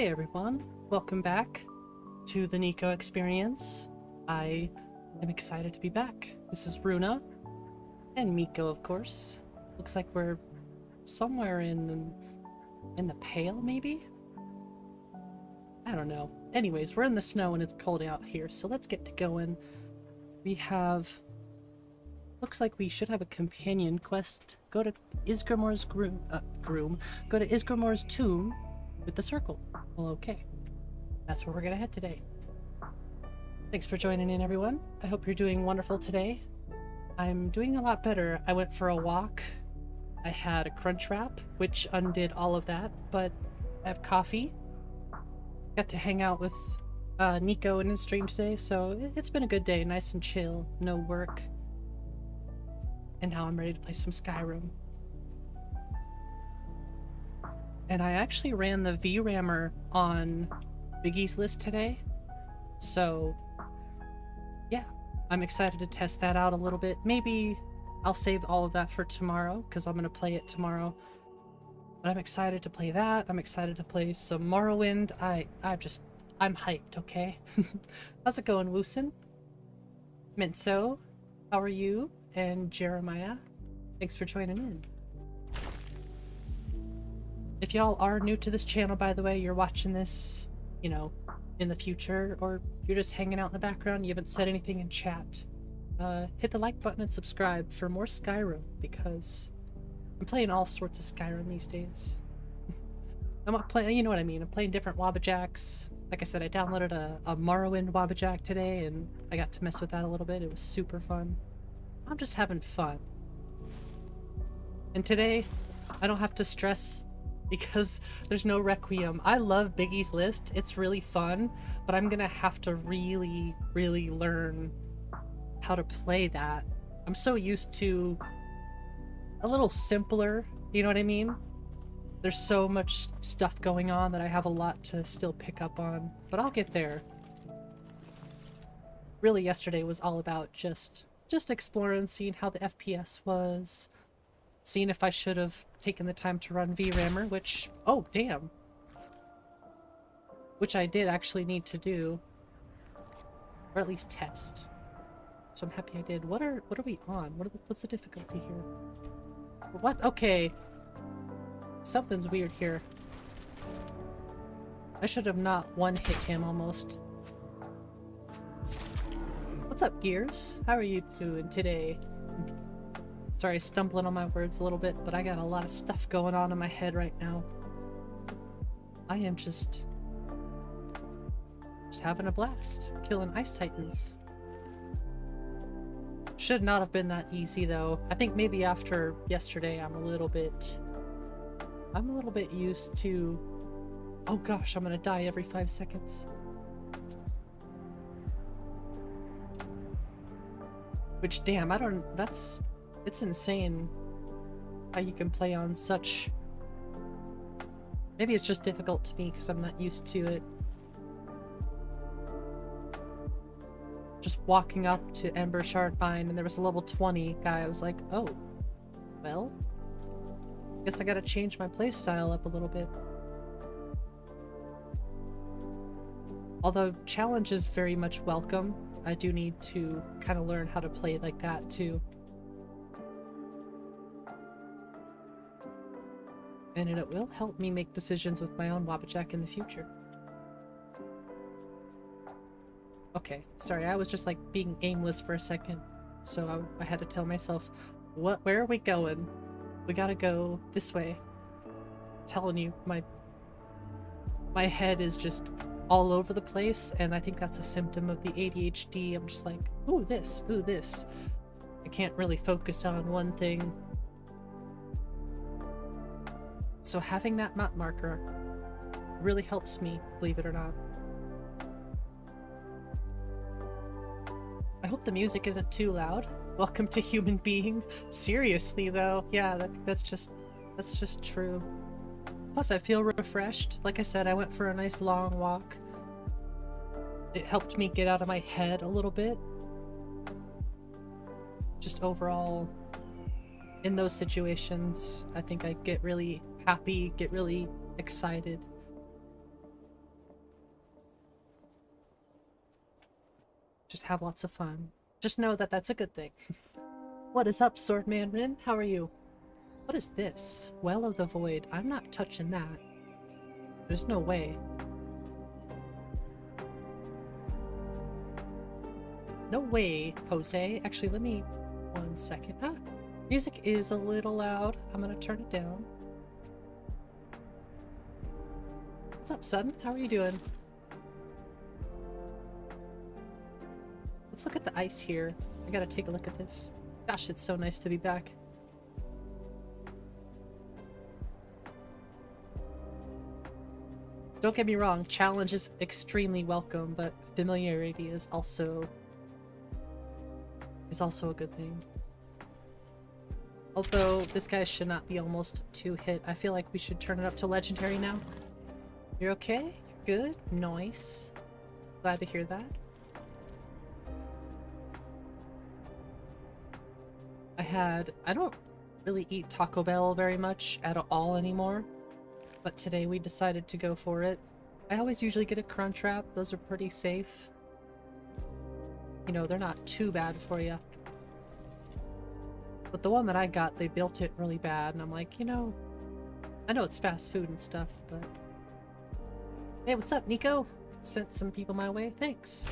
Hey everyone, welcome back to the Nico experience. I am excited to be back. This is Runa and Miko, of course. Looks like we're somewhere in the Pale, maybe? I don't know. Anyways, we're in the snow and it's cold out here, so let's get to going. We have... Looks like we should have a companion quest. Go to Isgrimor's Go to Isgrimor's tomb with the circle. Well, okay. That's where we're gonna head today. Thanks for joining in, everyone. I hope you're doing wonderful today. I'm doing a lot better. I went for a walk. I had a crunch wrap, which undid all of that, but I have coffee. Got to hang out with Nico in his stream today, so it's been a good day. Nice and chill, no work. And now I'm ready to play some Skyrim. And I actually ran the VRAMer on Biggie's list today. So, yeah, I'm excited to test that out a little bit. Maybe I'll save all of that for tomorrow, because I'm going to play it tomorrow. But I'm excited to play that. I'm excited to play some Morrowind. I'm hyped, okay? How's it going, Woosin? Minso, how are you? And Jeremiah, thanks for joining in. If y'all are new to this channel, by the way, you're watching this, you know, in the future, or you're just hanging out in the background, you haven't said anything in chat, hit the like button and subscribe for more Skyrim, because I'm playing all sorts of Skyrim these days. I'm not playing, you know what I mean, I'm playing different Wabajacks. Like I said, I downloaded a Morrowind Wabajack today, and I got to mess with that a little bit. It was super fun. I'm just having fun. And today, I don't have to stress because there's no Requiem. I love Biggie's list. It's really fun, but I'm gonna have to really, really learn how to play that. I'm so used to a little simpler, you know what I mean? There's so much stuff going on that I have a lot to still pick up on, but I'll get there. Really, yesterday was all about just exploring, seeing how the FPS was, seeing if I should have taken the time to run VRAMer, which, oh damn, which I did actually need to do, or at least test. So I'm happy I did. What are we on? What's the difficulty here? What? Okay, something's weird here. I should have not one-hit him almost. What's up, Gears? How are you doing today? Sorry, stumbling on my words a little bit, but I got a lot of stuff going on in my head right now. I am just having a blast, killing ice titans. Should not have been that easy though. I think maybe after yesterday I'm a little bit used to, oh gosh, I'm gonna die every 5 seconds. Which, damn, it's insane how you can play on such... Maybe it's just difficult to me because I'm not used to it. Just walking up to Ember Shard Mine and there was a level 20 guy, I was like, oh, well, guess I gotta change my playstyle up a little bit. Although challenge is very much welcome, I do need to kind of learn how to play like that too. And it will help me make decisions with my own Wabajack in the future. Okay, sorry, I was just like being aimless for a second. So I had to tell myself, where are we going? We gotta go this way. I'm telling you, my head is just all over the place, and I think that's a symptom of the ADHD. I'm just like, ooh, this, ooh, this. I can't really focus on one thing. So having that map marker really helps me, believe it or not. I hope the music isn't too loud. Welcome to Human Being. Seriously though, yeah, that's just true. Plus, I feel refreshed. Like I said, I went for a nice long walk. It helped me get out of my head a little bit. Just overall, in those situations, I think I get really happy, get really excited. Just have lots of fun. Just know that that's a good thing. What is up, Swordman Rin? How are you? What is this? Well of the Void. I'm not touching that. There's no way. No way, Jose. Actually, let me... 1 second. Ah, music is a little loud. I'm gonna turn it down. What's up, Sudden? How are you doing? Let's look at the ice here. I gotta take a look at this. Gosh, it's so nice to be back. Don't get me wrong, challenge is extremely welcome, but familiarity is also a good thing. Although this guy should not be almost 2 hit. I feel like we should turn it up to legendary now. You're okay? You're good? Nice. Glad to hear that. I don't really eat Taco Bell very much at all anymore, but today we decided to go for it. I always usually get a Crunchwrap. Those are pretty safe. You know, they're not too bad for you. But the one that I got, they built it really bad, and I'm like, you know, I know it's fast food and stuff, but... Hey, what's up, Nico? Sent some people my way. Thanks.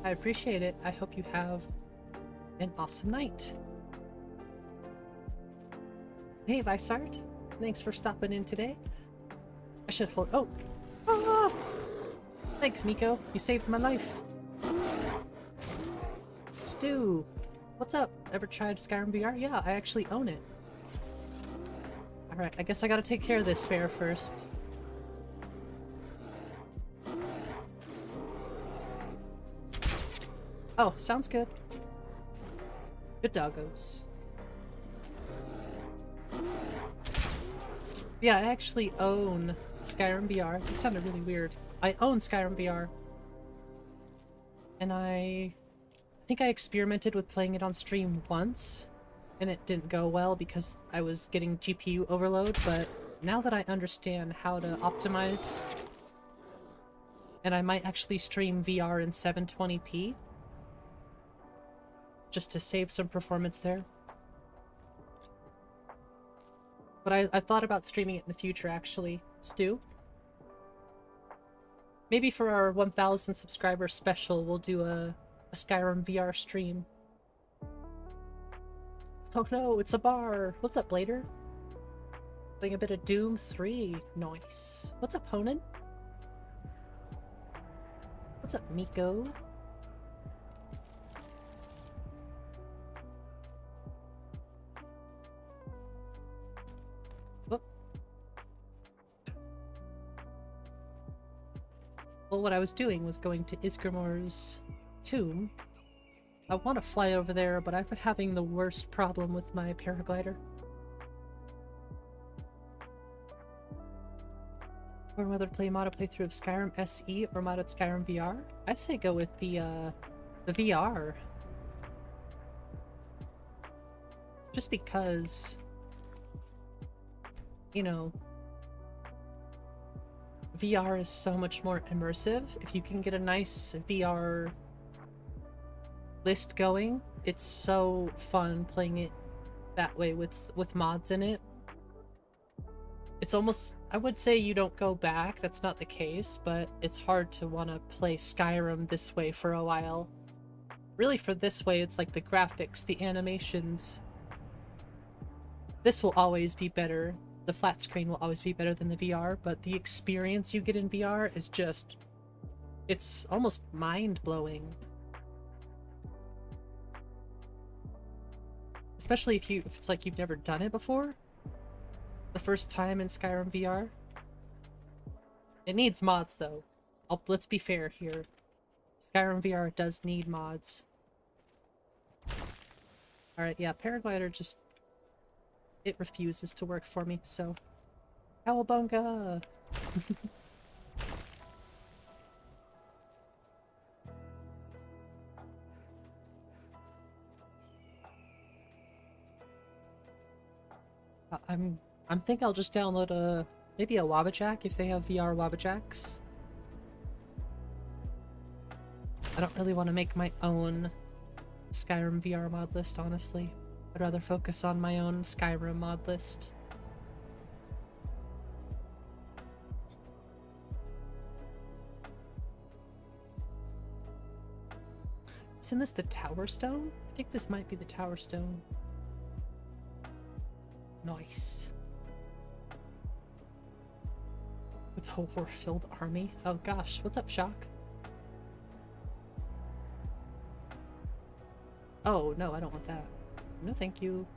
I appreciate it. I hope you have an awesome night. Hey, Visart. Thanks for stopping in today. I should hold... Oh! Ah! Thanks, Nico. You saved my life. Stu, what's up? Ever tried Skyrim VR? Yeah, I actually own it. Alright, I guess I gotta take care of this bear first. Oh, sounds good. Good doggos. Yeah, I actually own Skyrim VR. It sounded really weird. I own Skyrim VR. And I think I experimented with playing it on stream once, and it didn't go well because I was getting GPU overload, but now that I understand how to optimize, and I might actually stream VR in 720p, just to save some performance there. But I thought about streaming it in the future, actually. Stu? Maybe for our 1,000 subscriber special, we'll do a Skyrim VR stream. Oh no, it's a bar! What's up, Blader? Playing a bit of Doom 3. Nice. What's up, Honan? What's up, Miko? Well, what I was doing was going to Isgrimor's tomb. I want to fly over there, but I've been having the worst problem with my paraglider. Or whether to play modded playthrough of Skyrim SE or modded Skyrim VR? I'd say go with the VR. Just because, you know, VR is so much more immersive. If you can get a nice VR list going, it's so fun playing it that way with mods in it. It's almost, I would say you don't go back, that's not the case, but it's hard to want to play Skyrim this way for a while. Really, for this way, it's like the graphics, the animations. This will always be better. The flat screen will always be better than the VR, but the experience you get in VR is just... it's almost mind-blowing. Especially if it's like you've never done it before. The first time in Skyrim VR. It needs mods, though. Let's be fair here. Skyrim VR does need mods. Alright, yeah, Paraglider just... it refuses to work for me, so... Cowabunga! I think I'll just download maybe a Wabajack if they have VR Wabajacks. I don't really want to make my own Skyrim VR mod list, honestly. I'd rather focus on my own Skyrim mod list. Isn't this the Tower Stone? I think this might be the Tower Stone. Nice. With a war-filled army. Oh gosh, what's up, Shock? Oh, no, I don't want that. No, thank you.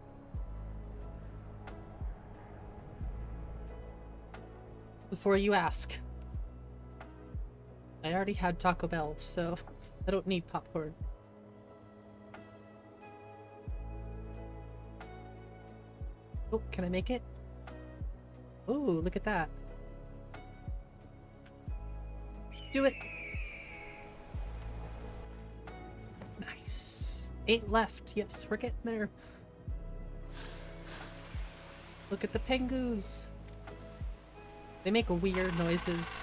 Before you ask. I already had Taco Bell, so I don't need popcorn. Oh, can I make it? Oh, look at that. Do it! Nice. 8 left. Yes, we're getting there. Look at the pengoos. They make weird noises.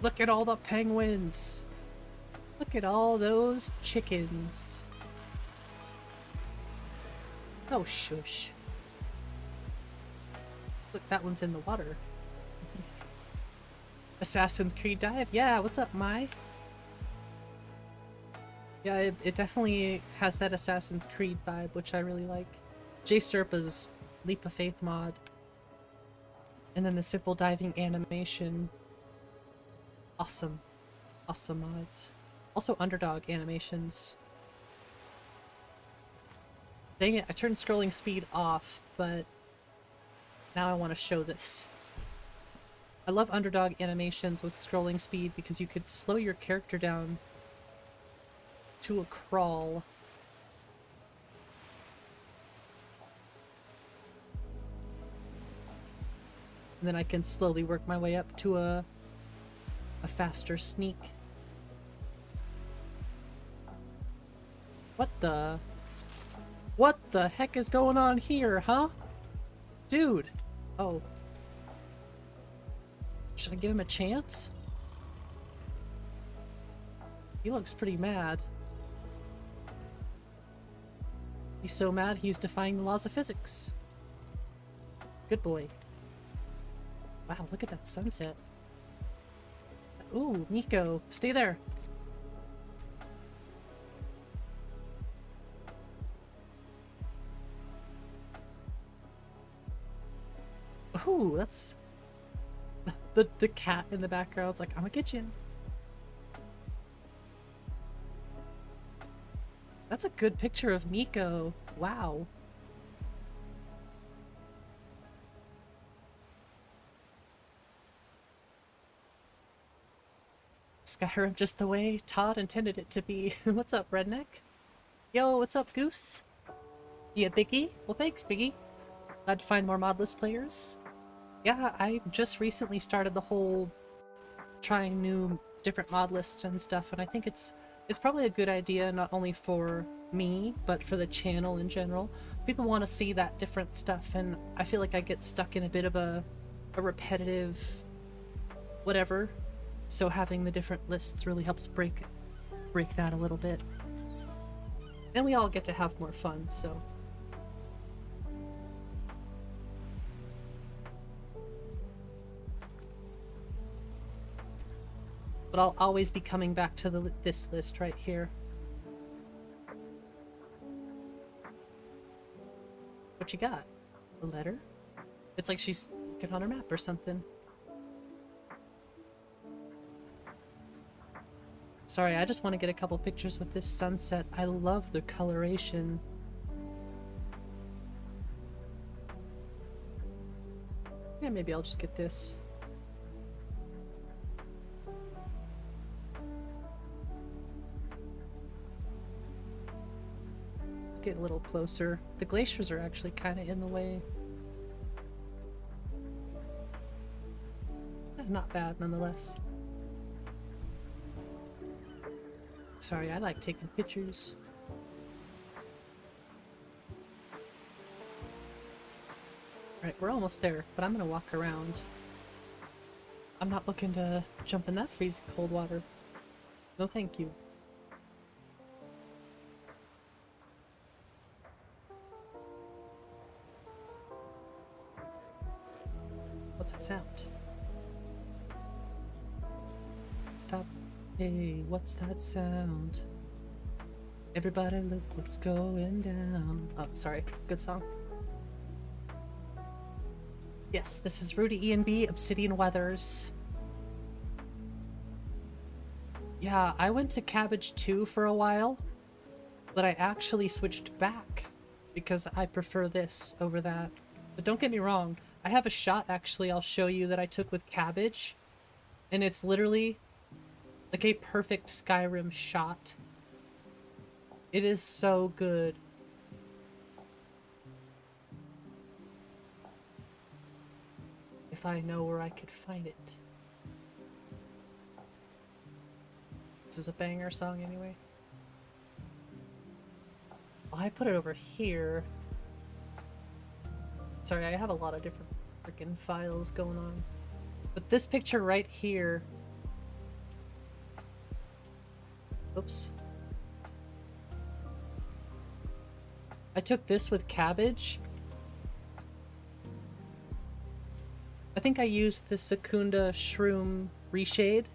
Look at all the penguins. Look at all those chickens. Oh, shush. Look, that one's in the water. Assassin's Creed dive? Yeah, what's up, Mai? Yeah, it definitely has that Assassin's Creed vibe, which I really like. J Serpa's Leap of Faith mod. And then the simple diving animation. Awesome. Awesome mods. Also Underdog animations. Dang it, I turned scrolling speed off, but now I want to show this. I love Underdog animations with scrolling speed because you could slow your character down to a crawl. And then I can slowly work my way up to a faster sneak. What the heck is going on here, huh? Dude! Oh. Should I give him a chance? He looks pretty mad. He's so mad he's defying the laws of physics. Good boy. Wow, look at that sunset. Ooh, Nico, stay there. Ooh, that's the cat in the background's like, I'm gonna get you. That's a good picture of Nico. Wow. Skyrim just the way Todd intended it to be. What's up, Redneck? Yo, what's up, Goose? Yeah, Biggie? Well, thanks, Biggie. Glad to find more Modlist players. Yeah, I just recently started the whole trying new different mod lists and stuff, and I think it's probably a good idea not only for me, but for the channel in general. People want to see that different stuff, and I feel like I get stuck in a bit of a repetitive whatever, so having the different lists really helps break that a little bit. And we all get to have more fun, so... But I'll always be coming back to this list right here. What you got? A letter? It's like she's looking on her map or something. Sorry, I just want to get a couple pictures with this sunset. I love the coloration. Yeah, maybe I'll just get this. Let's get a little closer. The glaciers are actually kind of in the way. Not bad, nonetheless. Sorry, I like taking pictures. Alright, we're almost there, but I'm gonna walk around. I'm not looking to jump in that freezing cold water. No thank you. What's that sound? Stop. Hey, what's that sound? Everybody look what's going down. Oh, sorry. Good song. Yes, this is Rudy E&B, Obsidian Weathers. Yeah, I went to Cabbage 2 for a while, but I actually switched back because I prefer this over that. But don't get me wrong, I have a shot actually I'll show you that I took with Cabbage, and it's literally like a perfect Skyrim shot. It is so good. If I know where I could find it. This is a banger song anyway. Oh, I put it over here. Sorry, I have a lot of different freaking files going on. But this picture right here... Oops. I took this with Cabbage. I think I used the Secunda Shroom Reshade.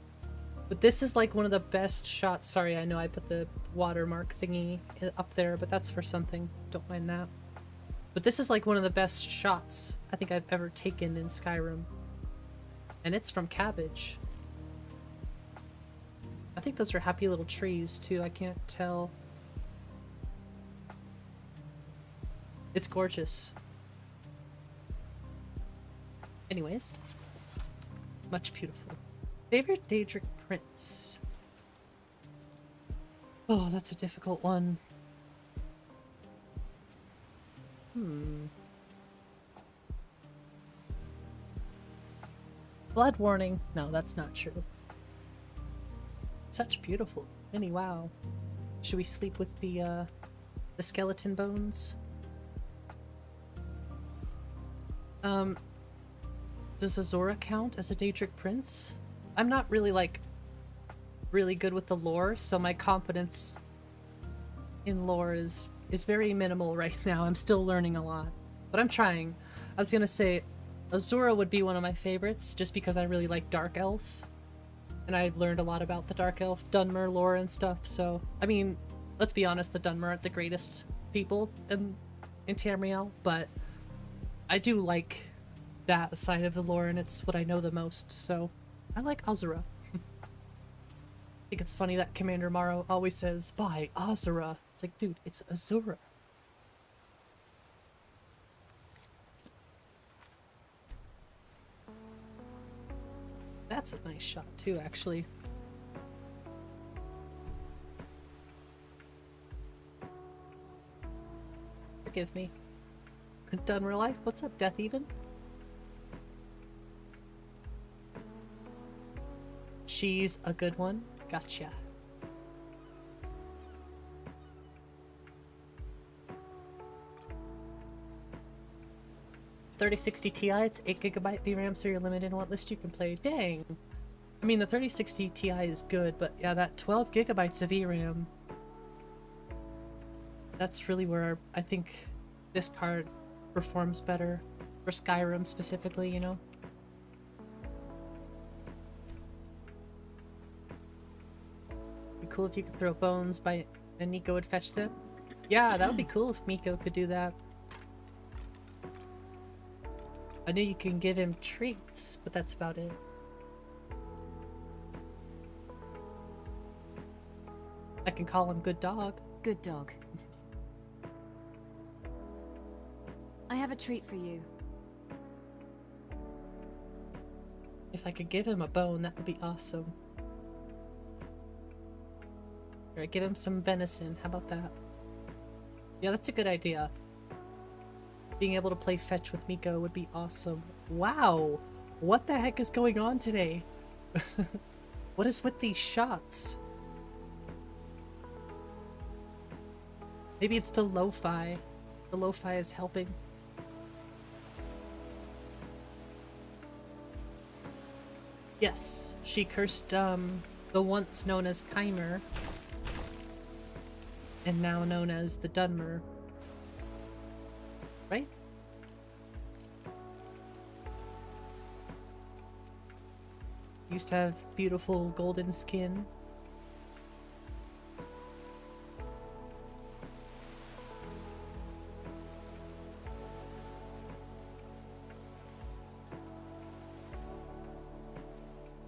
But this is like one of the best shots. Sorry, I know I put the watermark thingy up there, but that's for something. Don't mind that. But this is like one of the best shots I think I've ever taken in Skyrim. And it's from Cabbage. I think those are happy little trees too, I can't tell. It's gorgeous. Anyways. Much beautiful. Favorite Daedric prince? Oh, that's a difficult one. Blood warning. No, that's not true. Such beautiful. Mini wow. Should we sleep with the skeleton bones? Does Azora count as a Daedric prince? I'm not really really good with the lore, so my confidence in lore is very minimal right now. I'm still learning a lot, but I'm trying. I was gonna say Azora would be one of my favorites just because I really like Dark Elf, and I've learned a lot about the Dark Elf Dunmer lore and stuff. So I mean, let's be honest, the Dunmer aren't the greatest people in Tamriel, but I do like that side of the lore, and it's what I know the most, so I like Azura. I think it's funny that Commander Morrow always says, "By Azura." It's like, dude, it's Azura. That's a nice shot too, actually. Forgive me. Done real life? What's up, Death Even? She's a good one. Gotcha. $3060 Ti, it's 8GB VRAM, so you're limited in what list you can play. Dang! I mean, the 3060 Ti is good, but yeah, that 12GB of VRAM, that's really where I think this card performs better. For Skyrim specifically, you know? Be cool if you could throw bones and Nico would fetch them. Yeah, that would be cool if Nico could do that. I know you can give him treats, but that's about it. I can call him Good Dog. Good dog. I have a treat for you. If I could give him a bone, that would be awesome. Or give him some venison. How about that? Yeah, that's a good idea. Being able to play fetch with Miko would be awesome. Wow! What the heck is going on today? What is with these shots? Maybe it's the lo-fi. The lo-fi is helping. Yes, she cursed the once known as Keimer, and now known as the Dunmer. Right? Used to have beautiful golden skin.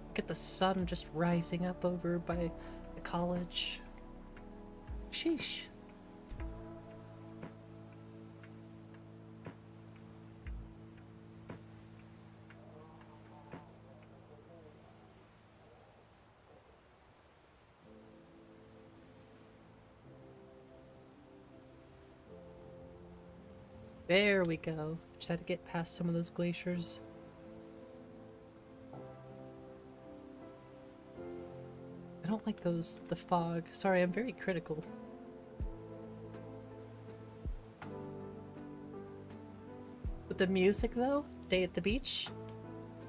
Look at the sun just rising up over by the college. Sheesh. There we go. Just had to get past some of those glaciers. I don't like the fog. Sorry, I'm very critical. With the music though, day at the beach,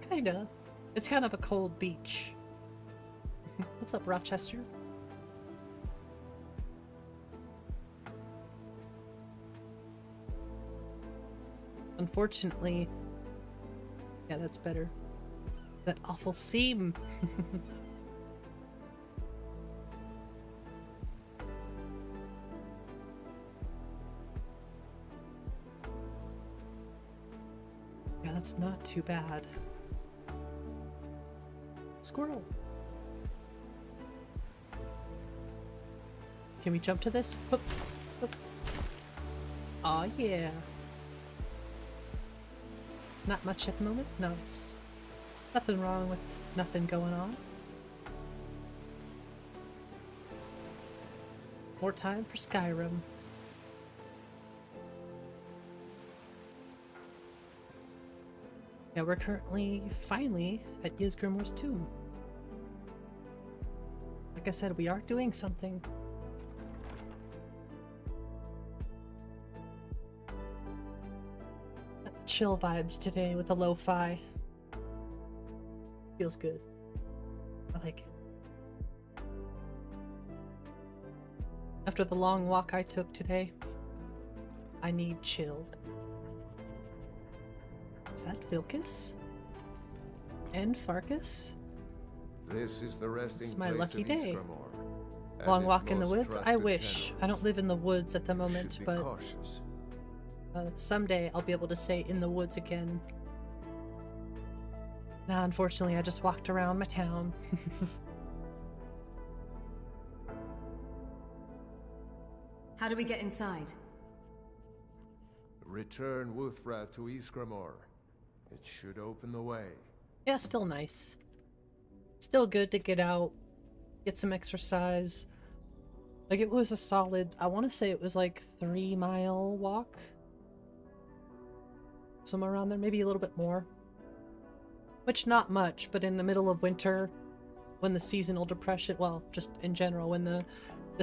kinda. It's kind of a cold beach. What's up, Rochester? Unfortunately, yeah, that's better. That awful seam. Yeah, that's not too bad. Squirrel. Can we jump to this? Hoop, hoop. Aw, yeah. Not much at the moment? No, it's nothing wrong with nothing going on. More time for Skyrim. Yeah, we're currently, finally, at Ysgrimor's tomb. Like I said, we are doing something. Chill vibes today with the lo-fi. Feels good. I like it. After the long walk I took today, I need chill. Is that Vilcus? And Farkas? This is the resting It's my place lucky of day. Ysgramor, and Long its walk in the most woods? I trusted wish. general. I don't live in the woods at the moment, Should be but cautious. someday I'll be able to say in the woods again. Nah, unfortunately, I just walked around my town. How do we get inside? Return Wuthra to Ysgramor. It should open the way. Yeah, still nice. Still good to get out, get some exercise. Like, it was a solid, I want to say it was like 3-mile walk. Somewhere around there, maybe a little bit more. Which, not much, but in the middle of winter, when the seasonal depression, well, just in general, when the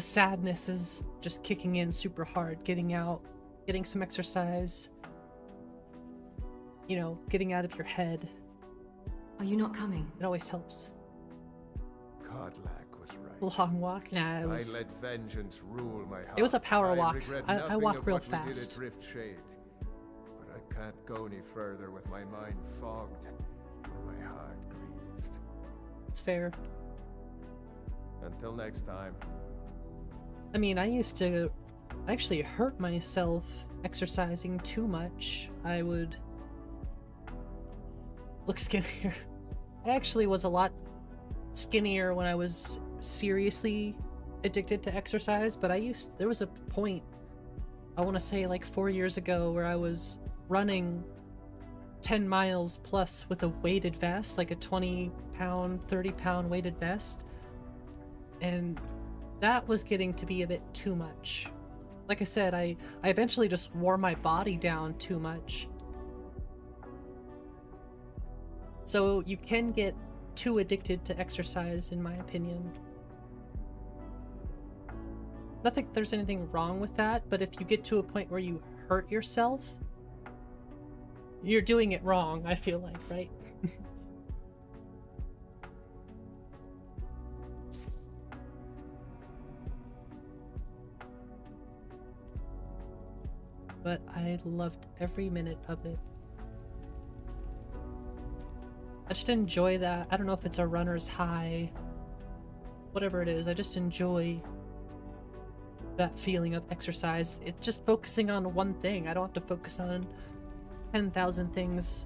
sadness is just kicking in super hard, getting out, getting some exercise, you know, getting out of your head. Are you not coming? It always helps. Kodlak was right. Long walk? Nah, it was... I let vengeance rule my heart. It was a power walk. regret I nothing walk of real what we did at fast. Drift Shade. But I can't go any further with my mind fogged or my heart grieved. It's fair. Until next time. I mean, I used to actually hurt myself exercising too much. I would look skinnier. I actually was a lot skinnier when I was seriously addicted to exercise, but there was a point, I want to say like 4 years ago, where I was running 10 miles plus with a weighted vest, like a 20-pound, 30-pound weighted vest. And that was getting to be a bit too much. Like I said, I eventually just wore my body down too much. So you can get too addicted to exercise, in my opinion. Not that there's anything wrong with that, but if you get to a point where you hurt yourself, you're doing it wrong, I feel like, right? but I loved every minute of it. I just enjoy that. I don't know if it's a runner's high, whatever it is, I just enjoy that feeling of exercise. It's just focusing on one thing. I don't have to focus on 10,000 things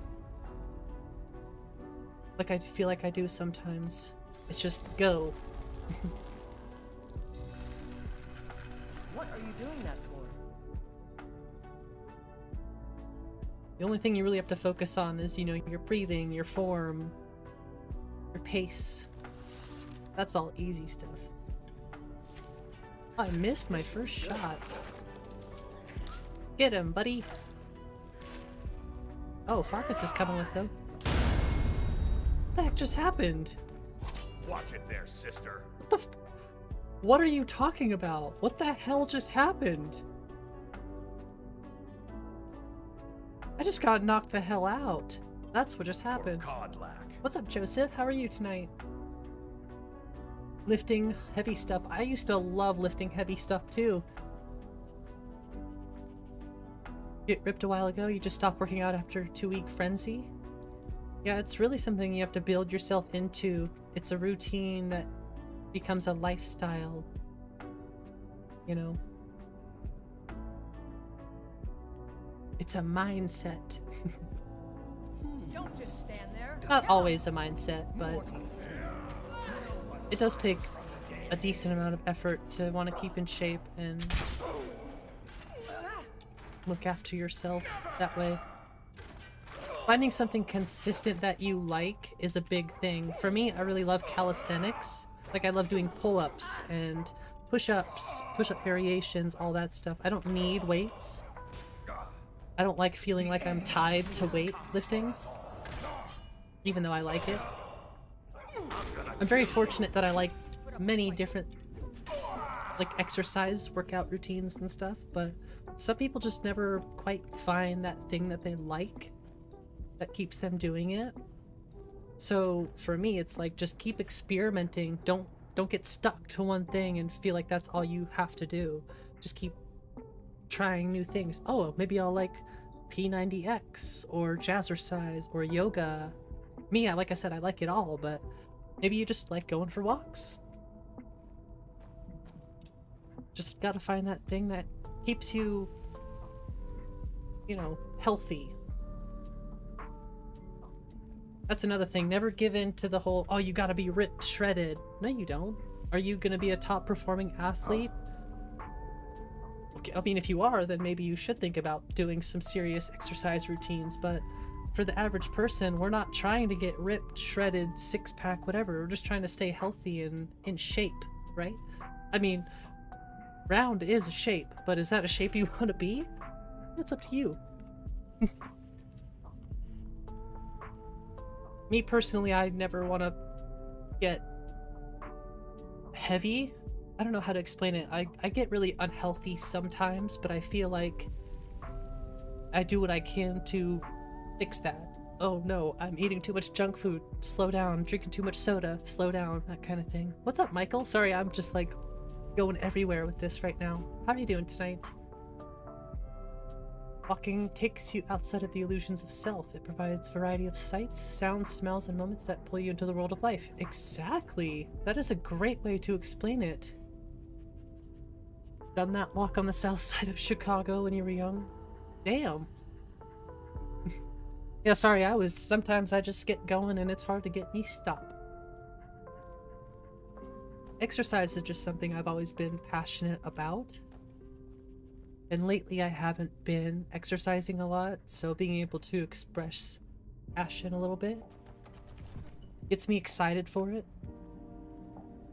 like I feel like I do sometimes. It's just go. What are you doing that for? The only thing you really have to focus on is, you know, your breathing, your form, your pace. That's all easy stuff. I missed my first shot. Get him, buddy. Oh, Farkas is coming with them. What the heck just happened? Watch it there, sister. What the What are you talking about? What the hell just happened? I just got knocked the hell out. That's what just happened. What's up, Joseph? How are you tonight? Lifting heavy stuff. I used to love lifting heavy stuff too. Get ripped a while ago, you just stopped working out after a 2-week frenzy? Yeah, it's really something you have to build yourself into. It's a routine that becomes a lifestyle, you know? It's a mindset. Don't just stand there. Not always a mindset, but it does take a decent amount of effort to want to keep in shape and look after yourself that way. Finding something consistent that you like is a big thing. For me, I really love calisthenics. Like, I love doing pull-ups and push-ups, push-up variations, all that stuff. I don't need weights. I don't like feeling like I'm tied to weightlifting, even though I like it. I'm very fortunate that I like many different, like, exercise workout routines and stuff, but some people just never quite find that thing that they like that keeps them doing it. So for me, it's like, just keep experimenting. Don't get stuck to one thing and feel like that's all you have to do. Just keep trying new things. Oh, maybe I'll like P90X or jazzercise or yoga. Me, like I said, I like it all, but maybe you just like going for walks. Just gotta find that thing that keeps you, you know, healthy. That's another thing. Never give in to the whole, oh, you gotta be ripped, shredded. No, you don't. Are you gonna be a top performing athlete? Okay, I mean, if you are, then maybe you should think about doing some serious exercise routines, but for the average person, we're not trying to get ripped, shredded, six-pack, whatever. We're just trying to stay healthy and in shape, right? I mean, round is a shape, but is that a shape you want to be? It's up to you. Me personally, I never want to get heavy. I don't know how to explain it. I get really unhealthy sometimes, but I feel like I do what I can to fix that. Oh no, I'm eating too much junk food. Slow down. Drinking too much soda. Slow down. That kind of thing. What's up, Michael? Sorry, I'm just like going everywhere with this right now. How are you doing tonight? Walking takes you outside of the illusions of self. It provides variety of sights, sounds, smells, and moments that pull you into the world of life. Exactly! That is a great way to explain it. Done that walk on the south side of Chicago when you were young? Damn. Yeah, sorry, sometimes I just get going and it's hard to get me stopped. Exercise is just something I've always been passionate about. And lately I haven't been exercising a lot, so being able to express passion a little bit gets me excited for it.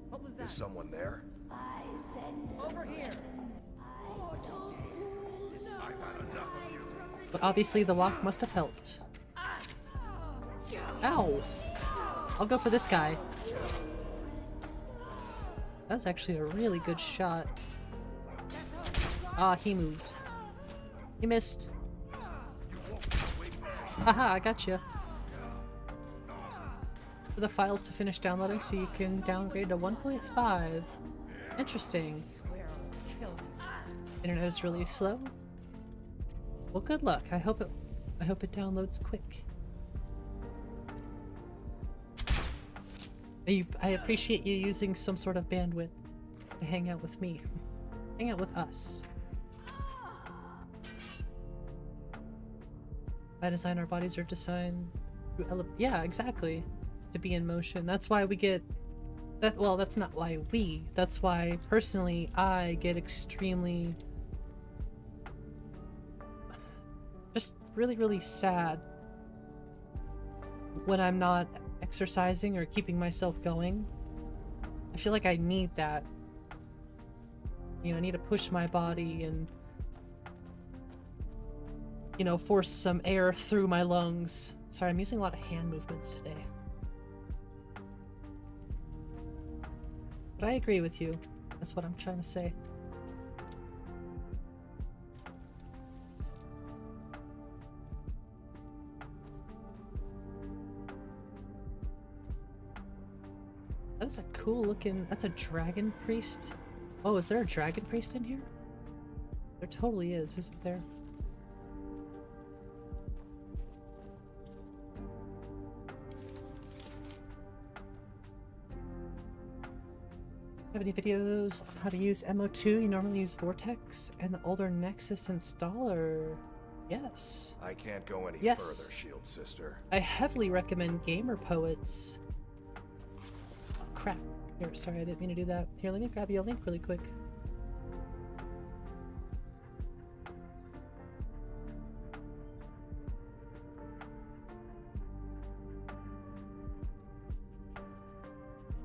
What was that? Is someone there? Over here. But obviously the walk must have helped. Ow! I'll go for this guy. That's actually a really good shot. Ah, he moved. He missed. Haha, I gotcha. For the files to finish downloading so you can downgrade to 1.5. Interesting. Internet is really slow. Well, good luck. I hope it downloads quick. I appreciate you using some sort of bandwidth to hang out with me. Hang out with us. By design, our bodies are designed to yeah, exactly. To be in motion. That's why we get that. Well, that's not why we. That's why personally I get extremely just really, really sad when I'm not exercising or keeping myself going. I feel like I need that. You know, I need to push my body and, you know, force some air through my lungs. Sorry, I'm using a lot of hand movements today. But I agree with you. That's what I'm trying to say. That's a cool looking... That's a dragon priest? Oh, is there a dragon priest in here? There totally is, isn't there? Have any videos on how to use MO2? You normally use Vortex and the older Nexus installer. Yes. I can't go any Yes. further, Shield Sister. I heavily recommend Gamer Poets. Oh, crap. Here, sorry, I didn't mean to do that. Here, let me grab you a link really quick.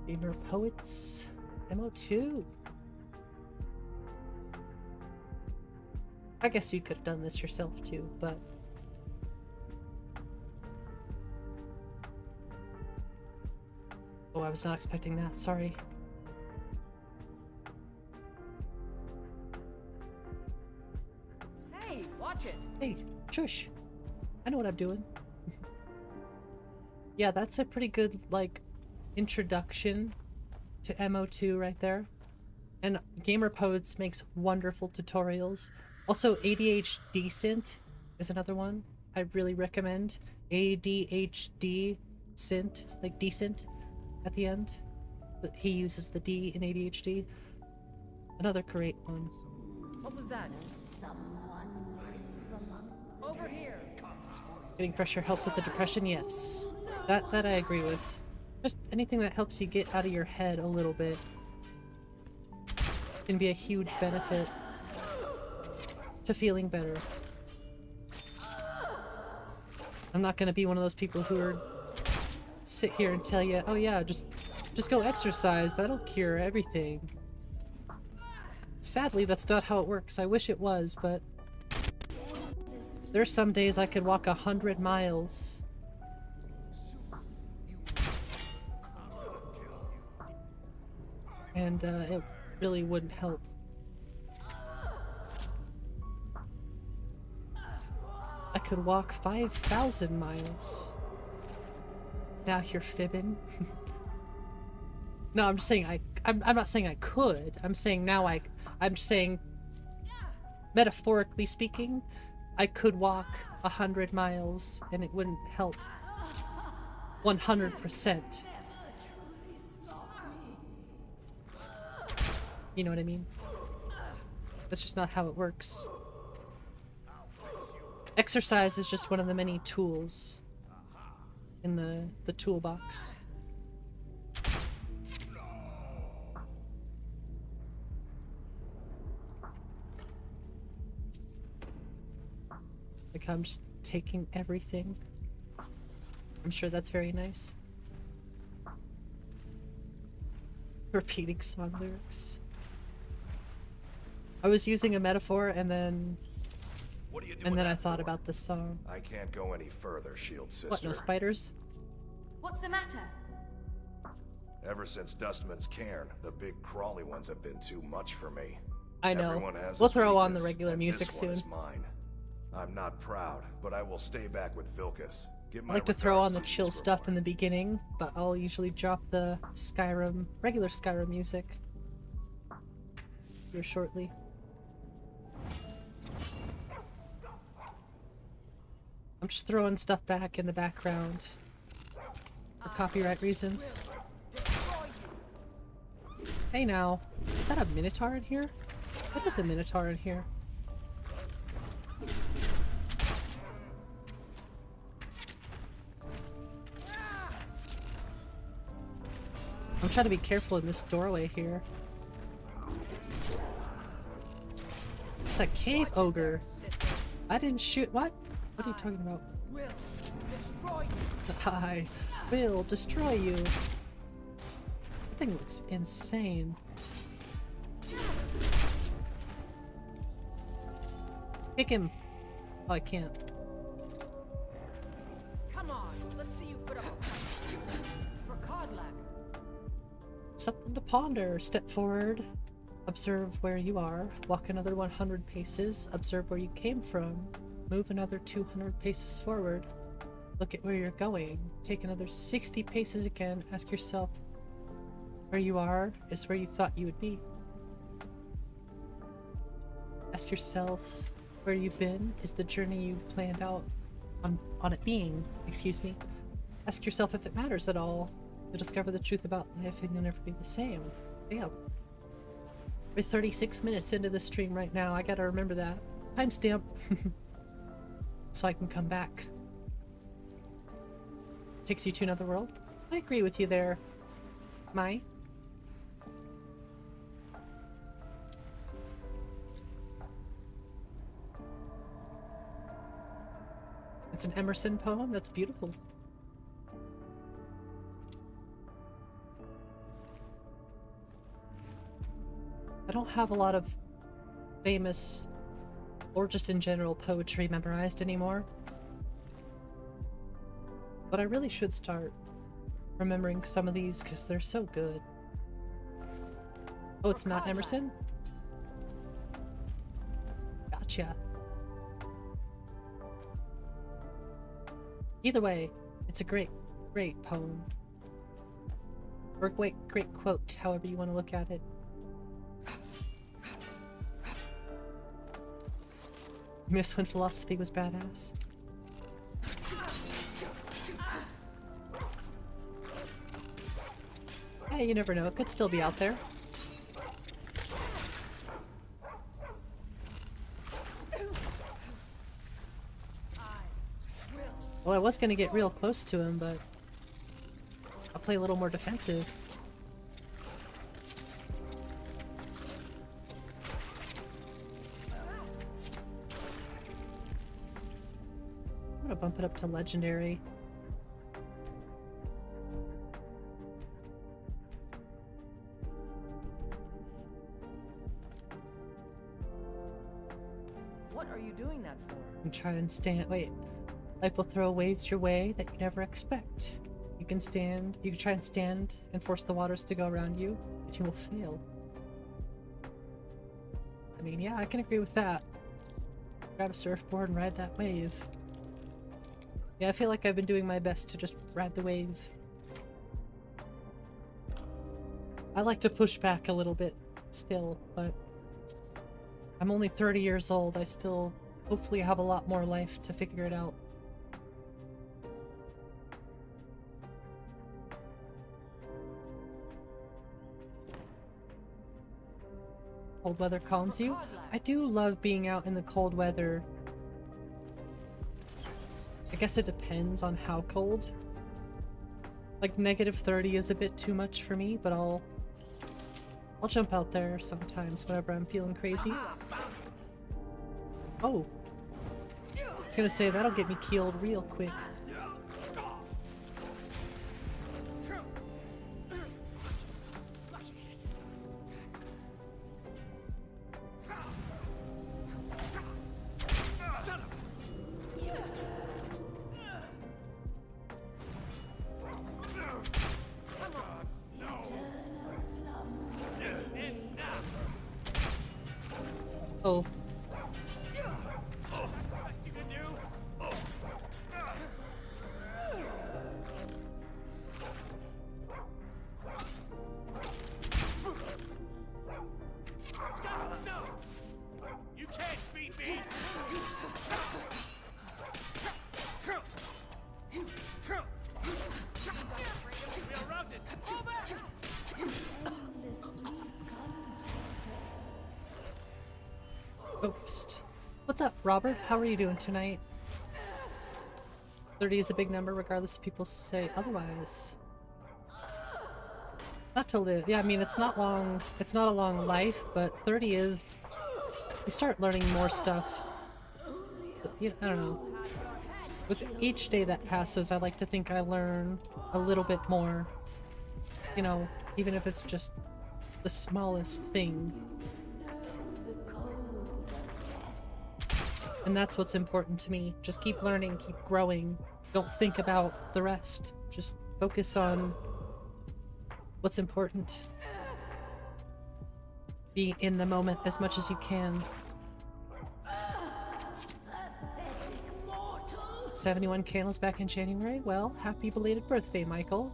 Gamer Poets MO2. I guess you could have done this yourself too, but oh, I was not expecting that. Sorry. Hey, watch it. Hey, shush. I know what I'm doing. Yeah, that's a pretty good, like, introduction to MO2 right there. And Gamer Poets makes wonderful tutorials. Also, ADHD Sint is another one I really recommend. ADHD Sint, like decent at the end. But he uses the D in ADHD. Another great one. What was that? Over here. Getting fresh air helps with the depression, yes. That I agree with. Just anything that helps you get out of your head a little bit can be a huge benefit to feeling better. I'm not gonna be one of those people who are sit here and tell you, oh yeah, just go exercise, that'll cure everything. Sadly, that's not how it works. I wish it was, but there's some days I could walk 100 miles. And it really wouldn't help. I could walk 5,000 miles. Now you're fibbing. No, I'm just saying I'm not saying I could. I'm saying now I'm saying, metaphorically speaking, I could walk 100 miles and it wouldn't help. 100%. You know what I mean? That's just not how it works. Exercise is just one of the many tools in the toolbox. Like I'm just taking everything. I'm sure that's very nice. Repeating song lyrics. I was using a metaphor and then What are you doing I that thought for? about this song. I can't go any further, Shield Sister. What, no spiders? What's the matter? Ever since Dustman's cairn, the big crawly ones have been too much for me. I know. Everyone has We'll his throw on the weakness, regular and music this one soon. is mine. I'm not proud, but I will stay back with Vilkas. Give I my like to throw on regards the to chill East stuff in the River. beginning, but I'll usually drop the regular Skyrim music here shortly. I'm just throwing stuff back in the background for copyright reasons. Hey now, is that a minotaur in here? What is a minotaur in here? I'm trying to be careful in this doorway here. It's a cave ogre. I didn't shoot. What? What are you talking about? Will destroy you. I will destroy you. That thing looks insane. Kick him. Oh, I can't. Come on, let's see you put up a fight. For Codlack. Something to ponder. Step forward. Observe where you are. Walk another 100 paces. Observe where you came from. Move another 200 paces forward. Look at where you're going. Take another 60 paces again. Ask yourself, where you are is where you thought you would be. Ask yourself, where you've been is the journey you've planned out on it being. Excuse me. Ask yourself if it matters at all. You'll discover the truth about life and you'll never be the same. Damn. We're 36 minutes into the stream right now. I gotta remember that. Timestamp. So I can come back. Takes you to another world? I agree with you there, Mai. It's an Emerson poem? That's beautiful. I don't have a lot of famous or just in general poetry memorized anymore. But I really should start remembering some of these because they're so good. Oh, it's not Emerson? Gotcha. Either way, it's a great poem. Or great quote, however you want to look at it. Miss when philosophy was badass. Hey, you never know. It could still be out there. Well, I was gonna get real close to him, but I'll play a little more defensive. I'm gonna bump it up to legendary. What are you doing that for? And try and stand. Wait. Life will throw waves your way that you never expect. You can try and stand and force the waters to go around you, but you will fail. I mean, yeah, I can agree with that. Grab a surfboard and ride that wave. Yeah, I feel like I've been doing my best to just ride the wave. I like to push back a little bit still, but I'm only 30 years old. I still hopefully have a lot more life to figure it out. Cold weather calms you? I do love being out in the cold weather. I guess it depends on how cold. Like -30 is a bit too much for me, but I'll jump out there sometimes whenever I'm feeling crazy. Oh. I was gonna say, that'll get me killed real quick. Oh. Focused. What's up, Robert? How are you doing tonight? 30 is a big number, regardless if people say otherwise. Not to live. Yeah, I mean, it's not long. It's not a long life, but 30 is. You start learning more stuff. You know, I don't know. With each day that passes, I like to think I learn a little bit more. You know, even if it's just the smallest thing. And that's what's important to me. Just keep learning, keep growing. Don't think about the rest. Just focus on what's important. Be in the moment as much as you can. 71 candles back in January? Well, happy belated birthday, Michael.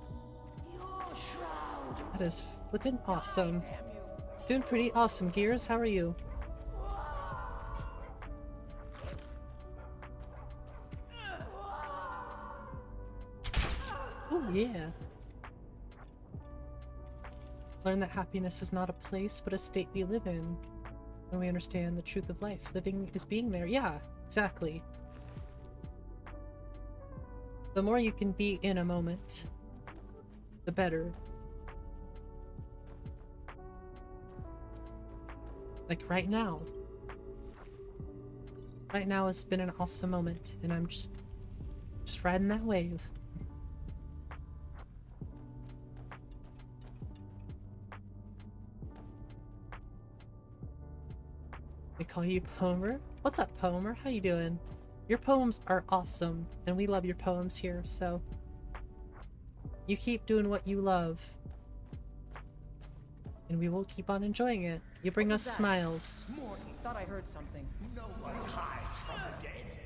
That is flippin' awesome. Doing pretty awesome, Gears. How are you? Oh, yeah. Learn that happiness is not a place, but a state we live in. When we understand the truth of life. Living is being there. Yeah, exactly. The more you can be in a moment, the better. Like right now. Right now has been an awesome moment, and I'm just riding that wave. They call you Poemer? What's up, Poemer? How you doing? Your poems are awesome, and we love your poems here, so you keep doing what you love, and we will keep on enjoying it. You bring us smiles. Morty, thought I heard something. No one hides from the dead.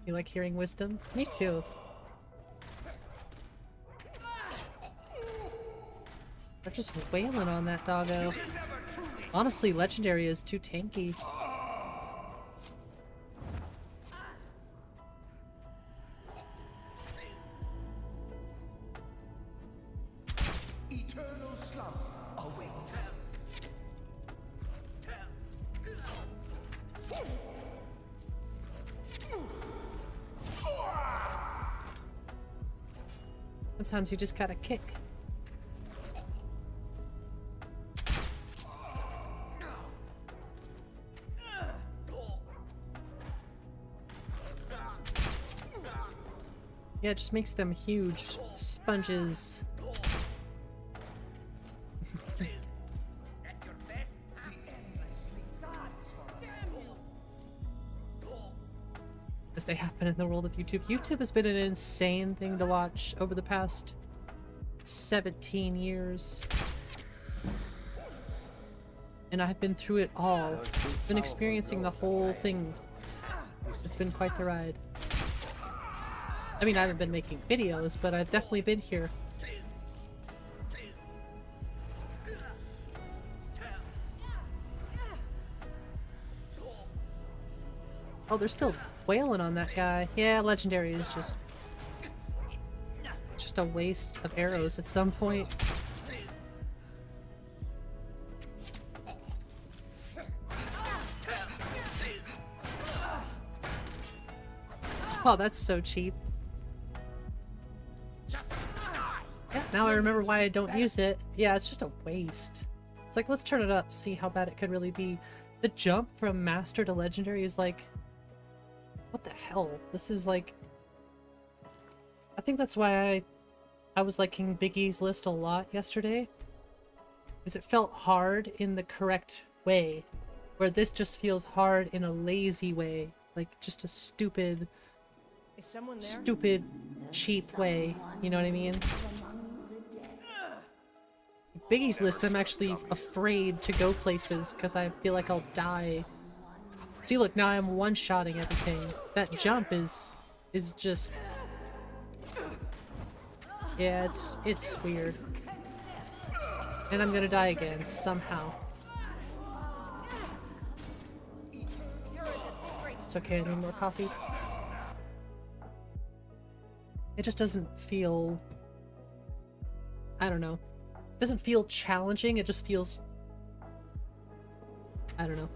You like hearing wisdom? Me too. They're just wailing on that doggo. Honestly, Legendary is too tanky. Eternal slump awaits. Sometimes you just gotta kick. Yeah, it just makes them huge sponges. As they happen in the world of YouTube. YouTube has been an insane thing to watch over the past 17 years. And I've been through it all. Been experiencing the whole thing. It's been quite the ride. I mean, I haven't been making videos, but I've definitely been here. Oh, they're still wailing on that guy. Yeah, Legendary is just a waste of arrows at some point. Oh, that's so cheap. Yeah, now I remember why I don't use it. Yeah, it's just a waste. It's like, let's turn it up, see how bad it could really be. The jump from Master to Legendary is like... what the hell? This is like... I think that's why I was liking Biggie's list a lot yesterday. Because it felt hard in the correct way. Where this just feels hard in a lazy way. Like, just a stupid... Is someone there? stupid, cheap way. You know what I mean? Biggie's list, I'm actually afraid to go places because I feel like I'll die. See, look, now I'm one-shotting everything. That jump is just... yeah, it's weird. And I'm gonna die again, somehow. It's okay, I need more coffee. it just doesn't feel, I don't know. It doesn't feel challenging, it just feels, I don't know.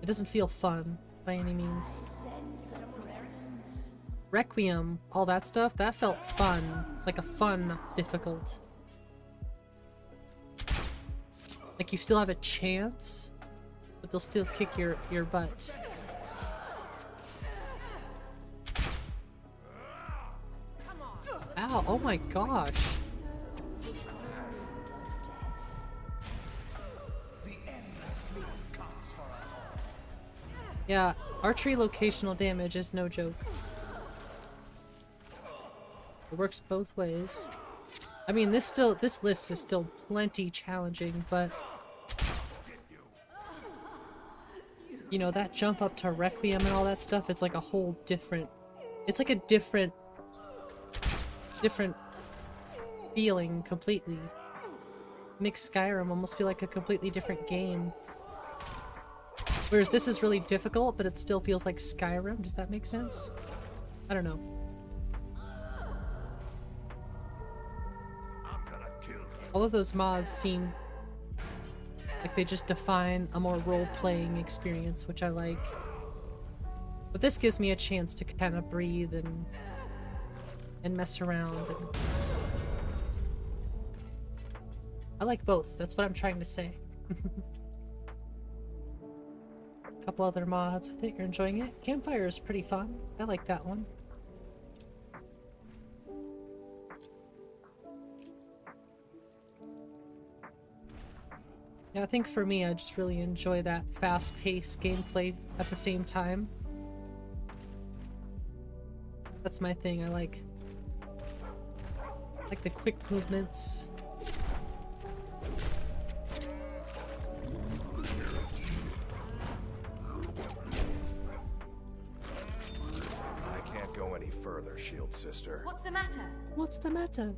It doesn't feel fun by any means. Requiem, all that stuff, that felt fun. Like a fun difficult. Like you still have a chance, but they'll still kick your butt. Ow, oh my gosh. Yeah, archery locational damage is no joke. It works both ways. I mean, this list is still plenty challenging, but you know, that jump up to Requiem and all that stuff, it's like a whole different, it's like a different feeling completely. Makes Skyrim almost feel like a completely different game. Whereas this is really difficult, but it still feels like Skyrim. Does that make sense? I don't know. All of those mods seem like they just define a more role-playing experience, which I like. But this gives me a chance to kind of breathe and mess around. And I like both. That's what I'm trying to say. A couple other mods with it. You're enjoying it? Campfire is pretty fun. I like that one. Yeah, I think for me, I just really enjoy that fast-paced gameplay at the same time. That's my thing. I like the quick movements. I can't go any further, Shield Sister. What's the matter? What's the matter?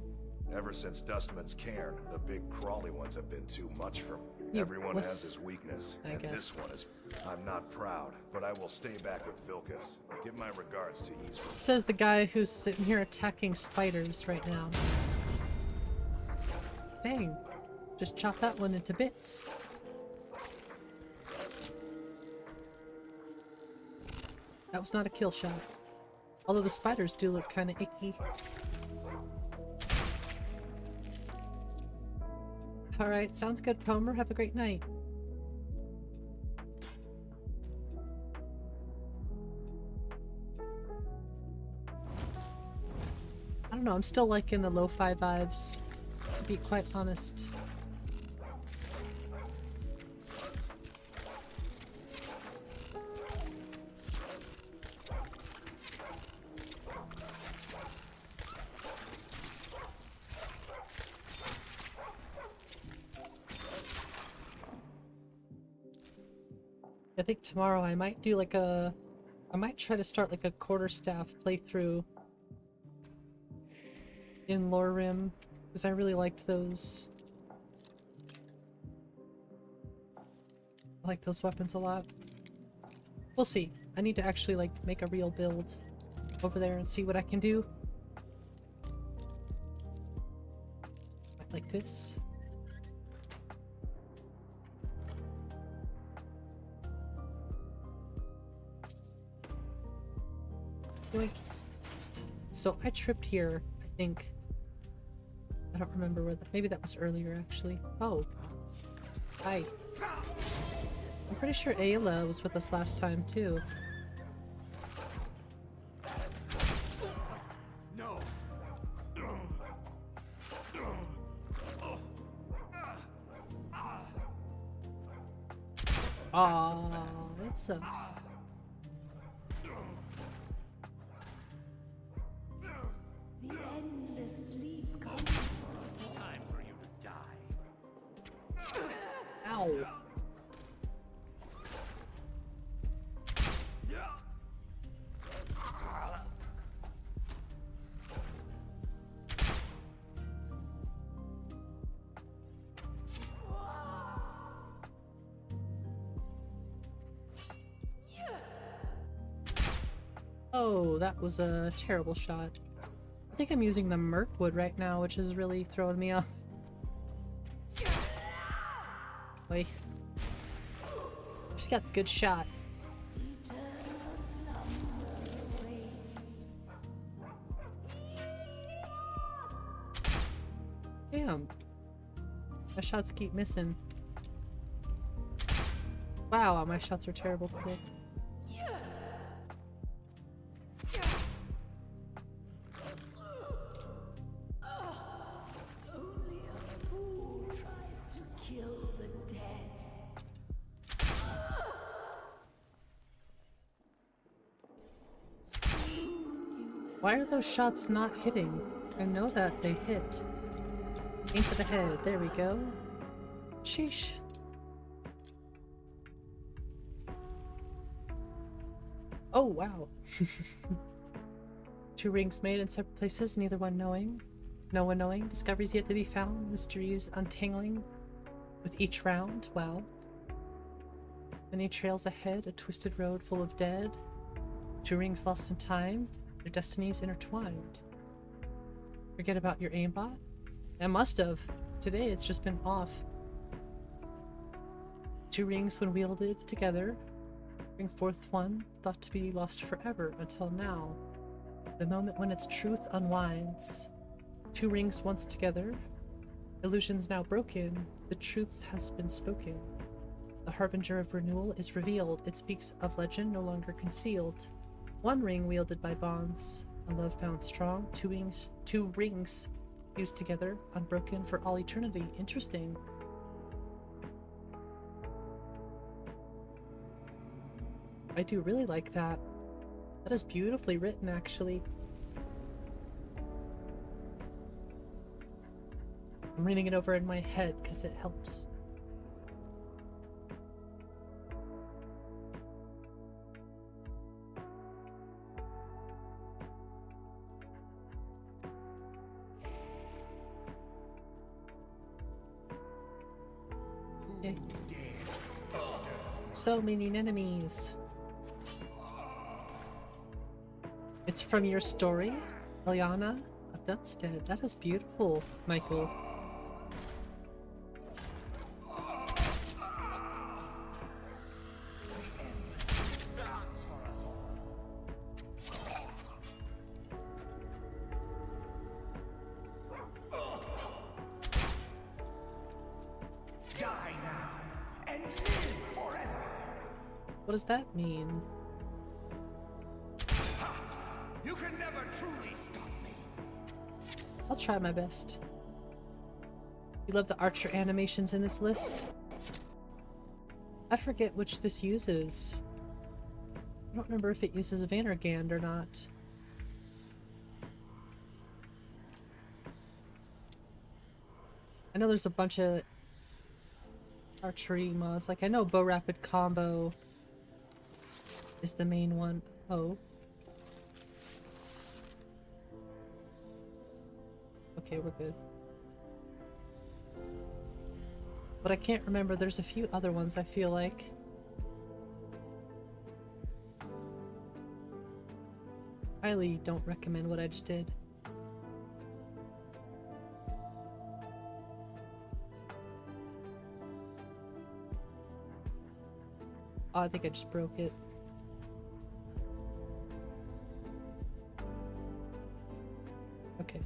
Ever since Dustman's cairn, the big crawly ones have been too much for me. Yeah, Everyone what's- has his weakness, I and guess. this one is... I'm not proud, but I will stay back with Vilcus. Give my regards to Eastwood. Says the guy who's sitting here attacking spiders right now. Dang. Just chop that one into bits. That was not a kill shot. Although the spiders do look kind of icky. Alright, sounds good, Comer. Have a great night. I don't know, I'm still liking the lo-fi vibes, to be quite honest. I think tomorrow I might do like I might try to start like a quarterstaff playthrough in Lorerim, because I really liked those. I like those weapons a lot. We'll see. I need to actually like make a real build over there and see what I can do. Like this. So I tripped here, I think. I don't remember where maybe that was earlier actually. Oh. Hi. I'm pretty sure Ayla was with us last time too. No. Aww, that sucks. The endless sleep comes for us all. Time for you to die. Ow. Oh, that was a terrible shot. I think I'm using the Mirkwood right now, which is really throwing me off. Wait. She's got a good shot. Eternal slumber waits. Damn. My shots keep missing. Wow, my shots are terrible today. Only a fool tries to kill the dead. Why are those shots not hitting? I know that they hit. Aim for the head. There we go. Sheesh. Oh, wow. 2 rings made in separate places, neither one knowing. No one knowing. Discoveries yet to be found. Mysteries untangling with each round. Wow. Many trails ahead. A twisted road full of dead. 2 rings lost in time. Their destinies intertwined. Forget about your aimbot? I must have. Today it's just been off. 2 rings when wielded together. Bring forth one thought to be lost forever until now. The moment when its truth unwinds. 2 rings once together. Illusions now broken. The truth has been spoken. The harbinger of renewal is revealed. It speaks of legend no longer concealed. 1 ring wielded by bonds. A love found strong. 2 rings fused together. Unbroken for all eternity. Interesting. I do really like that. That is beautifully written, actually. I'm reading it over in my head because it helps. Okay. So many enemies. It's from your story, Eliana of Dunstead. That is beautiful, Michael. Die now and live forever. What does that mean? You can never truly stop me. I'll try my best. You love the archer animations in this list? I forget which this uses. I don't remember if it uses Vandergand or not. I know there's a bunch of archery mods. Like, I know Bow Rapid Combo is the main one. Oh. Okay, we're good. But I can't remember. There's a few other ones, I feel like. Highly don't recommend what I just did. Oh, I think I just broke it. Okay.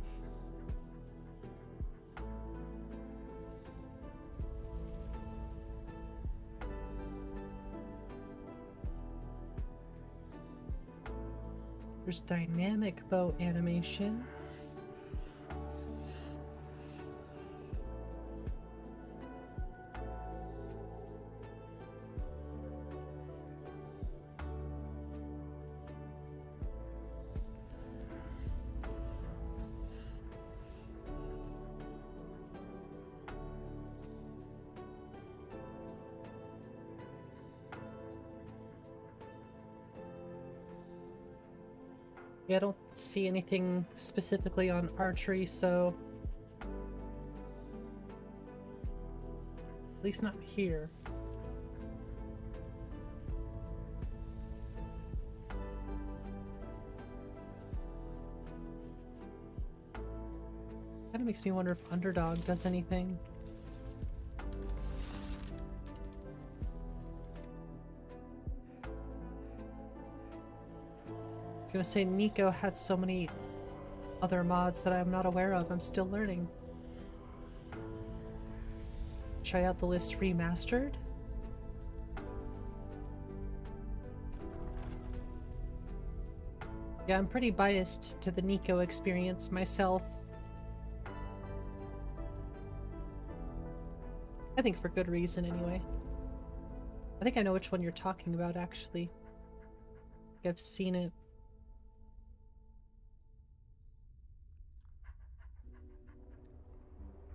There's dynamic bow animation. Yeah, I don't see anything specifically on archery, so... At least not here. Kind of makes me wonder if Underdog does anything. I was gonna say Nico had so many other mods that I'm not aware of. I'm still learning. Try out the list remastered. Yeah, I'm pretty biased to the Nico experience myself. I think for good reason, anyway. I think I know which one you're talking about, actually. I've seen it.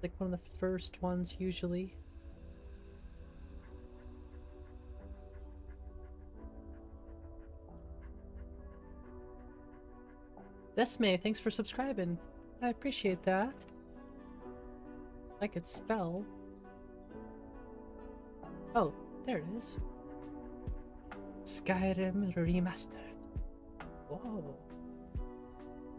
Like one of the first ones, usually. Desme, thanks for subscribing. I appreciate that. I could spell. Oh, there it is. Skyrim Remastered. Whoa.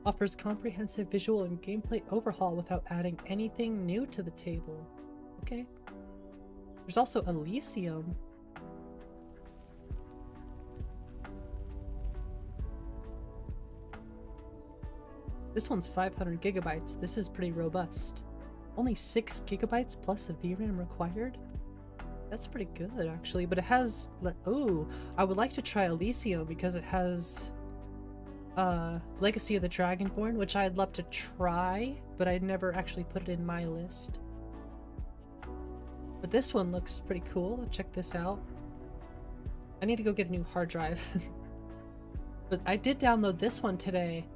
Offers comprehensive visual and gameplay overhaul without adding anything new to the table. Okay. There's also Elysium. This one's 500 gigabytes. This is pretty robust. Only 6 gigabytes plus a VRAM required? That's pretty good, actually. But it has... Oh, I would like to try Elysium because it has... Legacy of the Dragonborn, which I'd love to try, but I'd never actually put it in my list. But this one looks pretty cool. Let's check this out. I need to go get a new hard drive. But I did download this one today,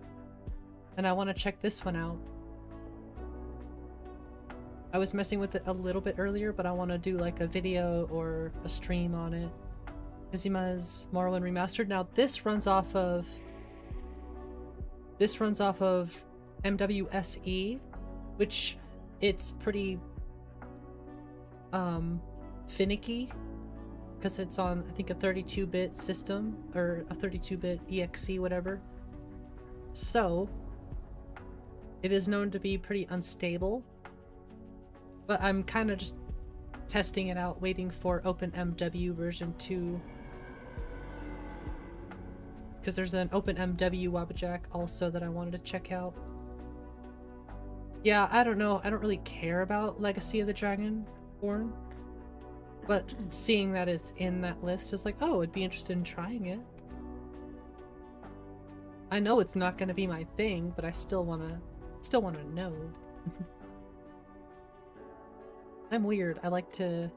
and I want to check this one out. I was messing with it a little bit earlier, but I want to do like a video or a stream on it. Izima's Morrowind Remastered. Now this runs off of MWSE, which it's pretty finicky because it's on, I think, a 32-bit system or a 32-bit EXE, whatever. So it is known to be pretty unstable, but I'm kind of just testing it out, waiting for OpenMW version 2. Because there's an OpenMW Wabajack also that I wanted to check out. Yeah, I don't know. I don't really care about Legacy of the Dragonborn. But seeing that it's in that list is like, oh, I'd be interested in trying it. I know it's not going to be my thing, but I still want to know. I'm weird. I like to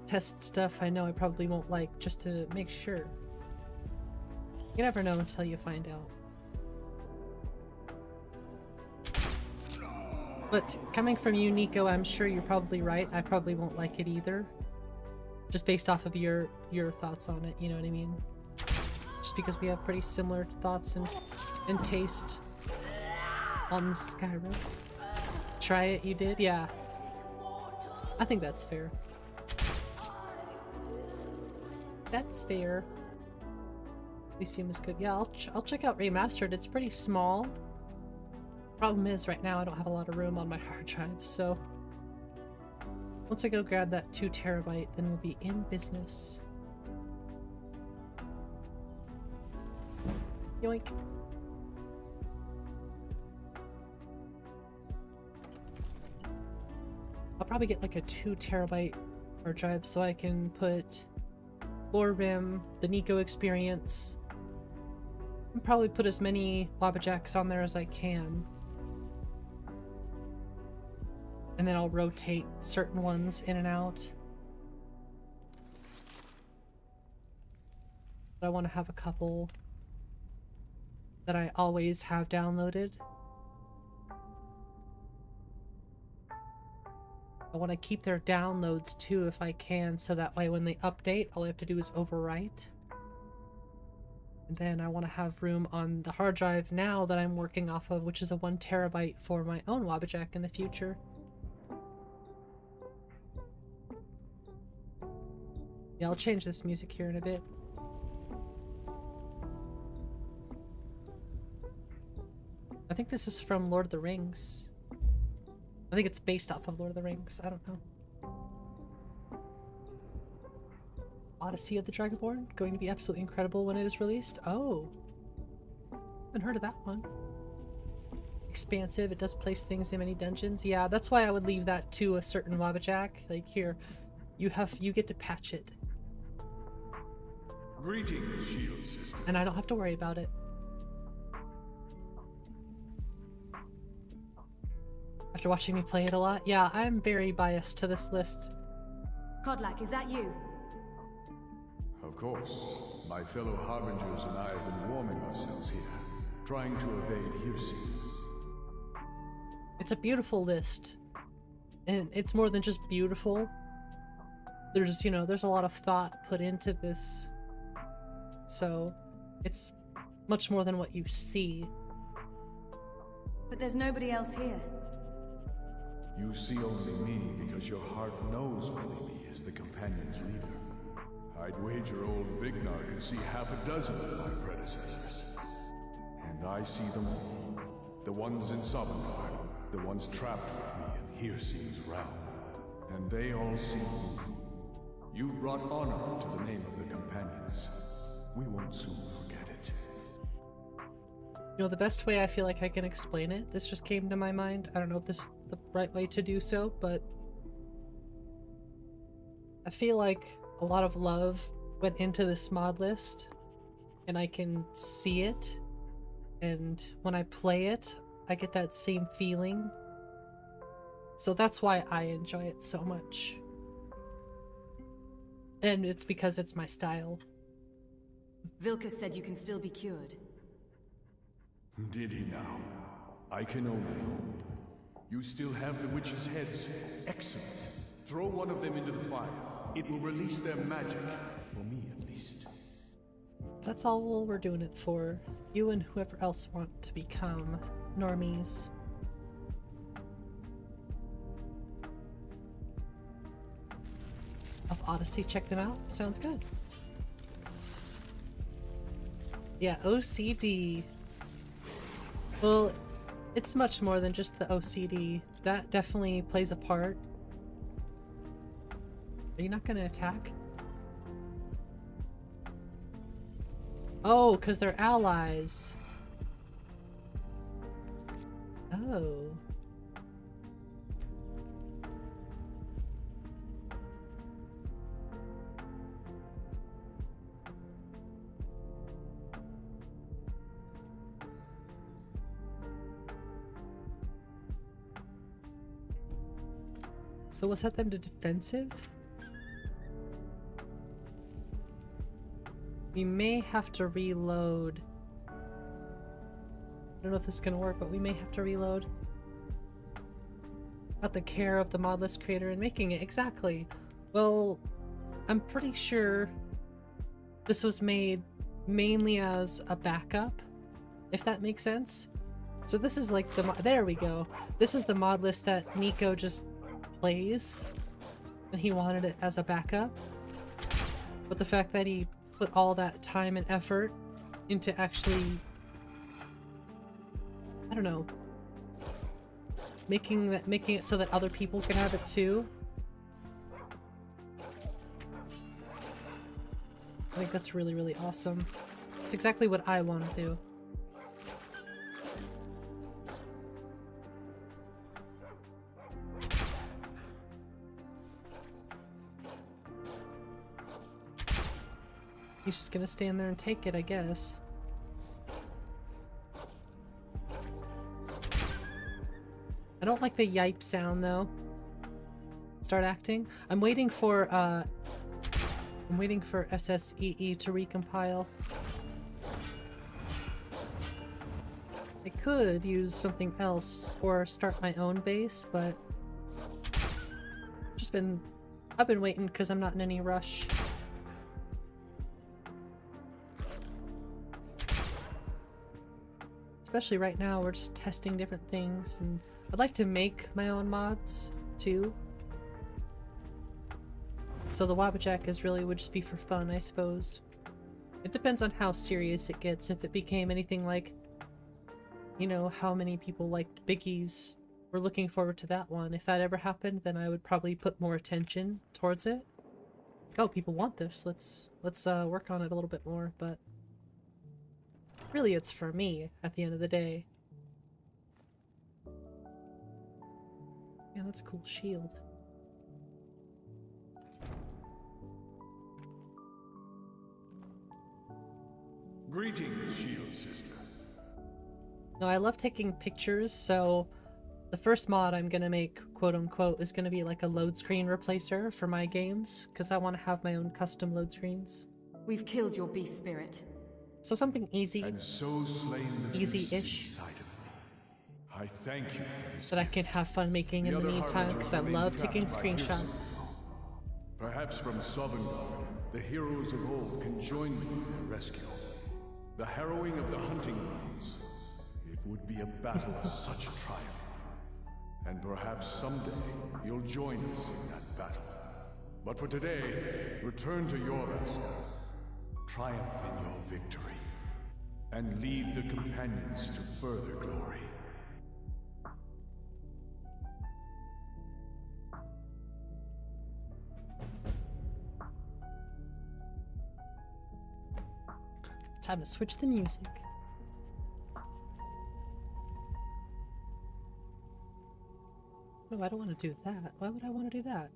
test stuff I know I probably won't like just to make sure. You never know until you find out. But coming from you, Nico, I'm sure you're probably right. I probably won't like it either. Just based off of your thoughts on it, you know what I mean? Just because we have pretty similar thoughts and taste on Skyrim. Try it, you did? Yeah. I think that's fair. That's fair. Elysium is good. Yeah, I'll check out Remastered. It's pretty small. Problem is, right now I don't have a lot of room on my hard drive, so once I go grab that 2 terabyte, then we'll be in business. Yoink. I'll probably get like a 2 terabyte hard drive so I can put Lore Rim, the Nico experience, and probably put as many Wabajacks on there as I can. And then I'll rotate certain ones in and out. But I want to have a couple that I always have downloaded. I want to keep their downloads too if I can, so that way when they update, all I have to do is overwrite. And then I want to have room on the hard drive now that I'm working off of, which is a 1 terabyte for my own Wabajack in the future. Yeah, I'll change this music here in a bit. I think think this is from Lord of the Rings. I think it's based off of Lord of the Rings. I don't know. Odyssey of the Dragonborn, going to be absolutely incredible when it is released. Oh, haven't heard of that one. Expansive, it does place things in many dungeons. Yeah, that's why I would leave that to a certain Wabajack. Like, here, you get to patch it. Greetings, shield sister. And I don't have to worry about it. After watching me play it a lot, yeah, I'm very biased to this list. Kodlak, is that you? Of course. My fellow Harbingers and I have been warming ourselves here, trying to evade hearsay. It's a beautiful list. And it's more than just beautiful. There's, you know, there's a lot of thought put into this. So, it's much more than what you see. But there's nobody else here. You see only me because your heart knows only me as the companion's leader. I'd wager old Vignar could see half a dozen of my predecessors. And I see them all. The ones in Sovngarde, the ones trapped with me in Hearse's realm. And they all see you. You brought honor to the name of the companions. We won't soon forget it. You know, the best way I feel like I can explain it, this just came to my mind. I don't know if this is the right way to do so, but I feel like a lot of love went into this mod list, and I can see it, and when I play it, I get that same feeling. So that's why I enjoy it so much. And it's because it's my style. Vilkas said you can still be cured. Did he now? I can only hope. You still have the witches' heads. Excellent. Throw one of them into the fire. It will release their magic. For me, at least. That's all we're doing it for. You and whoever else want to become normies. Of Odyssey, check them out. Sounds good. Yeah, OCD. Well, it's much more than just the OCD. That definitely plays a part. Are you not gonna attack? Oh, because they're allies. Oh. So we'll set them to defensive. We may have to reload. I don't know if this is gonna work, but we may have to reload. About the care of the Modlist creator in making it. Exactly. Well, I'm pretty sure this was made mainly as a backup, if that makes sense. So this is like the there we go. This is the mod list that Nico just plays, and he wanted it as a backup. But the fact that he put all that time and effort into actually, I don't know, making it so that other people can have it too. I think that's really, really awesome. It's exactly what I want to do. He's just gonna stand there and take it, I guess. I don't like the yipe sound though. Start acting. I'm waiting for SSEE to recompile. I could use something else or start my own base, but I've been waiting because I'm not in any rush. Especially right now, we're just testing different things, and I'd like to make my own mods too. So the Wabajack would just be for fun, I suppose. It depends on how serious it gets. If it became anything like you know, how many people liked Biggie's. We're looking forward to that one. If that ever happened, then I would probably put more attention towards it. Oh, people want this. Let's work on it a little bit more, but really it's for me at the end of the day. Yeah, that's a cool shield. Greetings, Shield Sister. No, I love taking pictures, so the first mod I'm gonna make, quote unquote, is gonna be like a load screen replacer for my games, because I want to have my own custom load screens. We've killed your beast spirit. So something easy, And so slain the beast easy-ish, inside of me. I thank you for this. that I can have fun making in the other meantime, harbingers because I remain love trapped taking by screenshots. Perhaps from Sovngarde, the heroes of old can join me in their rescue. The harrowing of the hunting grounds. It would be a battle of such triumph. And perhaps someday you'll join us in that battle. But for today, return to your rest. Triumph in your victory. And lead the companions to further glory. Time to switch the music. No, I don't want to do that. Why would I want to do that?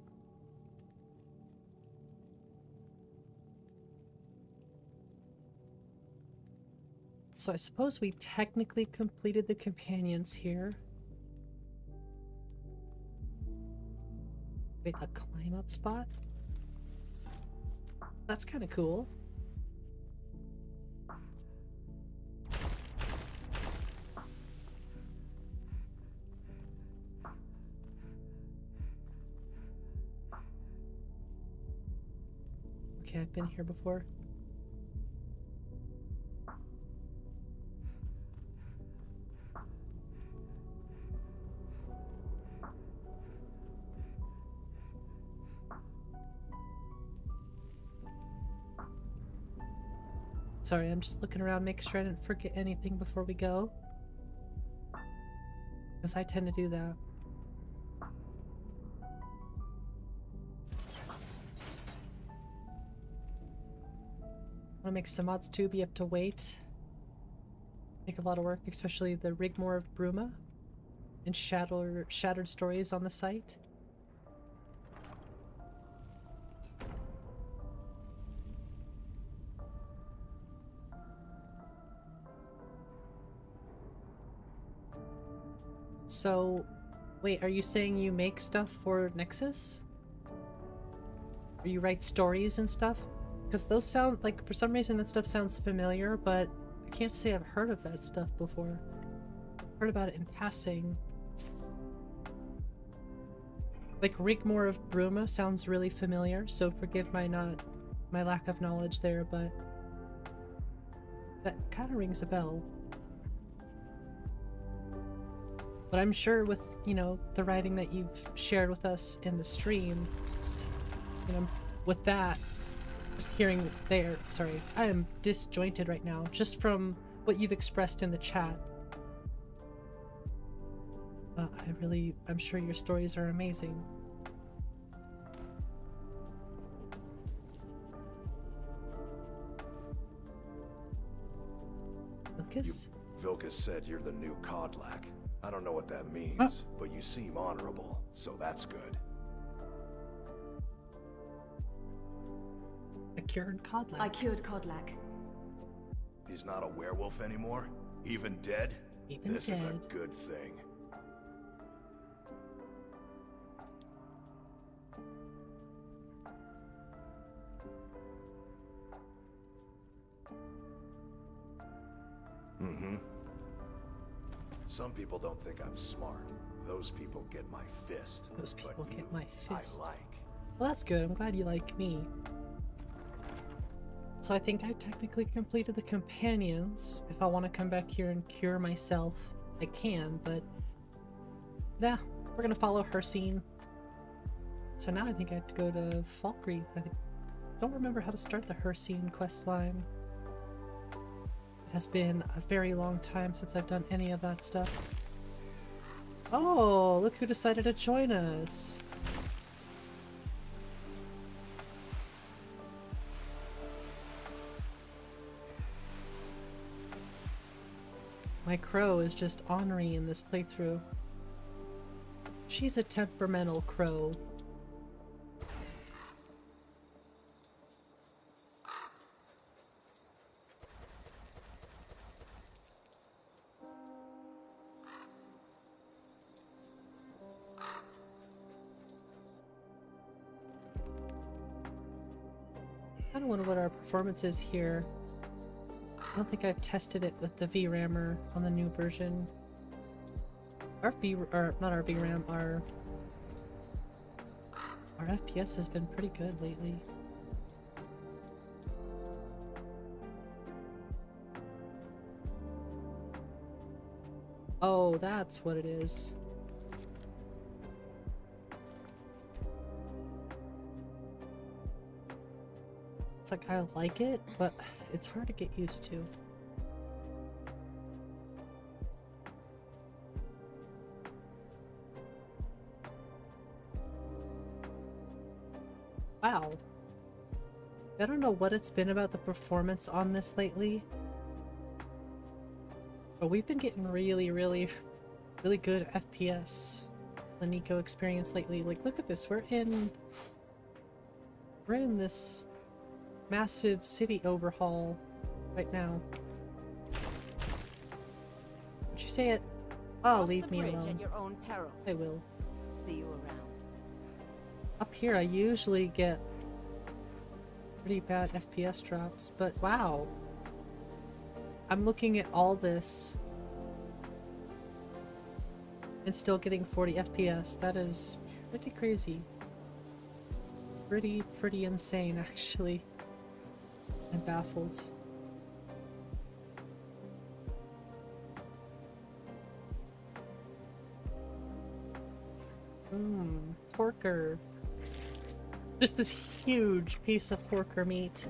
So I suppose we technically completed the companions here. Wait, a climb up spot? That's kind of cool. Okay, I've been here before. Sorry, I'm just looking around, making sure I didn't forget anything before we go. Because I tend to do that. Want to make some mods too, be up to wait. Take a lot of work, especially the Rigmore of Bruma and Shattered Stories on the site. So, wait, are you saying you make stuff for Nexus? Or you write stories and stuff? Because those sound like, for some reason that stuff sounds familiar, but I can't say I've heard of that stuff before. Heard about it in passing. Like Rigmore of Bruma sounds really familiar, so forgive my lack of knowledge there, but that kind of rings a bell. But I'm sure with, you know, the writing that you've shared with us in the stream, you know, with that, just hearing there, sorry, I am disjointed right now, just from what you've expressed in the chat. I'm sure your stories are amazing. Lucas? Vilkas said you're the new Kodlak. I don't know what that means, but you seem honorable, so that's good. A cured Kodlak. I cured Kodlak. He's not a werewolf anymore? Even dead? Even this is a dead. good thing. Mm-hmm. Some people don't think I'm smart. Those people get my fist. Those But people you, get my fist. I like. Well, that's good. I'm glad you like me. So I think I technically completed the companions. If I want to come back here and cure myself, I can, but nah, we're gonna follow her scene. So now I think I have to go to Falkreath. I don't remember how to start the Her Scene quest line. I'd has been a very long time since I've done any of that stuff. Oh, look who decided to join us. My crow is just ornery in this playthrough. She's a temperamental crow. I don't wonder what our performance is here. I don't think I've tested it with the VRAMer on the new version. Our not our VRAM, our FPS has been pretty good lately. Oh, that's what it is. It's like I like it, but it's hard to get used to. Wow. I don't know what it's been about the performance on this lately, but we've been getting really good FPS. The Nico experience lately. Like, look at this. We're in this massive city overhaul right now. Would you say it? Oh, Cross leave the me bridge alone. at your own peril. I will. See you around. Up here I usually get pretty bad FPS drops, but wow. I'm looking at all this and still getting 40 FPS. That is pretty crazy. Pretty insane, actually. I'm baffled. Porker. Just this huge piece of porker meat.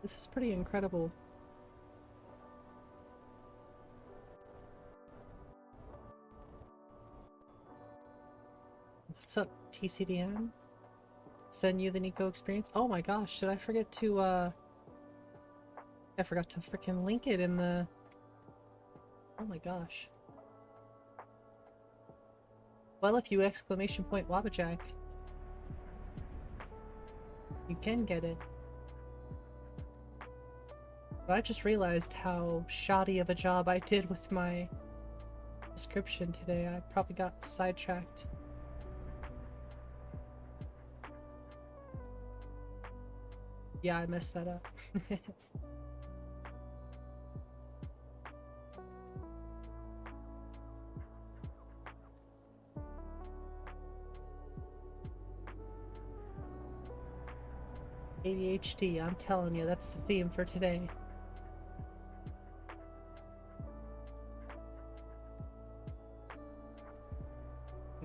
This is pretty incredible. What's up, TCDM? Send you the Nico experience? Oh my gosh, did I forget to, I forgot to freaking link it in the... Oh my gosh. Well, if you exclamation point Wabajack, you can get it. But I just realized how shoddy of a job I did with my description today. I probably got sidetracked. Yeah, I messed that up. ADHD, I'm telling you, that's the theme for today.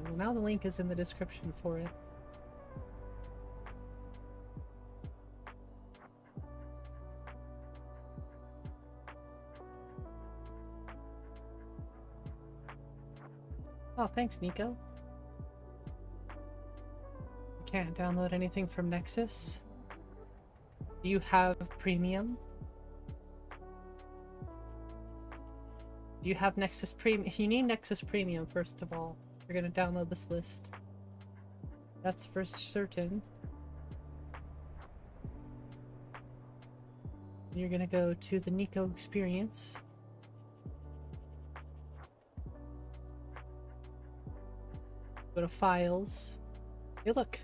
Well, now the link is in the description for it. Oh, thanks, Nico. You can't download anything from Nexus? Do you have Premium? Do you have Nexus Premium? You need Nexus Premium, first of all. You're gonna download this list. That's for certain. You're gonna go to the Nico experience. Go to Files. Hey, look!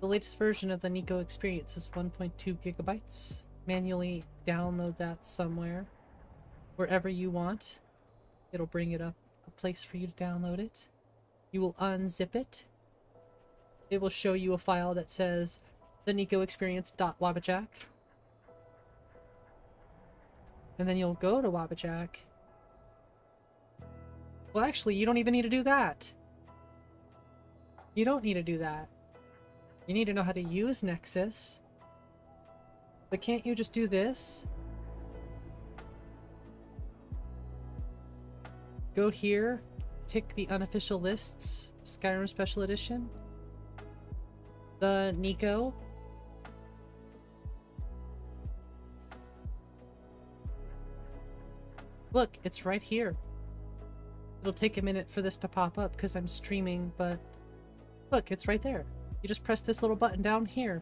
The latest version of the Nico experience is 1.2 gigabytes. Manually download that somewhere. Wherever you want. It'll bring it up place for you to download it. You will unzip it. It will show you a file that says the Nico experience.wabajack. And then you'll go to Wabajack. Well, actually, you don't even need to do that. You don't need to do that. You need to know how to use Nexus. But can't you just do this? Go here, tick the unofficial lists, Skyrim Special Edition, the Nico. Look, it's right here. It'll take a minute for this to pop up because I'm streaming, but look, it's right there. You just press this little button down here.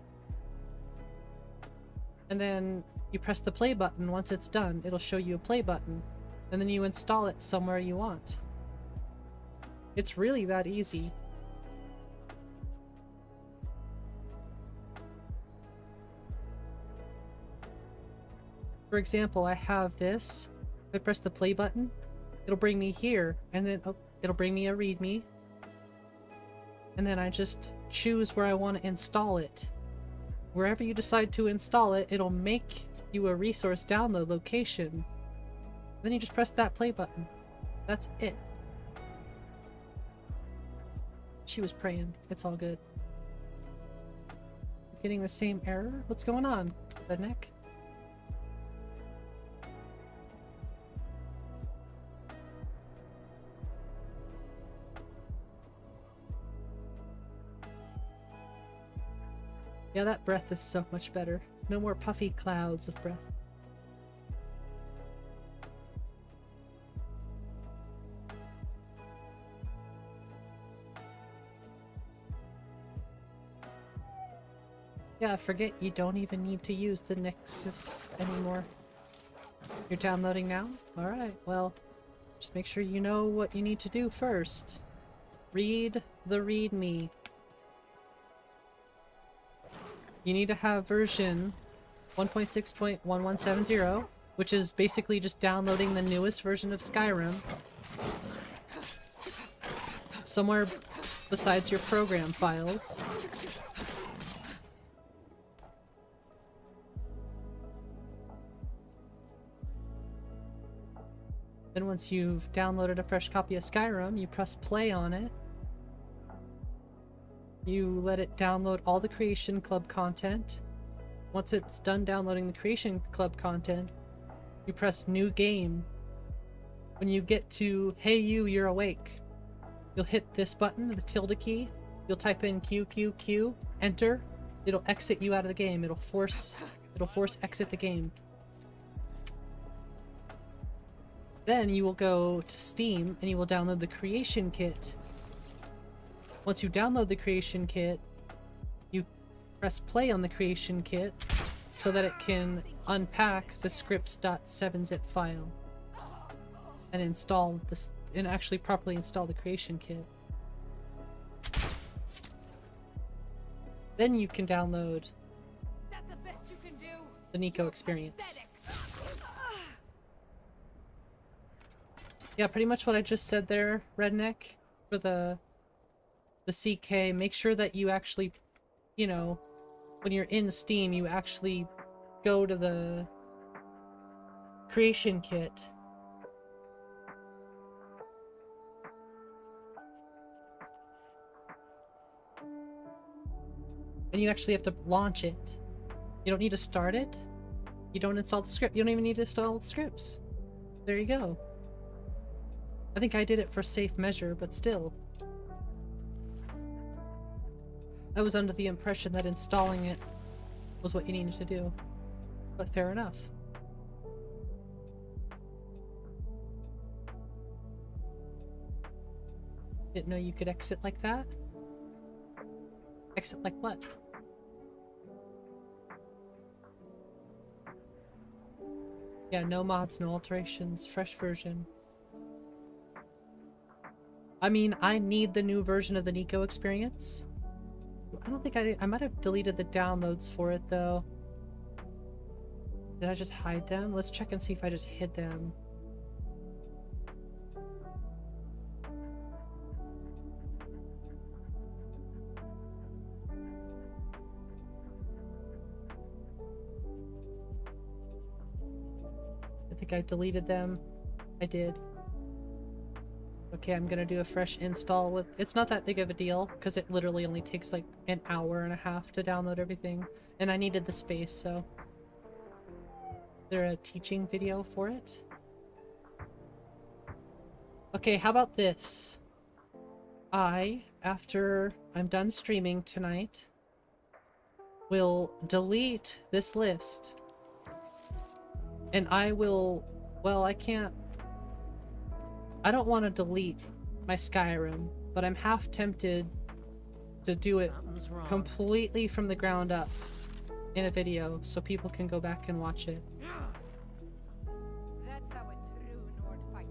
And then you press the play button. Once it's done, it'll show you a play button. And then you install it somewhere you want. It's really that easy. For example, I have this. If I press the play button, it'll bring me here, and then it'll bring me a readme. And then I just choose where I want to install it. Wherever you decide to install it, it'll make you a resource download location. Then you just press that play button. That's it. She was praying. It's all good. Getting the same error? What's going on, redneck? Yeah, that breath is so much better. No more puffy clouds of breath. Yeah, forget you don't even need to use the Nexus anymore. You're downloading now? Alright, well, just make sure you know what you need to do first. Read the README. You need to have version 1.6.1170, which is basically just downloading the newest version of Skyrim. Somewhere besides your program files. Then once you've downloaded a fresh copy of Skyrim, you press play on it. You let it download all the Creation Club content. Once it's done downloading the Creation Club content, you press New Game. When you get to Hey You, You're Awake, you'll hit this button, the tilde key. You'll type in QQQ, enter. It'll exit you out of the game. It'll force exit the game. Then you will go to Steam and you will download the Creation Kit. Once you download the Creation Kit, you press play on the Creation Kit so that it can unpack the scripts.7zip file and install this and actually properly install the Creation Kit. Then you can download the Nico experience. Yeah, pretty much what I just said there, redneck, for the CK. Make sure that you actually, you know, when you're in Steam, you actually go to the Creation Kit. And you actually have to launch it. You don't need to start it. You don't install the script. You don't even need to install the scripts. There you go. I think I did it for safe measure, but still. I was under the impression that installing it was what you needed to do. But fair enough. Didn't know you could exit like that? Exit like what? Yeah, no mods, no alterations, fresh version. I mean, I need the new version of the Nico experience. I don't think I might have deleted the downloads for it though. Did I just hide them? Let's check and see if I just hid them. think I deleted them. I did. Okay, I'm gonna do a fresh install with... It's not that big of a deal, because it literally only takes like an hour and a half to download everything. And I needed the space, so... Is there a teaching video for it? Okay, how about this? After I'm done streaming tonight, will delete this list. And I will... Well, I can't... I don't want to delete my Skyrim, but I'm half tempted to do it completely from the ground up in a video so people can go back and watch it. That's how a true Nord fights.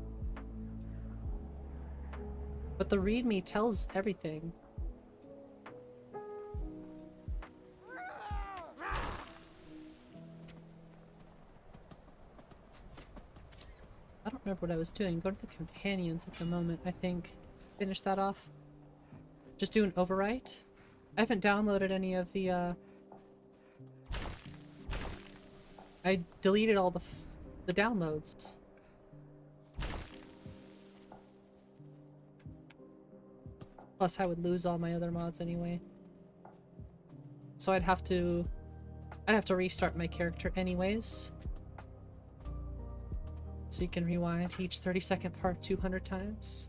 But the README tells everything. I don't remember what I was doing. Go to the companions at the moment, I think. Finish that off. Just do an overwrite. I haven't downloaded any of the, I deleted all the downloads. Plus, I would lose all my other mods anyway. So I'd have to restart my character anyways. So you can rewind each 30-second part 200 times.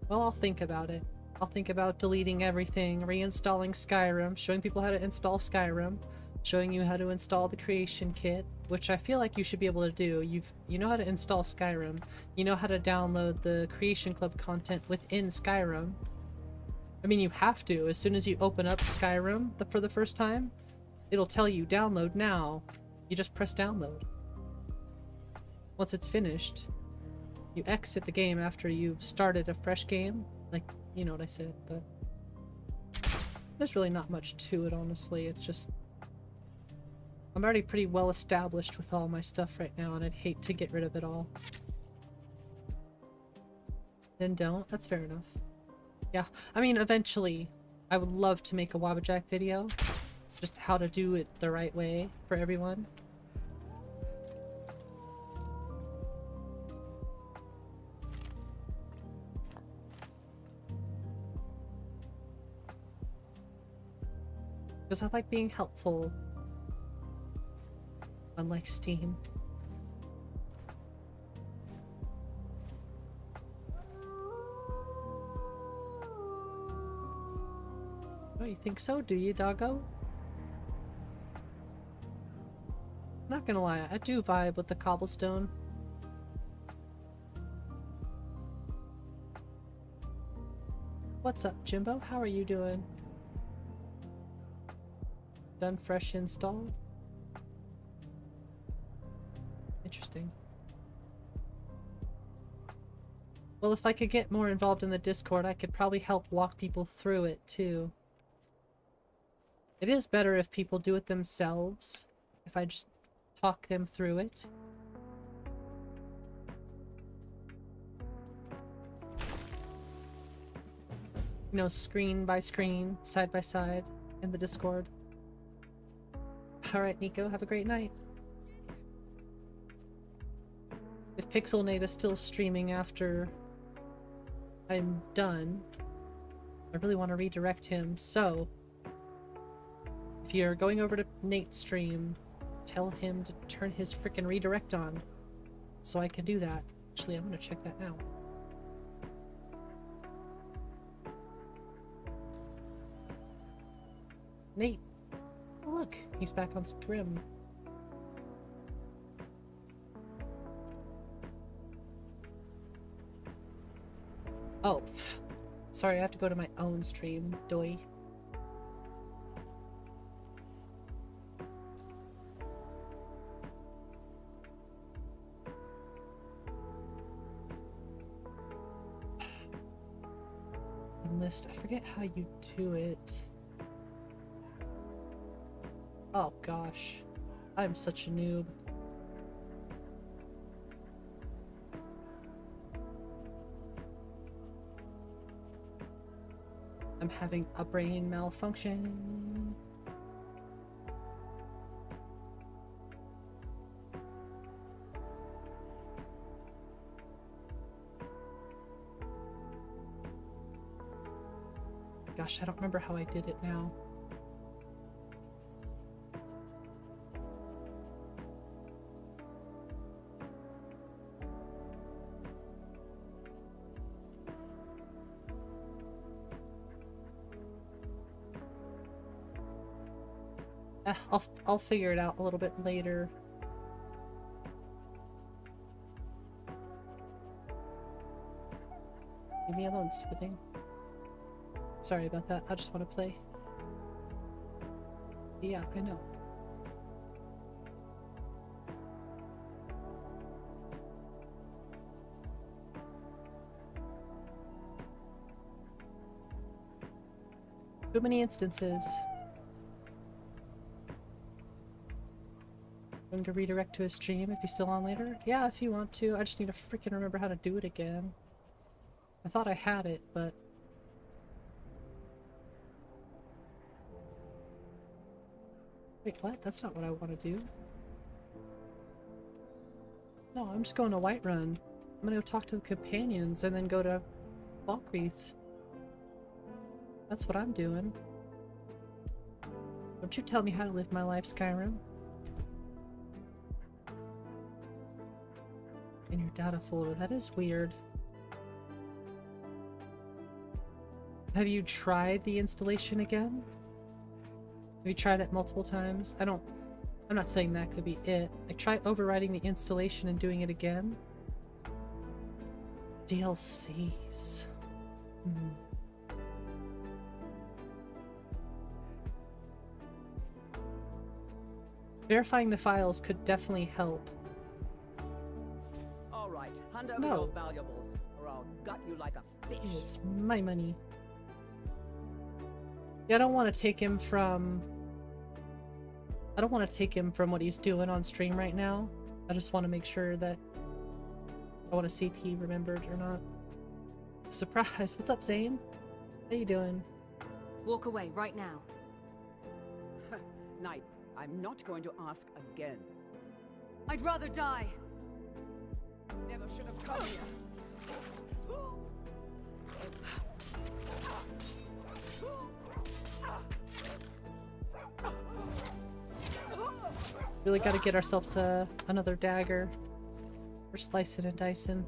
Well, I'll think about it. I'll think about deleting everything, reinstalling Skyrim, showing people how to install Skyrim, showing you how to install the creation kit, which I feel like you should be able to do. You know how to install Skyrim. You know how to download the Creation Club content within Skyrim. I mean, you have to. As soon as you open up Skyrim for the first time, it'll tell you download now. You just press download. Once it's finished, you exit the game after you've started a fresh game. Like, you know what I said, but there's really not much to it, honestly. It's just... I'm already pretty well established with all my stuff right now, and I'd hate to get rid of it all. Then don't. That's fair enough. Yeah, I mean, eventually, I would love to make a Wabajack video. Just how to do it the right way for everyone. Because I like being helpful. Unlike Steam. Oh, you think so, do you, doggo? Not gonna lie, I do vibe with the cobblestone. What's up, Jimbo? How are you doing? Done fresh install? Interesting. Well, if I could get more involved in the Discord, I could probably help walk people through it too. It is better if people do it themselves, if I just talk them through it. You know, screen by screen, side by side, in the Discord. Alright, Nico, have a great night. If Pixelnate is still streaming after I'm done, I really want to redirect him, so if you're going over to Nate's stream, tell him to turn his frickin' redirect on so I can do that. Actually, I'm gonna check that now. Nate! Oh, look, he's back on Scrim. Oh, pff. Sorry, I have to go to my own stream, doy. List, I forget how you do it. Oh gosh, I'm such a noob. I'm having a brain malfunction. Gosh, I don't remember how I did it now. I'll figure it out a little bit later. Leave me alone, stupid thing. Sorry about that. I just want to play. Yeah, I know. Too many instances. Going to redirect to his stream if he's still on later? Yeah, if you want to. I just need to freaking remember how to do it again. I thought I had it, but... Wait, what? That's not what I want to do. No, I'm just going to Whiterun. I'm gonna go talk to the companions and then go to Falkreath. That's what I'm doing. Don't you tell me how to live my life, Skyrim. In your data folder. That is weird. Have you tried the installation again? Have you tried it multiple times? I'm not saying that could be it. Like, try overriding the installation and doing it again. DLCs. Verifying the files could definitely help. Hand over No. your valuables, or I'll gut you like a fish. It's my money. Yeah, I don't want to take him from... I don't want to take him from what he's doing on stream right now. I just want to make sure that... I want to see if he remembered or not. Surprise! What's up, Zane? How you doing? Walk away right now. Knight, I'm not going to ask again. I'd rather die. Never should have come here. Really got to get ourselves another dagger. We're slicing and dicing.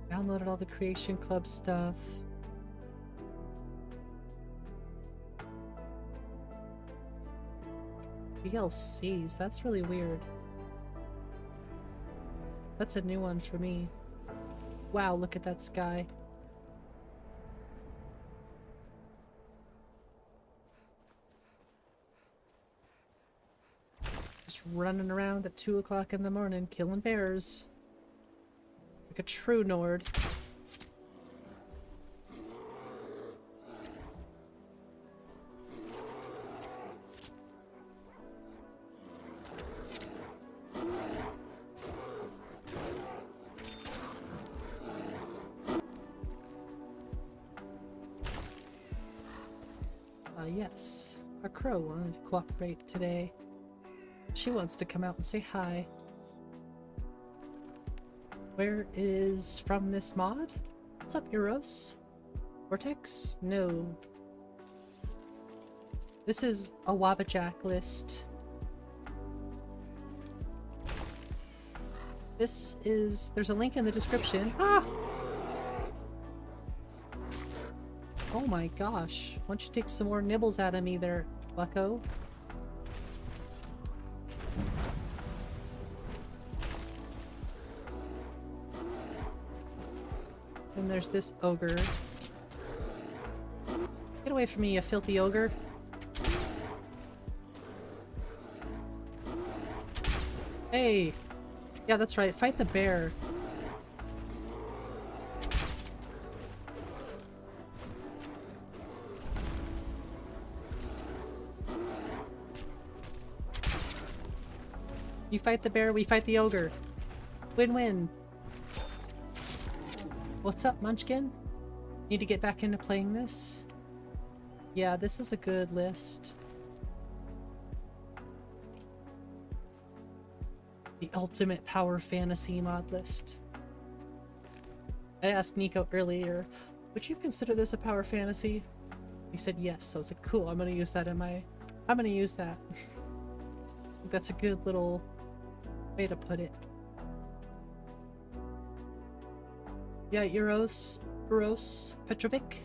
Downloaded all the Creation Club stuff. DLCs, that's really weird. That's a new one for me. Wow, look at that sky. Just running around at 2 o'clock in the morning, killing bears. Like a true Nord. Yes, our crow wanted to cooperate today. She wants to come out and say hi. Where is from this mod? What's up, Euros? Vortex? No. This is a Wabajack list. This is... There's a link in the description. Ah! Oh my gosh. Why don't you take some more nibbles out of me there, bucko? And there's this ogre. Get away from me, you filthy ogre. Hey! Yeah, that's right. Fight the bear. You fight the bear, we fight the ogre. Win-win. What's up, Munchkin? Need to get back into playing this? Yeah, this is a good list. The ultimate power fantasy mod list. I asked Nico earlier, would you consider this a power fantasy? He said yes, so I was like, cool, I'm gonna use that in my... I'm gonna use that. That's a good little way to put it. Yeah, Eros Petrovic.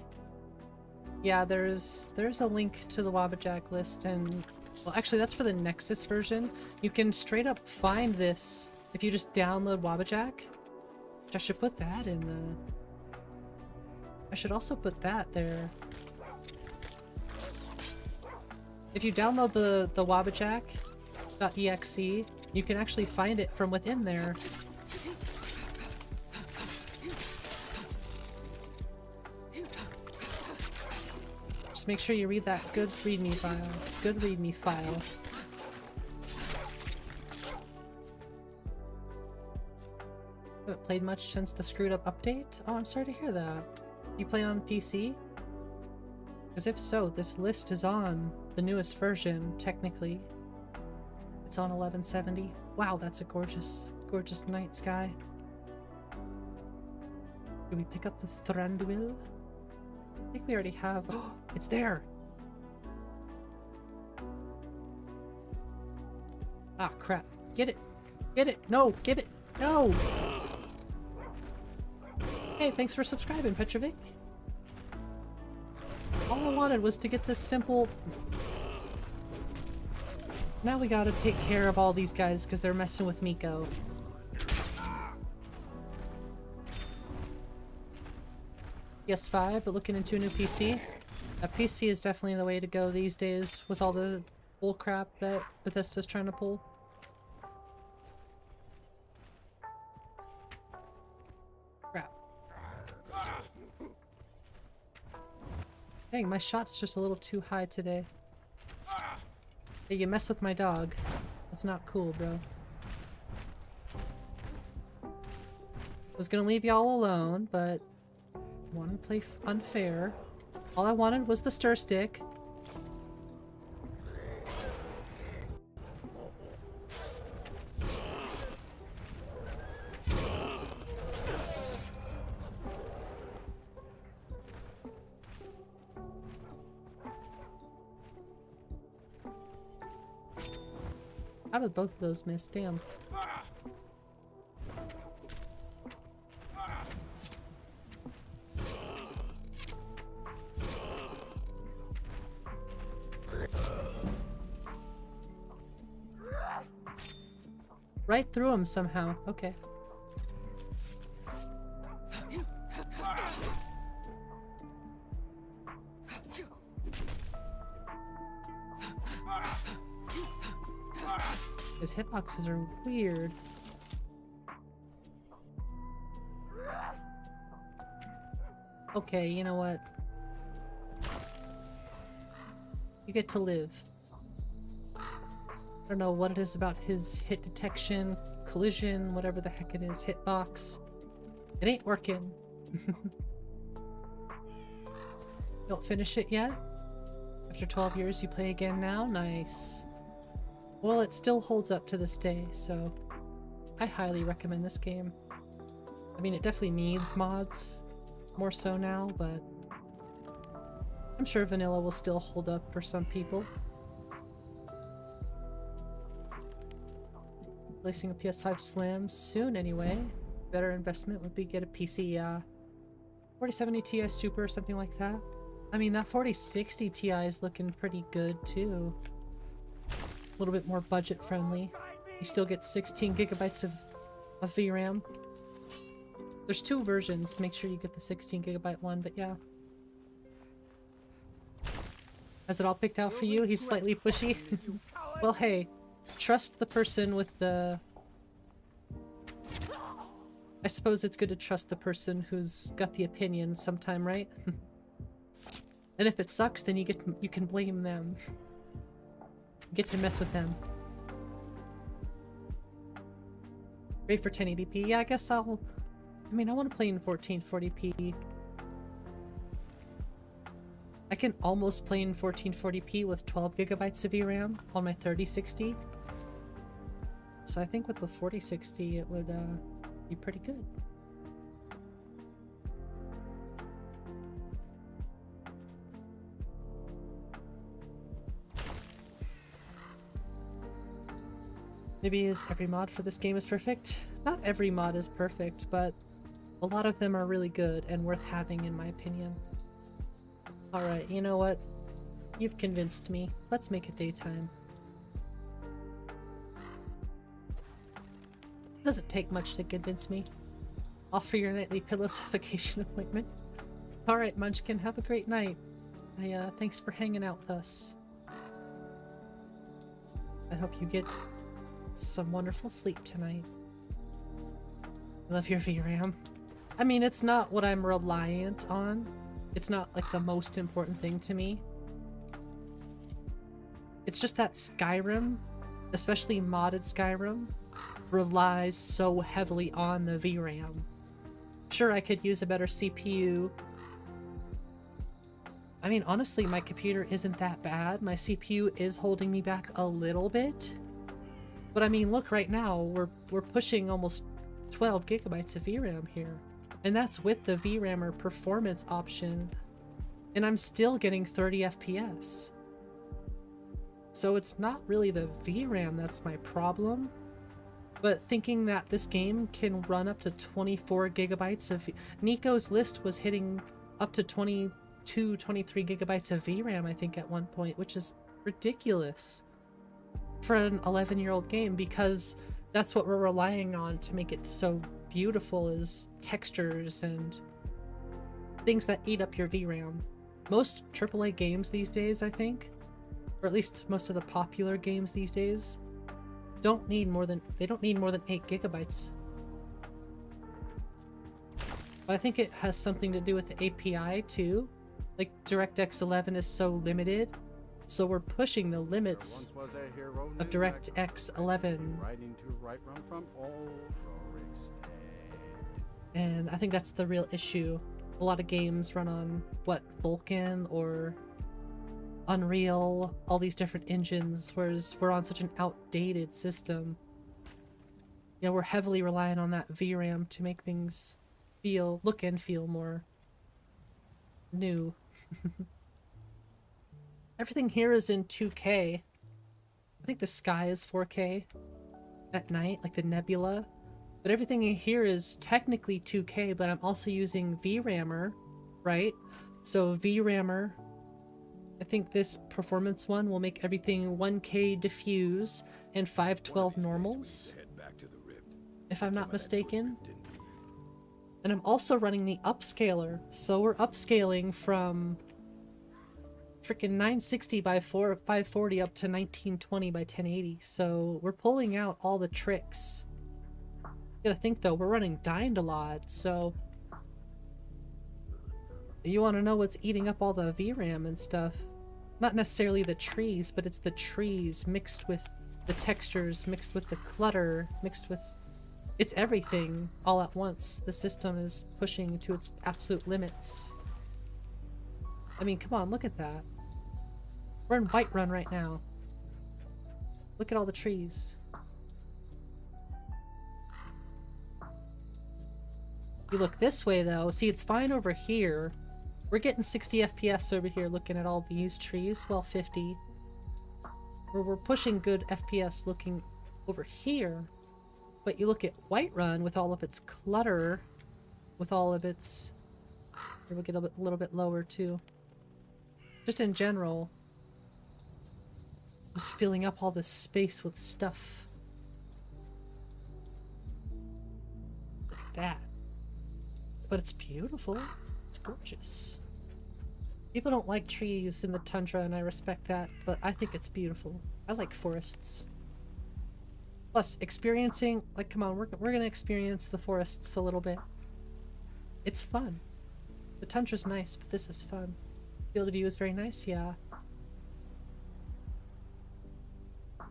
Yeah, there's a link to the Wabajack list, and well, actually that's for the Nexus version. You can straight up find this if you just download Wabajack. Which I should put that in the... I should also put that there. If you download the Wabajack.exe, you can actually find it from within there. Just make sure you read that good readme file. Good readme file. Haven't played much since the screwed up update? Oh, I'm sorry to hear that. You play on PC? Because if so, this list is on the newest version, technically. It's on 1170. Wow, that's a gorgeous, gorgeous night sky. Do we pick up the Thranduil? I think we already have. Oh, it's there! Ah, crap. Get it! Get it! No! Give it! No! Hey, thanks for subscribing, Petrovic. All I wanted was to get this simple... Now we gotta take care of all these guys because they're messing with Nico. PS5, but looking into a new PC. A PC is definitely the way to go these days with all the bull crap that Bethesda's trying to pull. Crap. Dang, my shot's just a little too high today. Hey, you mess with my dog. That's not cool, bro. I was gonna leave y'all alone, but wanted to play unfair. All I wanted was the stir stick. How did both of those miss? Damn. Right through him somehow. Okay. His hitboxes are weird. Okay, you know what? You get to live. I don't know what it is about his hit detection, collision, whatever the heck it is, hitbox. It ain't working. Don't finish it yet? After 12 years you play again now? Nice. Well, it still holds up to this day, so I highly recommend this game. I mean, it definitely needs mods, more so now, but I'm sure vanilla will still hold up for some people. Replacing a PS5 Slim soon anyway. Better investment would be get a PC, 4070 Ti Super or something like that. I mean, that 4060 Ti is looking pretty good too. A little bit more budget friendly. You still get 16 gigabytes of VRAM. There's two versions. Make sure you get the 16 gigabyte one, but yeah. Has it all picked out for you? He's slightly pushy. Well, hey, trust the person with the... I suppose it's good to trust the person who's got the opinion sometime, right? And if it sucks, then you can blame them. Get to mess with them. Great for 1080p. Yeah, I guess I'll I mean, I want to play in 1440p. I can almost play in 1440p with 12 gigabytes of VRAM on my 3060. So I think with the 4060 it would be pretty good. Maybe is every mod for this game is perfect? Not every mod is perfect, but a lot of them are really good and worth having in my opinion. Alright, you know what? You've convinced me. Let's make it daytime. It doesn't take much to convince me. Offer your nightly pillow suffocation appointment. Alright, Munchkin, have a great night. Thanks for hanging out with us. I hope you get some wonderful sleep tonight. Love your VRAM. I mean, it's not what I'm reliant on. It's not like the most important thing to me. It's just that Skyrim, especially modded Skyrim, relies so heavily on the VRAM. Sure, I could use a better CPU. I mean, honestly, my computer isn't that bad. My CPU is holding me back a little bit. But I mean, look, right now, we're pushing almost 12 gigabytes of VRAM here. And that's with the VRAMer performance option. And I'm still getting 30 FPS. So it's not really the VRAM that's my problem. But thinking that this game can run up to 24 gigabytes of... Nico's list was hitting up to 22, 23 gigabytes of VRAM, I think, at one point, which is ridiculous for an 11-year-old game, because that's what we're relying on to make it so beautiful, is textures and things that eat up your VRAM. Most AAA games these days, I think, or at least most of the popular games these days, don't need more than 8 gigabytes. But I think it has something to do with the API too. Like DirectX 11 is so limited, so we're pushing the limits of DirectX 11. And I think that's the real issue. A lot of games run on, what, Vulkan or Unreal, all these different engines, whereas we're on such an outdated system. Yeah, we're heavily reliant on that VRAM to make things look and feel more new. Everything here is in 2K. I think the sky is 4K at night, like the nebula. But everything in here is technically 2K, but I'm also using VRAMer, right? So VRAMer, I think this performance one will make everything 1K diffuse and 512 normals, if I'm not mistaken. And I'm also running the upscaler, so we're upscaling from freaking 960 by 540 up to 1920 by 1080. So we're pulling out all the tricks. You gotta think though, we're running Daedric, so you want to know what's eating up all the VRAM and stuff. Not necessarily the trees, but it's the trees mixed with the textures, mixed with the clutter, mixed with... It's everything all at once. The system is pushing to its absolute limits. I mean, come on, look at that. We're in Whiterun right now. Look at all the trees. You look this way though, see it's fine over here. We're getting 60 FPS over here looking at all these trees. Well, 50. We're pushing good FPS looking over here. But you look at Whiterun with all of its clutter, with all of its... Here, we'll get a little bit lower too. Just in general. Just filling up all this space with stuff. Look at that. But it's beautiful. It's gorgeous. People don't like trees in the tundra, and I respect that, but I think it's beautiful. I like forests. Plus, experiencing, like, come on, we're gonna experience the forests a little bit. It's fun. The tundra's nice, but this is fun. Field of view is very nice, yeah.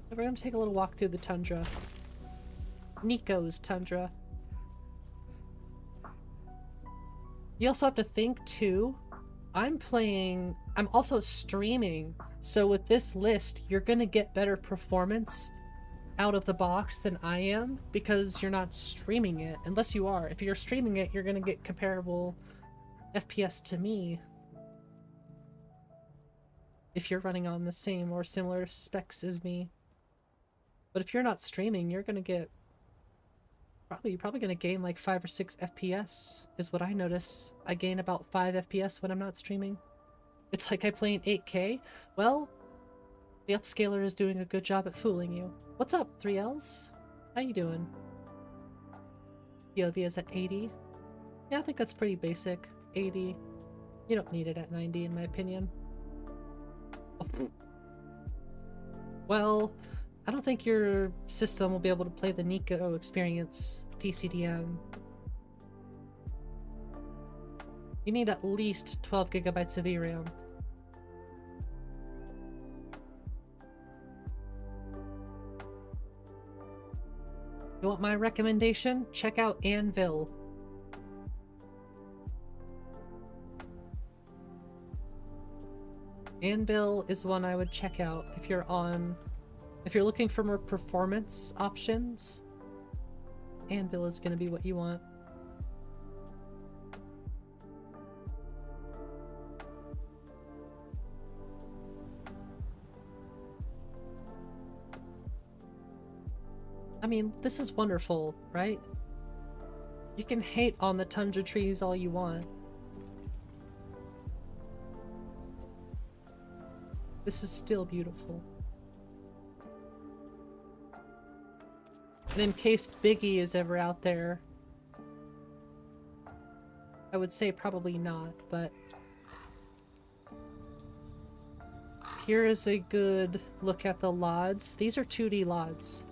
We're gonna take a little walk through the tundra. Nico's tundra. You also have to think too, I'm also streaming, so with this list, you're gonna get better performance out of the box than I am, because you're not streaming it, unless you are. If you're streaming it, you're gonna get comparable FPS to me. If you're running on the same or similar specs as me. But if you're not streaming, you're gonna get you're probably gonna gain like 5 or 6 FPS is what I notice. I gain about 5 FPS when I'm not streaming. It's like I play in 8K. Well, the upscaler is doing a good job at fooling you. What's up, 3Ls? How you doing? POV is at 80. Yeah, I think that's pretty basic. 80. You don't need it at 90 in my opinion. Oh. Well, I don't think your system will be able to play the Nico experience TCDM. You need at least 12 gigabytes of VRAM. You want my recommendation? Check out Anvil. Anvil is one I would check out if you're looking for more performance options. Anvil is going to be what you want. I mean, this is wonderful, right? You can hate on the tundra trees all you want. This is still beautiful. And in case Biggie is ever out there, I would say probably not, but here is a good look at the LODs. These are 2D LODs.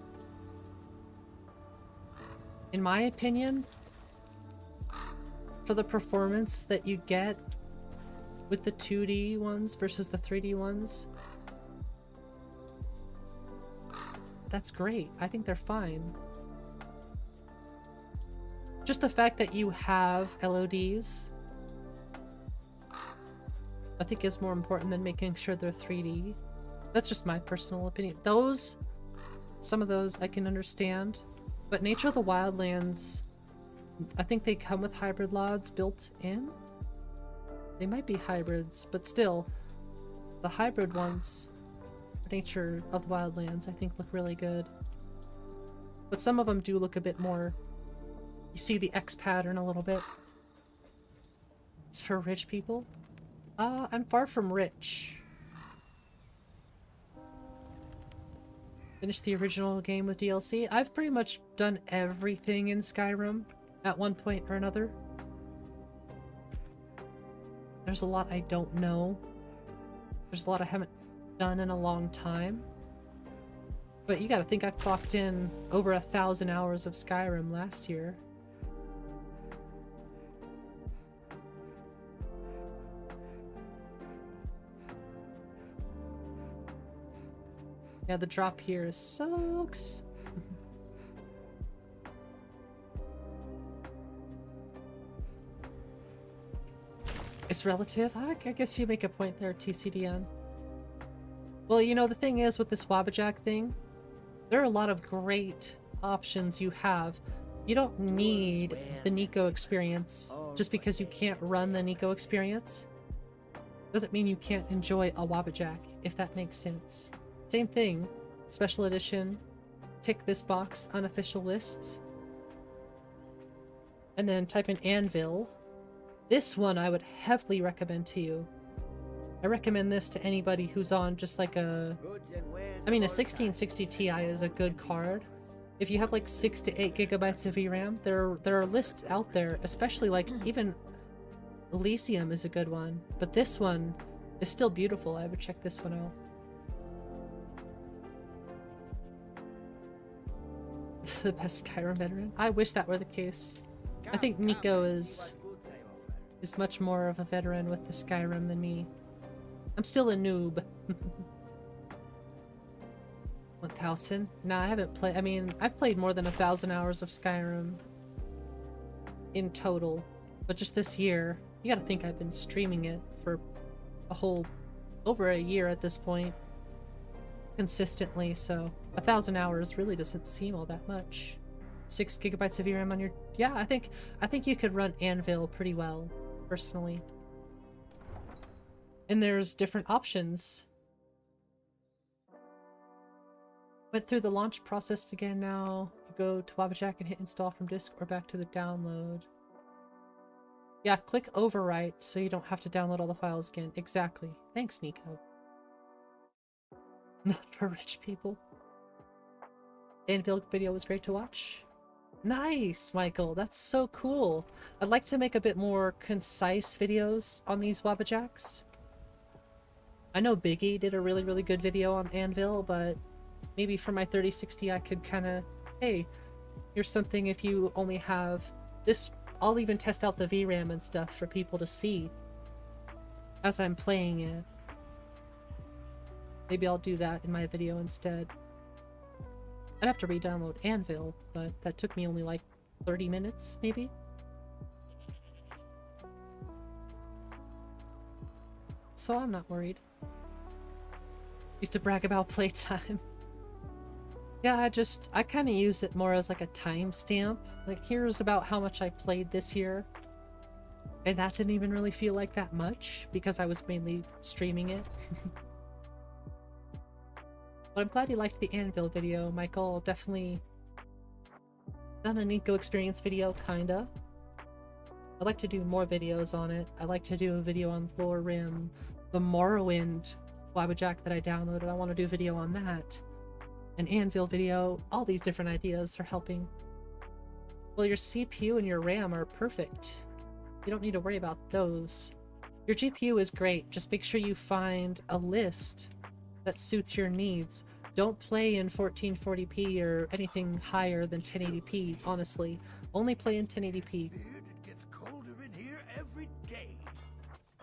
In my opinion, for the performance that you get with the 2D ones versus the 3D ones, that's great. I think they're fine. Just the fact that you have LODs, I think is more important than making sure they're 3D. That's just my personal opinion. Some of those I can understand, but Nature of the Wildlands, I think they come with hybrid LODs built in? They might be hybrids, but still, the hybrid ones for Nature of the Wildlands I think look really good. But some of them do look a bit more, you see the X pattern a little bit. It's for rich people? I'm far from rich. Finished the original game with DLC. I've pretty much done everything in Skyrim at one point or another. There's a lot I don't know. There's a lot I haven't done in a long time. But you gotta think I clocked in over 1,000 hours of Skyrim last year. Yeah, the drop here sucks. It's relative. I guess you make a point there, TCDN. Well, you know, the thing is with this Wabajack thing, there are a lot of great options you have. You don't need the Nico experience just because you can't run the Nico experience. Doesn't mean you can't enjoy a Wabajack, if that makes sense. Same thing, special edition, tick this box, unofficial lists, and then type in Anvil. This one I would heavily recommend to you. I recommend this to anybody who's on just like a 1660 Ti is a good card. If you have like 6 to 8 gigabytes of VRAM, there are lists out there, especially like even Elysium is a good one, but this one is still beautiful. I would check this one out. The best Skyrim veteran? I wish that were the case. I think Nico is much more of a veteran with the Skyrim than me. I'm still a noob. 1,000? Nah, I haven't played. I mean, I've played more than 1,000 hours of Skyrim in total. But just this year, you gotta think I've been streaming it for a whole over a year at this point. Consistently, so 1,000 hours really doesn't seem all that much. 6 gigabytes of VRAM on your... Yeah, I think you could run Anvil pretty well, personally. And there's different options. Went through the launch process again now. You go to Wabajack and hit install from disk or back to the download. Yeah, click overwrite so you don't have to download all the files again. Exactly. Thanks, Nico. Not for rich people. Anvil video was great to watch. Nice, Michael. That's so cool. I'd like to make a bit more concise videos on these Wabajacks. I know Biggie did a really, really good video on Anvil, but maybe for my 3060 I could kind of, hey, here's something if you only have this. I'll even test out the VRAM and stuff for people to see as I'm playing it. Maybe I'll do that in my video instead. I'd have to re-download Anvil, but that took me only like 30 minutes, maybe? So I'm not worried. Used to brag about playtime. Yeah, I kind of use it more as like a timestamp. Like, here's about how much I played this year. And that didn't even really feel like that much, because I was mainly streaming it. But I'm glad you liked the Anvil video, Michael. Definitely done a Nico experience video, kinda. I'd like to do more videos on it. I'd like to do a video on Lore Rim, the Morrowind Wabajack that I downloaded. I want to do a video on that. An Anvil video. All these different ideas are helping. Well, your CPU and your RAM are perfect. You don't need to worry about those. Your GPU is great. Just make sure you find a list that suits your needs. Don't play in 1440p or anything higher than 1080p, honestly. Only play in 1080p. It gets colder in here every day.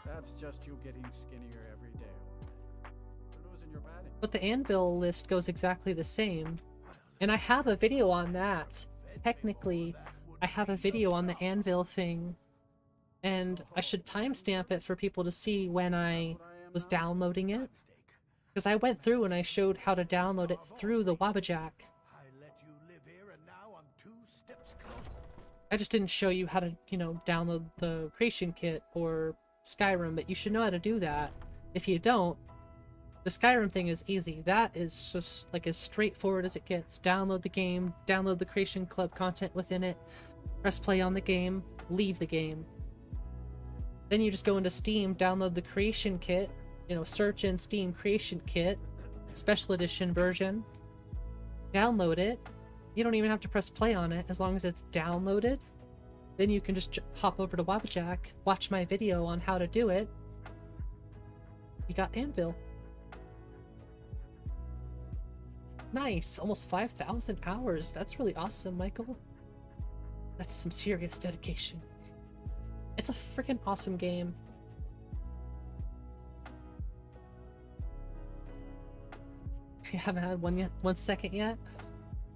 That's just you getting skinnier every day. You're losing your batting. But the Anvil list goes exactly the same. And I have a video on that. Technically, I have a video on the Anvil thing. And I should timestamp it for people to see when I was downloading it. Because I went through and I showed how to download it through the Wabajack. I just didn't show you how to, you know, download the creation kit or Skyrim, but you should know how to do that. If you don't, the Skyrim thing is easy. That is just like as straightforward as it gets. Download the game, download the Creation Club content within it, press play on the game, leave the game. Then you just go into Steam, download the creation kit, you know, search in Steam Creation Kit, Special Edition version, download it. You don't even have to press play on it as long as it's downloaded. Then you can just hop over to Wabajack, watch my video on how to do it. You got Anvil. Nice, almost 5,000 hours. That's really awesome, Michael. That's some serious dedication. It's a freaking awesome game. You haven't had 1 second yet?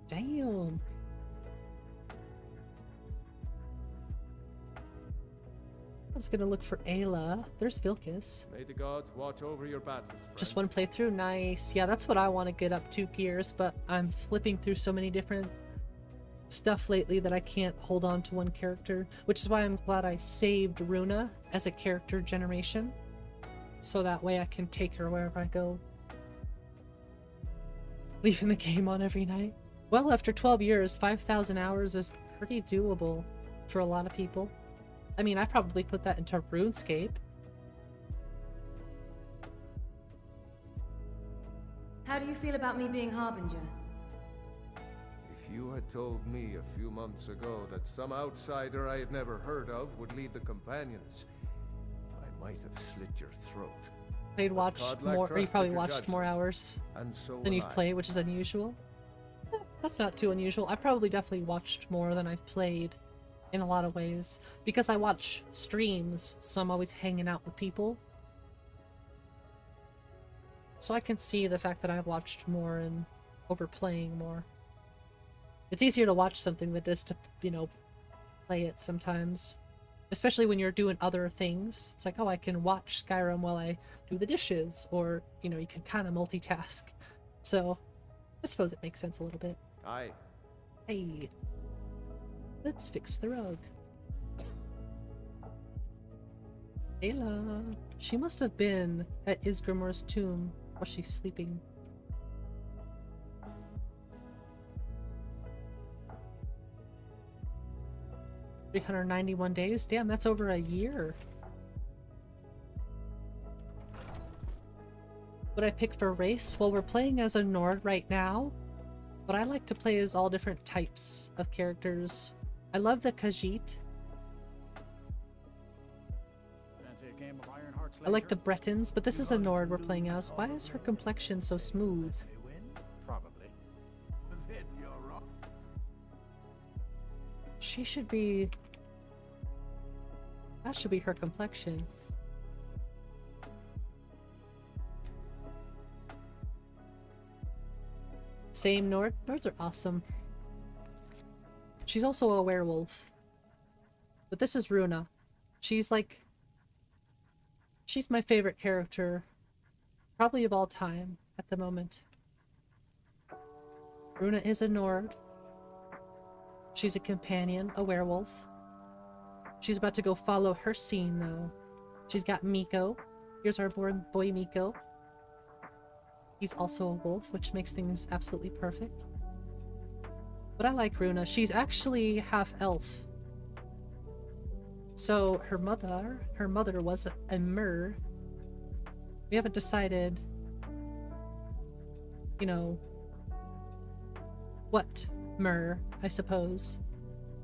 Damn. I was gonna look for Ayla. There's Vilcus. May the gods watch over your battles, friend. Just one playthrough? Nice. Yeah, that's what I want to get up to, Gears, but I'm flipping through so many different stuff lately that I can't hold on to one character, which is why I'm glad I saved Runa as a character generation, so that way I can take her wherever I go. Leaving the game on every night. Well, after 12 years, 5,000 hours is pretty doable for a lot of people. I mean, I probably put that into RuneScape. How do you feel about me being Harbinger? If you had told me a few months ago that some outsider I had never heard of would lead the companions, I might have slit your throat. You'd watched more, or you probably watched more hours than you've played, which is unusual. That's not too unusual. I probably definitely watched more than I've played in a lot of ways. Because I watch streams, so I'm always hanging out with people. So I can see the fact that I've watched more and overplaying more. It's easier to watch something than it is to, you know, play it sometimes. Especially when you're doing other things. It's like, oh, I can watch Skyrim while I do the dishes, or, you know, you can kind of multitask. So, I suppose it makes sense a little bit. Aye. Hey, let's fix the rug. Ayla. She must have been at Isgrimor's tomb while she's sleeping. $391 days? Damn, that's over a year. What I pick for race? Well, we're playing as a Nord right now, but I like to play as all different types of characters. I love the Khajiit. Fancy a game of Iron Hearts I like later? the Bretons, but this is a Nord we're playing as. Why is her complexion so smooth? Probably. Then you're wrong. She should be... That should be her complexion. Same Nord. Nords are awesome. She's also a werewolf. But this is Runa. She's like... She's my favorite character. Probably of all time at the moment. Runa is a Nord. She's a companion, a werewolf. She's about to go follow her scene, though. She's got Miko. Here's our boy Miko. He's also a wolf, which makes things absolutely perfect. But I like Runa. She's actually half elf. So her mother was a mer. We haven't decided, you know, what mer, I suppose.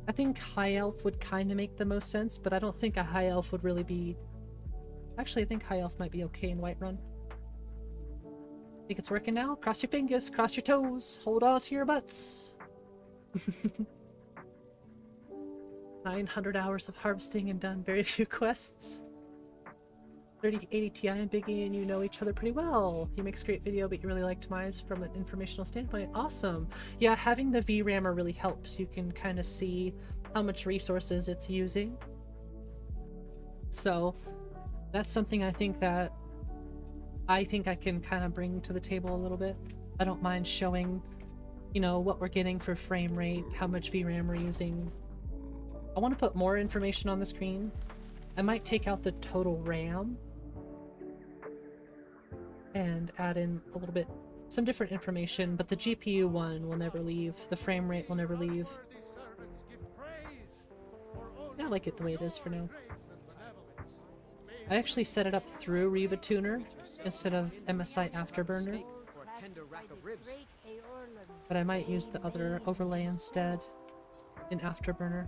I think high elf would kind of make the most sense, but I don't think a high elf would really be... Actually, I think high elf might be okay in Whiterun. Think it's working now? Cross your fingers, cross your toes, hold on to your butts. 900 hours of harvesting and done very few quests. 3080 Ti and Biggie and you know each other pretty well. He makes great video, but you really like Demise from an informational standpoint. Awesome. Yeah, having the VRAMer really helps. You can kind of see how much resources it's using. So that's something I think I can kind of bring to the table a little bit. I don't mind showing, you know, what we're getting for frame rate, how much VRAM we're using. I want to put more information on the screen. I might take out the total RAM and add in a little bit, some different information, but the GPU one will never leave. The frame rate will never leave. Yeah, I like it the way it is for now. I actually set it up through Riva Tuner instead of MSI Afterburner, but I might use the other overlay instead in Afterburner.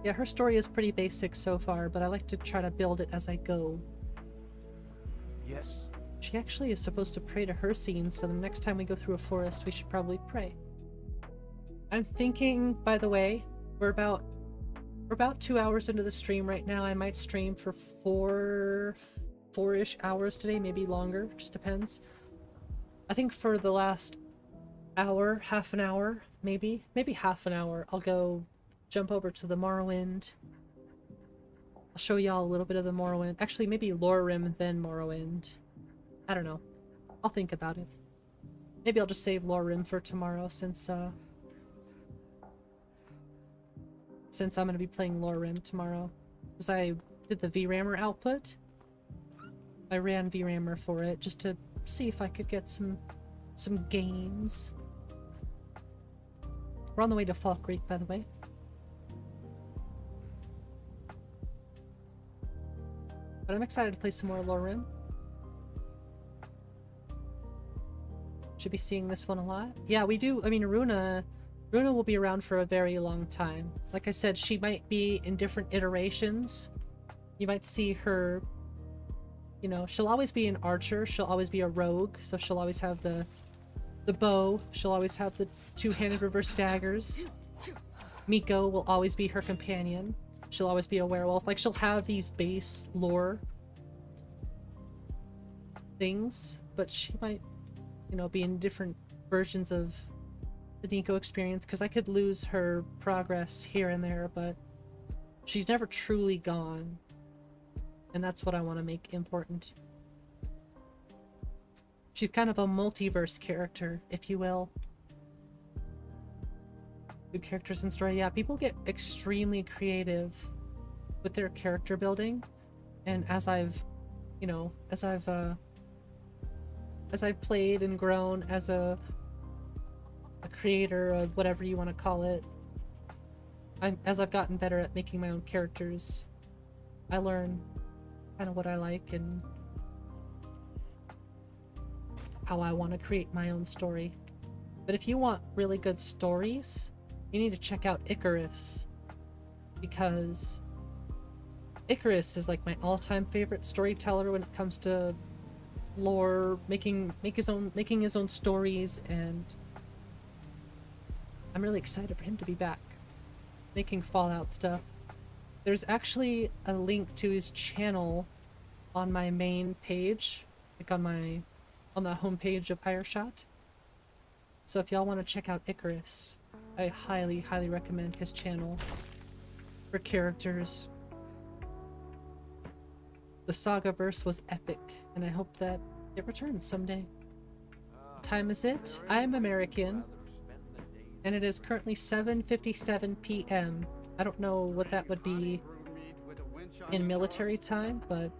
Yeah, her story is pretty basic so far, but I like to try to build it as I go. Yes? She actually is supposed to pray to her scene, so the next time we go through a forest, we should probably pray. I'm thinking, by the way, we're about 2 hours into the stream right now. I might stream for four-ish hours today, maybe longer, just depends. I think for the last hour, half an hour, maybe half an hour, I'll go jump over to the Morrowind. I'll show y'all a little bit of the Morrowind. Actually, maybe Lorerim, then Morrowind. I don't know. I'll think about it. Maybe I'll just save Lorerim for tomorrow since I'm going to be playing Lorerim tomorrow. Because I did the VRAMer output. I ran VRAMer for it just to see if I could get some gains. We're on the way to Fall Creek, by the way. But I'm excited to play some more Lorerim. Should be seeing this one a lot. Yeah, we do. I mean, Runa will be around for a very long time. Like I said, she might be in different iterations. You might see her, you know, she'll always be an archer. She'll always be a rogue. So she'll always have the bow. She'll always have the two-handed reverse daggers. Miko will always be her companion. She'll always be a werewolf. Like, she'll have these base lore things, but she might, you know, be in different versions of the Nico experience, because I could lose her progress here and there, but she's never truly gone. And that's what I want to make important. She's kind of a multiverse character, if you will. Good characters in story. Yeah, people get extremely creative with their character building. And as I've, you know, as I've played and grown as a creator of whatever you want to call it, as I've gotten better at making my own characters, I learn kind of what I like and how I want to create my own story. But if you want really good stories, you need to check out Icarus, because Icarus is like my all-time favorite storyteller when it comes to lore, making his own stories, and I'm really excited for him to be back making Fallout stuff. There's actually a link to his channel on my main page, like on the homepage of Ireshot. So if y'all want to check out Icarus, I highly recommend his channel for characters. The Saga verse was epic, and I hope that it returns someday. What time is it? I am American, and it is currently 7:57 p.m. I don't know what that would be in military time, but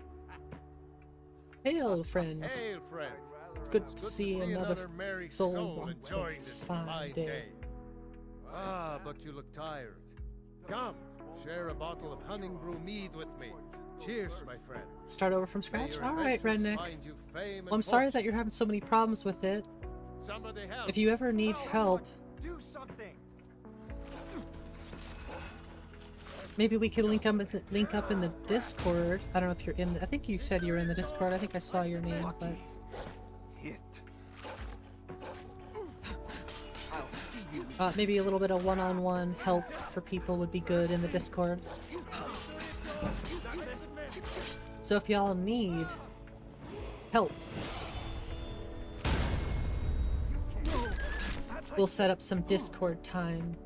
hail, friend. Hail, friend. It's good to see another soul on this fine day. Ah, but you look tired. Come, share a bottle of honey brew mead with me. Cheers, my friend. Start over from scratch? May your Alright, adventures redneck. find you fame Well, I'm and sorry fortune. that you're having so many problems with it. Somebody help. If you ever need help, Do something. maybe we could link up in the Discord. I don't know if you're in I think you said you were in the Discord. I think I saw your name, but Hit. maybe a little bit of one-on-one help for people would be good in the Discord. So if y'all need help, we'll set up some Discord time.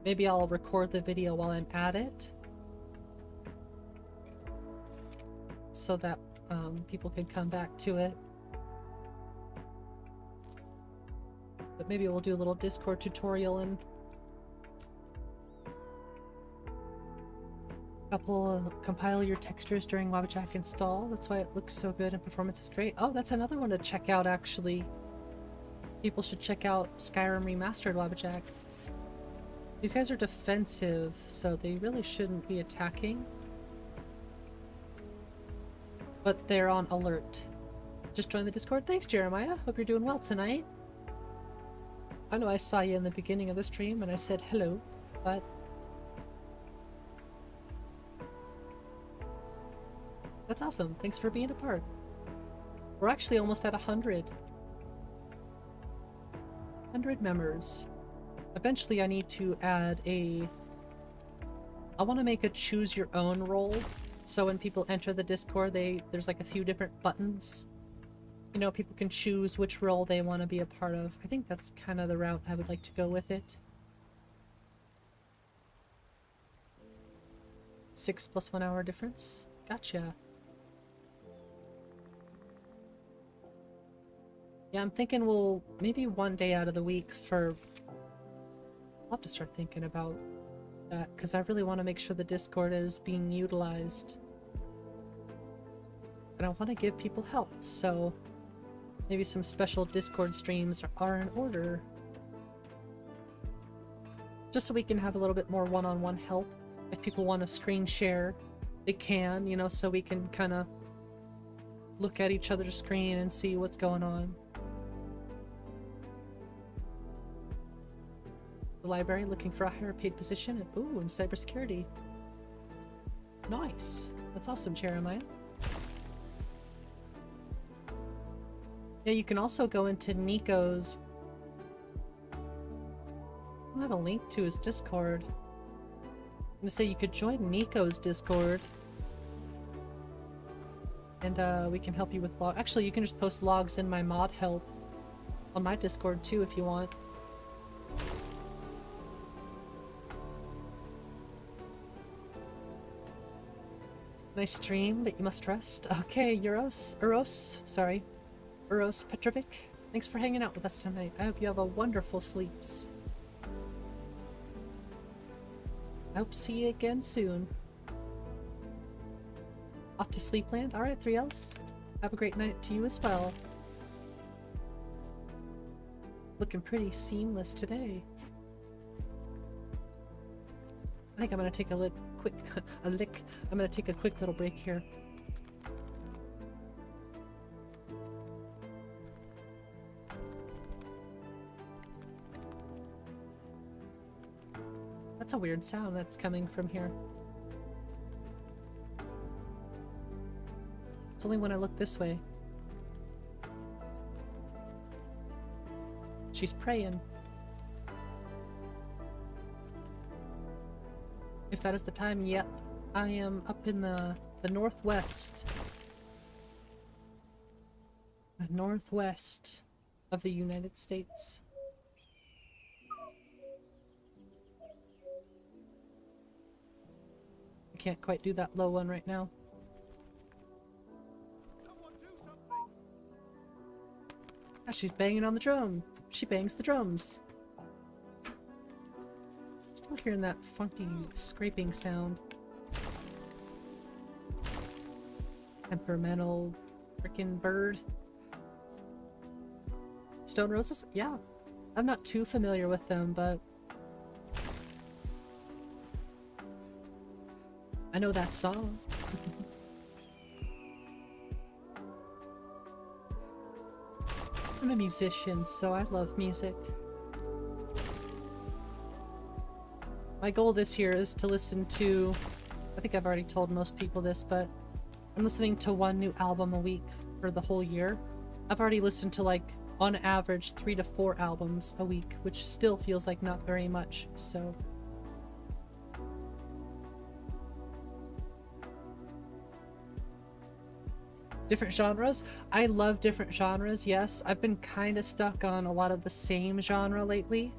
Maybe I'll record the video while I'm at it, so that people can come back to it. But maybe we'll do a little Discord tutorial and compile your textures during Wabajack install. That's why it looks so good and performance is great. Oh, that's another one to check out, actually. People should check out Skyrim Remastered Wabajack. These guys are defensive, so they really shouldn't be attacking. But they're on alert. Just joined the Discord. Thanks, Jeremiah. Hope you're doing well tonight. I know I saw you in the beginning of the stream and I said hello, but that's awesome. Thanks for being a part. We're actually almost at 100 members. Eventually I need to add I want to make a choose your own role, so when people enter the Discord, there's like a few different buttons. You know, people can choose which role they want to be a part of. I think that's kind of the route I would like to go with it. 6 + 1 hour difference. Gotcha. Yeah, I'm thinking we'll maybe one day out of the week for... I'll have to start thinking about that, because I really want to make sure the Discord is being utilized. And I want to give people help, so maybe some special Discord streams are in order. Just so we can have a little bit more one-on-one help. If people want to screen share, they can, you know, so we can kind of look at each other's screen and see what's going on. The library looking for a higher paid position. Ooh, in cybersecurity. Nice. That's awesome, Jeremiah. Yeah, you can also go into Nico's... I have a link to his Discord. I'm gonna say you could join Nico's Discord. And we can help you with log. Actually, you can just post logs in my mod help On my Discord too, if you want. Nice stream, but you must rest. Okay, Uros Petrovic. Thanks for hanging out with us tonight. I hope you have a wonderful sleeps. I hope to see you again soon. Off to Sleepland? Alright, 3Ls. Have a great night to you as well. Looking pretty seamless today. I think I'm gonna take I'm gonna take a quick little break here. That's a weird sound that's coming from here. It's only when I look this way. She's praying. If that is the time, yep. I am up in the northwest. The northwest of the United States. I can't quite do that low one right now. Ah, she's banging on the drum. She bangs the drums. Still hearing that funky scraping sound. Temperamental frickin' bird. Stone Roses? Yeah. I'm not too familiar with them, but I know that song. I'm a musician, so I love music. My goal this year is to listen to, I think I've already told most people this, but I'm listening to one new album a week for the whole year. I've already listened to, like, on average 3 to 4 albums a week, which still feels like not very much, so. Different genres? I love different genres, yes. I've been kind of stuck on a lot of the same genre lately.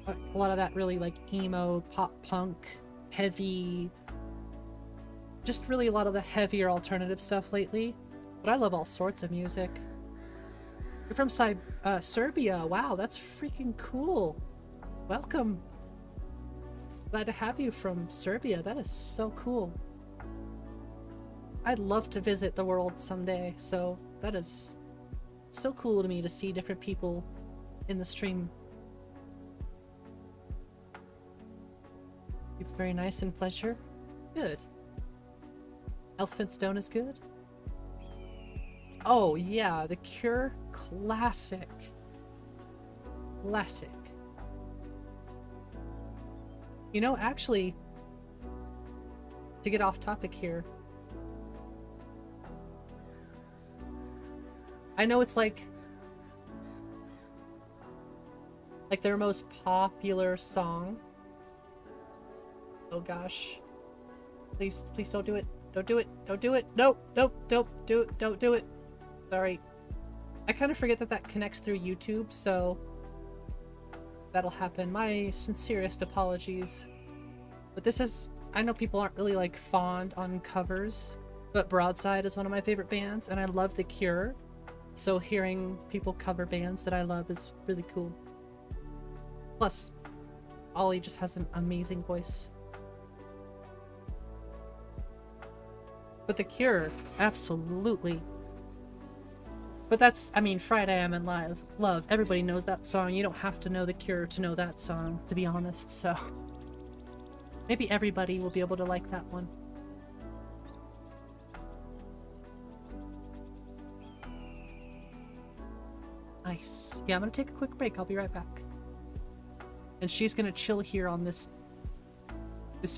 A lot of that really like emo, pop punk, heavy, just really a lot of the heavier alternative stuff lately. But I love all sorts of music. You're from Serbia. Wow, that's freaking cool. Welcome. Glad to have you from Serbia. That is so cool. I'd love to visit the world someday, so that is so cool to me to see different people in the stream. You're very nice and pleasure. Good. Elephant Stone is good. Oh yeah, The Cure, classic. Classic. You know, actually, to get off topic here, I know it's like their most popular song. Oh gosh. Please don't do it. Don't do it. Don't do it. Nope. Nope. Don't do it. Don't do it. Sorry. I kind of forget that connects through YouTube, so that'll happen. My sincerest apologies. But this is, I know people aren't really like fond on covers, but Broadside is one of my favorite bands, and I love The Cure. So hearing people cover bands that I love is really cool. Plus, Ollie just has an amazing voice. But The Cure, absolutely. But that's, I mean, Friday I'm in Love. Everybody knows that song. You don't have to know The Cure to know that song, to be honest, so. Maybe everybody will be able to like that one. Nice. Yeah, I'm gonna take a quick break. I'll be right back. And she's gonna chill here on this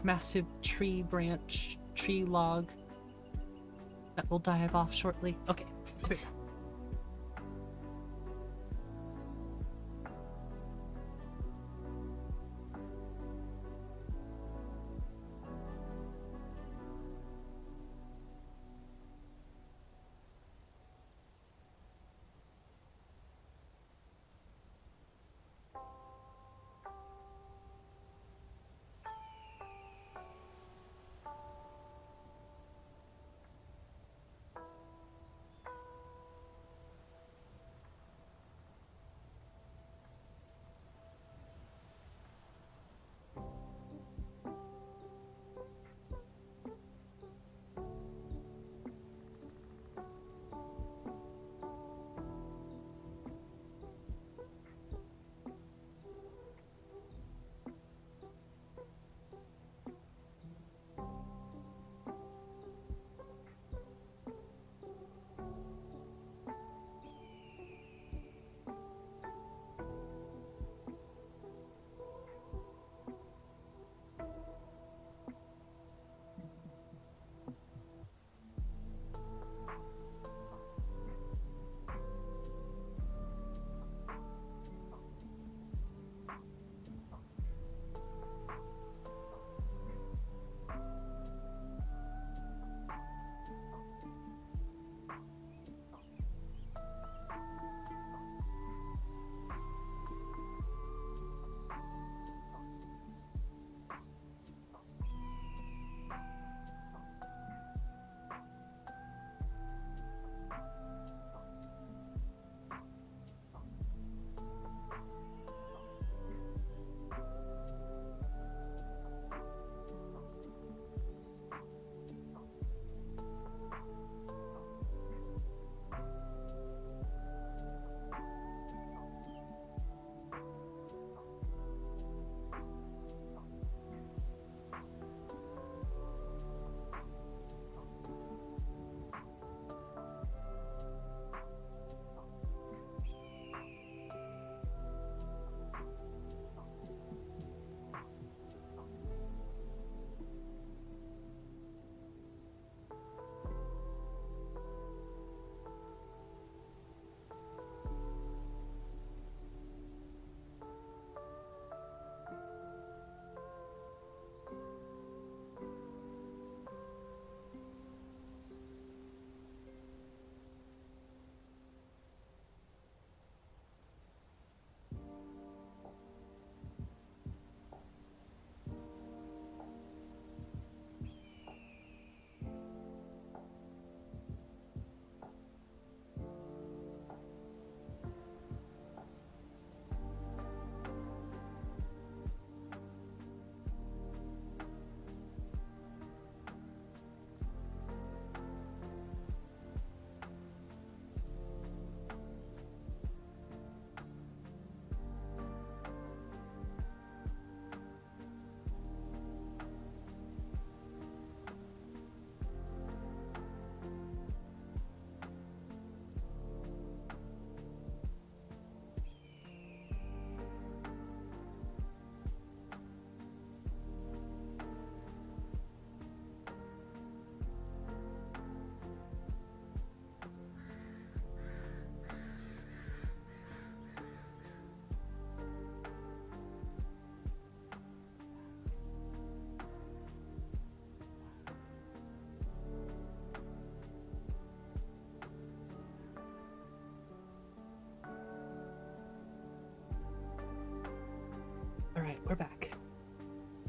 massive tree log that will dive off shortly. Okay, I'll be right back.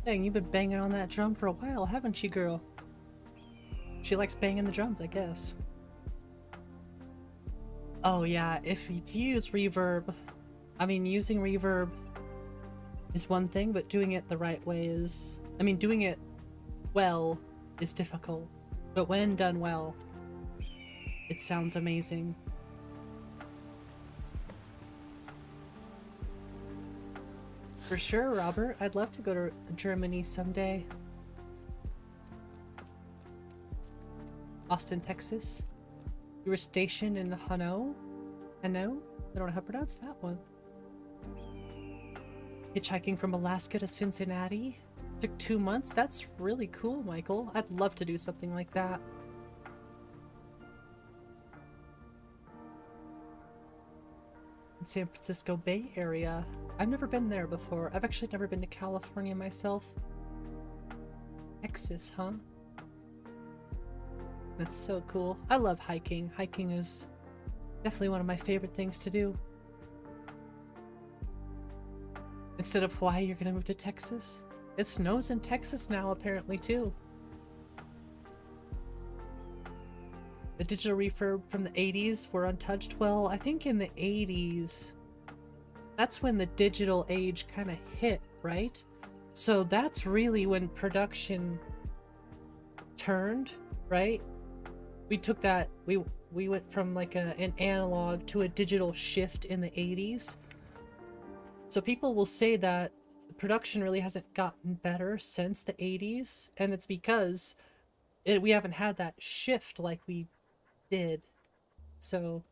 Dang, you've been banging on that drum for a while, haven't you, girl? She likes banging the drums, I guess. Oh yeah, if you use reverb, I mean, using reverb is one thing, but doing it the right way is... I mean, doing it well is difficult, but when done well, it sounds amazing. For sure, Robert. I'd love to go to Germany someday. Austin, Texas. You were stationed in Hanoi? Hanoi? I don't know how to pronounce that one. Hitchhiking from Alaska to Cincinnati? Took 2 months? That's really cool, Michael. I'd love to do something like that. In San Francisco Bay Area. I've never been there before. I've actually never been to California myself. Texas, huh? That's so cool. I love hiking. Hiking is definitely one of my favorite things to do. Instead of Hawaii, you're gonna move to Texas? It snows in Texas now, apparently, too. The digital refurb from the 80s were untouched. Well, I think in the 80s, that's when the digital age kind of hit, right? So that's really when production turned, right? We took that, we went from like an analog to a digital shift in the 80s. So people will say that production really hasn't gotten better since the 80s, and it's because we haven't had that shift like we did. So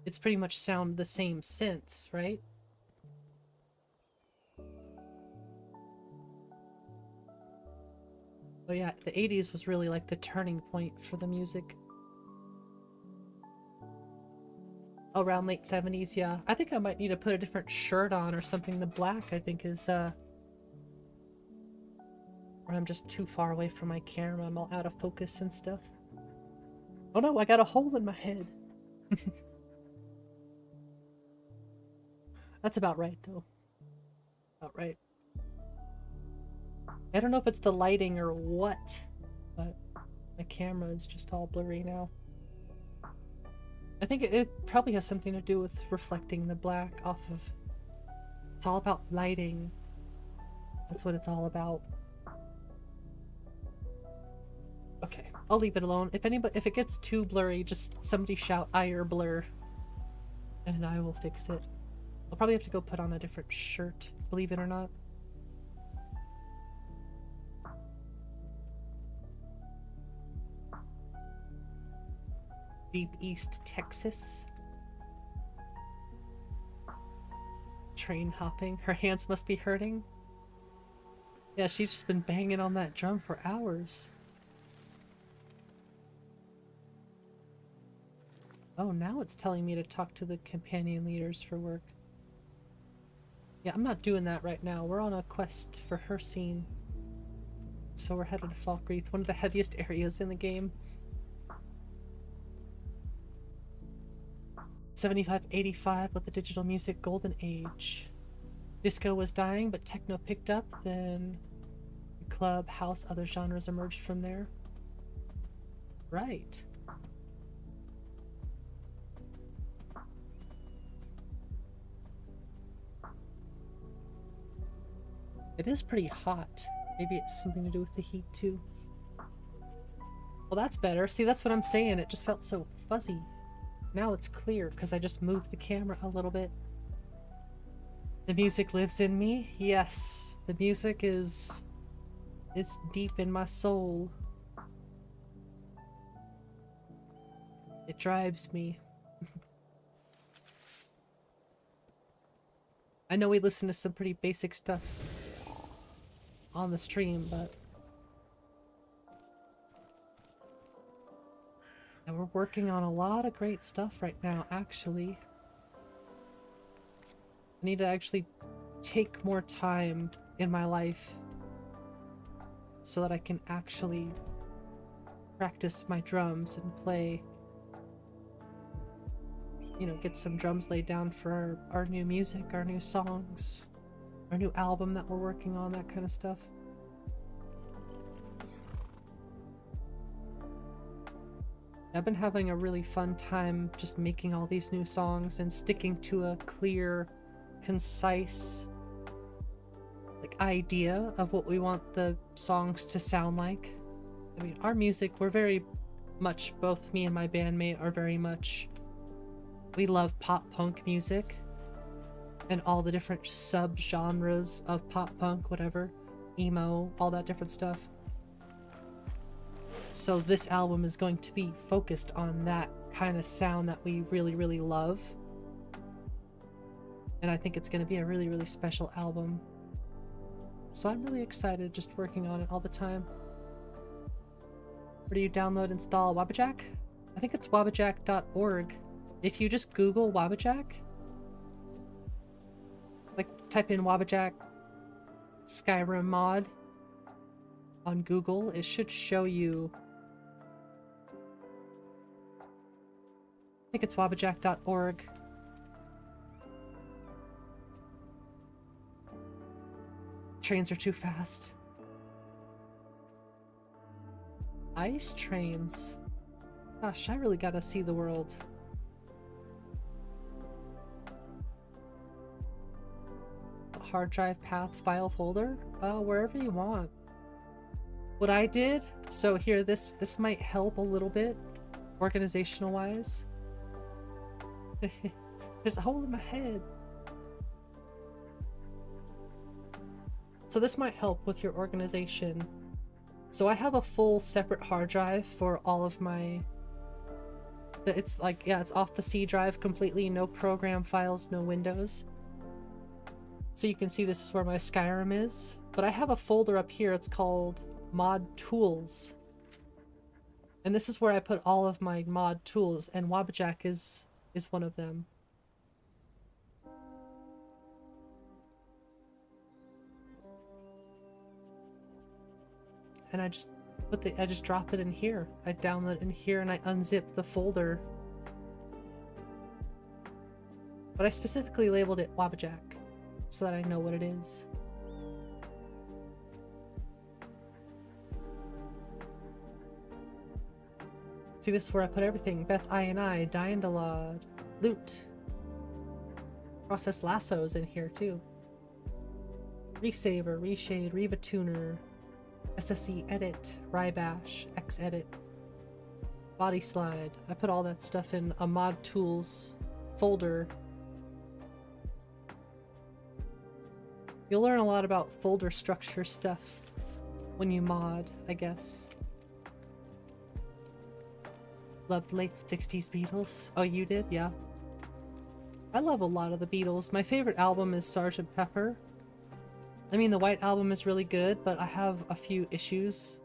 it's pretty much sound the same since, right? Oh yeah, the 80s was really like the turning point for the music. Around late 70s, yeah. I think I might need to put a different shirt on or something. The black, I think, is, or I'm just too far away from my camera. I'm all out of focus and stuff. Oh no, I got a hole in my head. That's about right, though. About right. I don't know if it's the lighting or what, but my camera is just all blurry now. I think it probably has something to do with reflecting the black off of... It's all about lighting. That's what it's all about. Okay, I'll leave it alone. If it gets too blurry, just somebody shout "Ire blur," and I will fix it. I'll probably have to go put on a different shirt, believe it or not. Deep East, Texas. Train hopping. Her hands must be hurting. Yeah, she's just been banging on that drum for hours. Oh, now it's telling me to talk to the companion leaders for work. Yeah, I'm not doing that right now. We're on a quest for her scene. So we're headed to Falkreath, one of the heaviest areas in the game. 75-85 with the digital music golden age. Disco was dying, but techno picked up, then club, house, other genres emerged from there. Right. It is pretty hot. Maybe it's something to do with the heat too. Well, that's better. See, that's what I'm saying. It just felt so fuzzy. Now it's clear because I just moved the camera a little bit. The music lives in me. Yes, the music is... It's deep in my soul. It drives me. I know we listen to some pretty basic stuff on the stream, but... And we're working on a lot of great stuff right now, actually. I need to actually take more time in my life so that I can actually practice my drums and play. You know, get some drums laid down for our new music, our new songs, our new album that we're working on, that kind of stuff. I've been having a really fun time just making all these new songs and sticking to a clear, concise idea of what we want the songs to sound like. I mean, our music, we're very much, both me and my bandmate are very much, we love pop punk music and all the different sub-genres of pop punk, whatever, emo, all that different stuff. So this album is going to be focused on that kind of sound that we really, really love. And I think it's going to be a really, really special album. So I'm really excited just working on it all the time. Where do you download, install Wabajack? I think it's wabajack.org. If you just Google Wabajack, like type in Wabajack Skyrim mod on Google, it should show you. I think it's wabajack.org. Trains are too fast. Ice trains. Gosh, I really gotta see the world. Hard drive path file folder? Wherever you want. What I did, so here, this might help a little bit, organizational wise. There's a hole in my head. So this might help with your organization. So I have a full separate hard drive for all of my, it's like, yeah, it's off the C drive completely, no program files, no windows. So you can see this is where my Skyrim is, but I have a folder up here, it's called Mod Tools. And this is where I put all of my mod tools, and Wabajack is one of them. And I just drop it in here. I download it in here and I unzip the folder. But I specifically labeled it Wabajack so that I know what it is. See, this is where I put everything. Beth I, Diandalod, Loot. Process Lassos in here too. Resaver, Reshade, Riva Tuner, SSE Edit, Rybash, Xedit, Body Slide. I put all that stuff in a Mod Tools folder. You'll learn a lot about folder structure stuff when you mod, I guess. Loved late 60s Beatles. Oh, you did? Yeah. I love a lot of the Beatles. My favorite album is Sgt. Pepper. I mean, the White Album is really good, but I have a few issues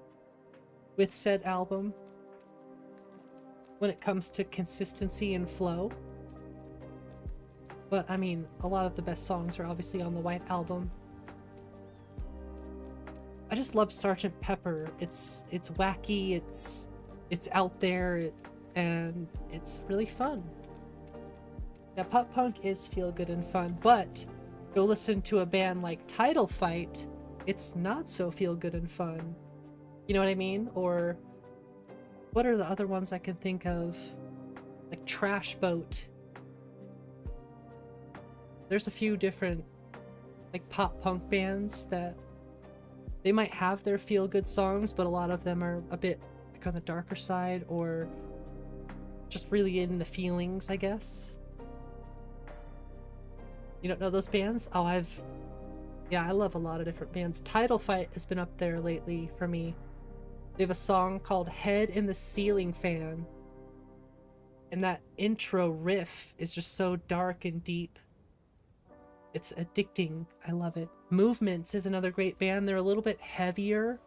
with said album when it comes to consistency and flow. But I mean, a lot of the best songs are obviously on the White Album. I just love Sgt. Pepper. It's wacky, it's out there, and it's really fun. Yeah, pop punk is feel good and fun, but go listen to a band like Title Fight, it's not so feel good and fun. You know what I mean? Or what are the other ones I can think of? Like Trash Boat. There's a few different like pop punk bands that they might have their feel good songs, but a lot of them are a bit like on the darker side or just really in the feelings, I guess. You don't know those bands? Oh, yeah, I love a lot of different bands. Title Fight has been up there lately for me. They have a song called Head in the Ceiling Fan. And that intro riff is just so dark and deep. It's addicting. I love it. Movements is another great band. They're a little bit heavier,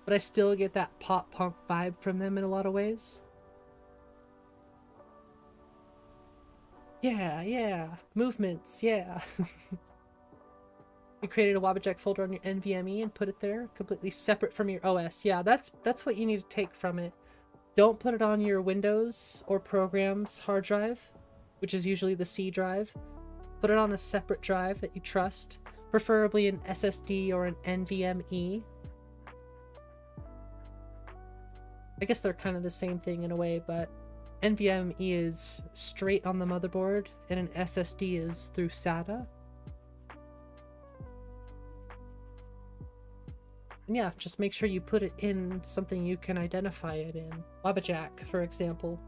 but I still get that pop punk vibe from them in a lot of ways. Yeah. Movements, yeah. You created a Wabajack folder on your NVMe and put it there, completely separate from your OS. Yeah, that's what you need to take from it. Don't put it on your Windows or programs hard drive, which is usually the C drive. Put it on a separate drive that you trust. preferably an SSD or an NVMe. I guess they're kind of the same thing in a way, but NVMe is straight on the motherboard and an SSD is through SATA. And yeah, just make sure you put it in something you can identify it in. Wabajack, for example.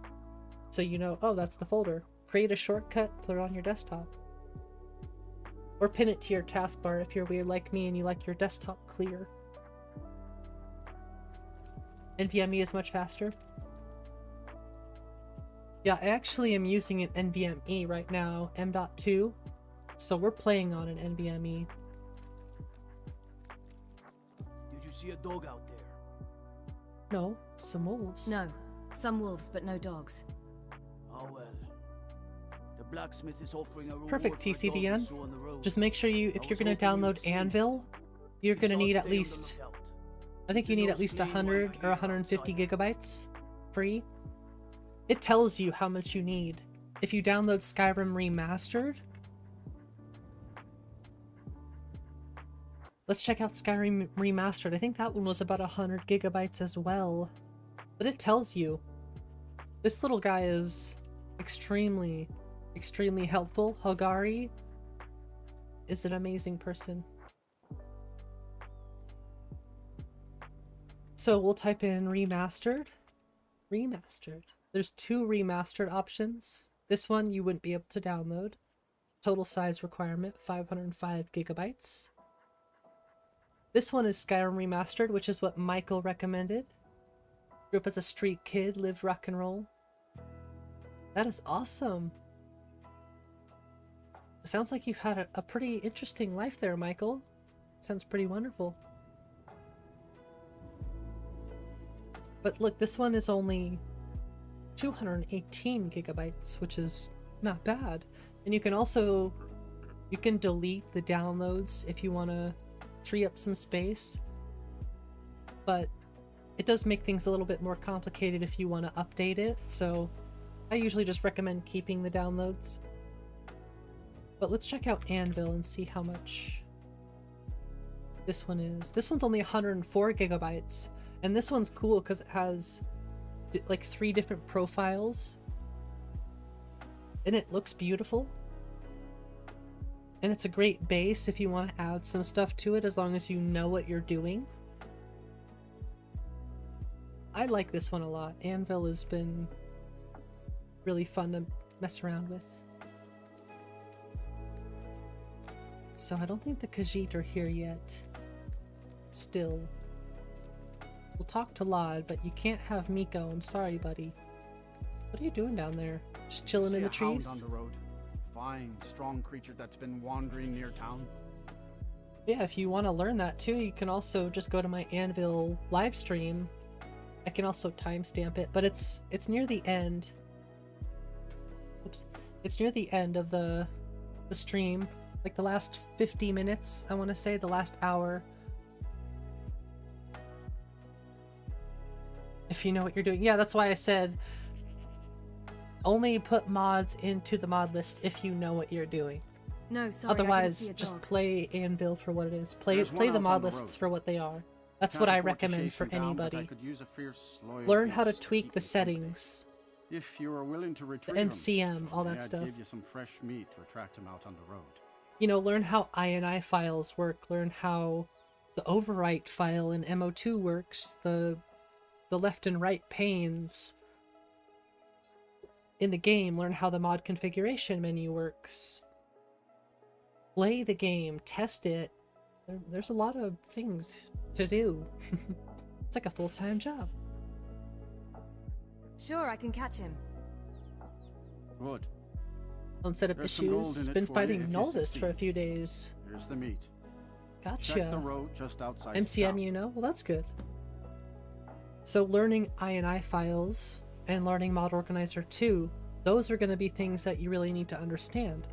So you know, oh, that's the folder. Create a shortcut, put it on your desktop. Or pin it to your taskbar if you're weird like me and you like your desktop clear. NVMe is much faster. Yeah, I actually am using an NVMe right now, M.2. So we're playing on an NVMe. Did you see a dog out there? No, some wolves. No. Some wolves, but no dogs. Oh well. The blacksmith is offering a reward Perfect, for a dog he TCDN. saw on the road. Just make sure you, if you're going to download Anvil, you're going to need at least, I think you need at least 100 or 150 gigabytes free. It tells you how much you need. If you download Skyrim Remastered, let's check out Skyrim Remastered. I think that one was about 100 gigabytes as well. But it tells you. This little guy is extremely, extremely helpful. Hogari is an amazing person. So we'll type in Remastered. Remastered. There's 2 remastered options. This one you wouldn't be able to download. Total size requirement, 505 gigabytes. This one is Skyrim Remastered, which is what Michael recommended. Grew up as a street kid, lived rock and roll. That is awesome. Sounds like you've had a pretty interesting life there, Michael. Sounds pretty wonderful. But look, this one is only 218 gigabytes, which is not bad. And you can also, you can delete the downloads if you want to free up some space. But it does make things a little bit more complicated if you want to update it, so I usually just recommend keeping the downloads. But let's check out Anvil and see how much this one is. This one's only 104 gigabytes, and this one's cool because it has like 3 different profiles, and it looks beautiful. And it's a great base if you want to add some stuff to it, as long as you know what you're doing. I like this one a lot. Anvil has been really fun to mess around with. So I don't think the Khajiit are here yet. Still. We'll talk to Lod, but you can't have Miko. I'm sorry, buddy. What are you doing down there? Just chilling in the trees? On the road. Fine, strong creature that's been wandering near town. Yeah, if you want to learn that too, you can also just go to my Anvil live stream. I can also timestamp it, but it's near the end. Oops. It's near the end of the stream. Like the last 50 minutes, I want to say, the last hour. If you know what you're doing. Yeah, that's why I said only put mods into the mod list if you know what you're doing. No, sorry, Otherwise, I didn't see a just dog. play Anvil for what it is. Play There's one the out mod on the lists road. for what they are. That's Can't what I afford to recommend chase for him down, but I anybody. could use a fierce, loyal Learn how to beast tweak keep the me company. settings, If you are willing to the retrieve him, NCM, all that I'd stuff. give you some fresh meat to attract him out on the road. You know, learn how INI files work, learn how the overwrite file in MO2 works, the left and right panes in the game, learn how the mod configuration menu works. Play the game, test it. There's a lot of things to do. It's like a full-time job. Sure, I can catch him. Good. Don't set up There's some gold issues. in it Been for you fighting if you Nulvis for a succeed. few days. Here's the meat. Gotcha. Check the road just outside MCM, town. you know? Well, that's good. So learning INI files and learning Mod Organizer 2, those are going to be things that you really need to understand.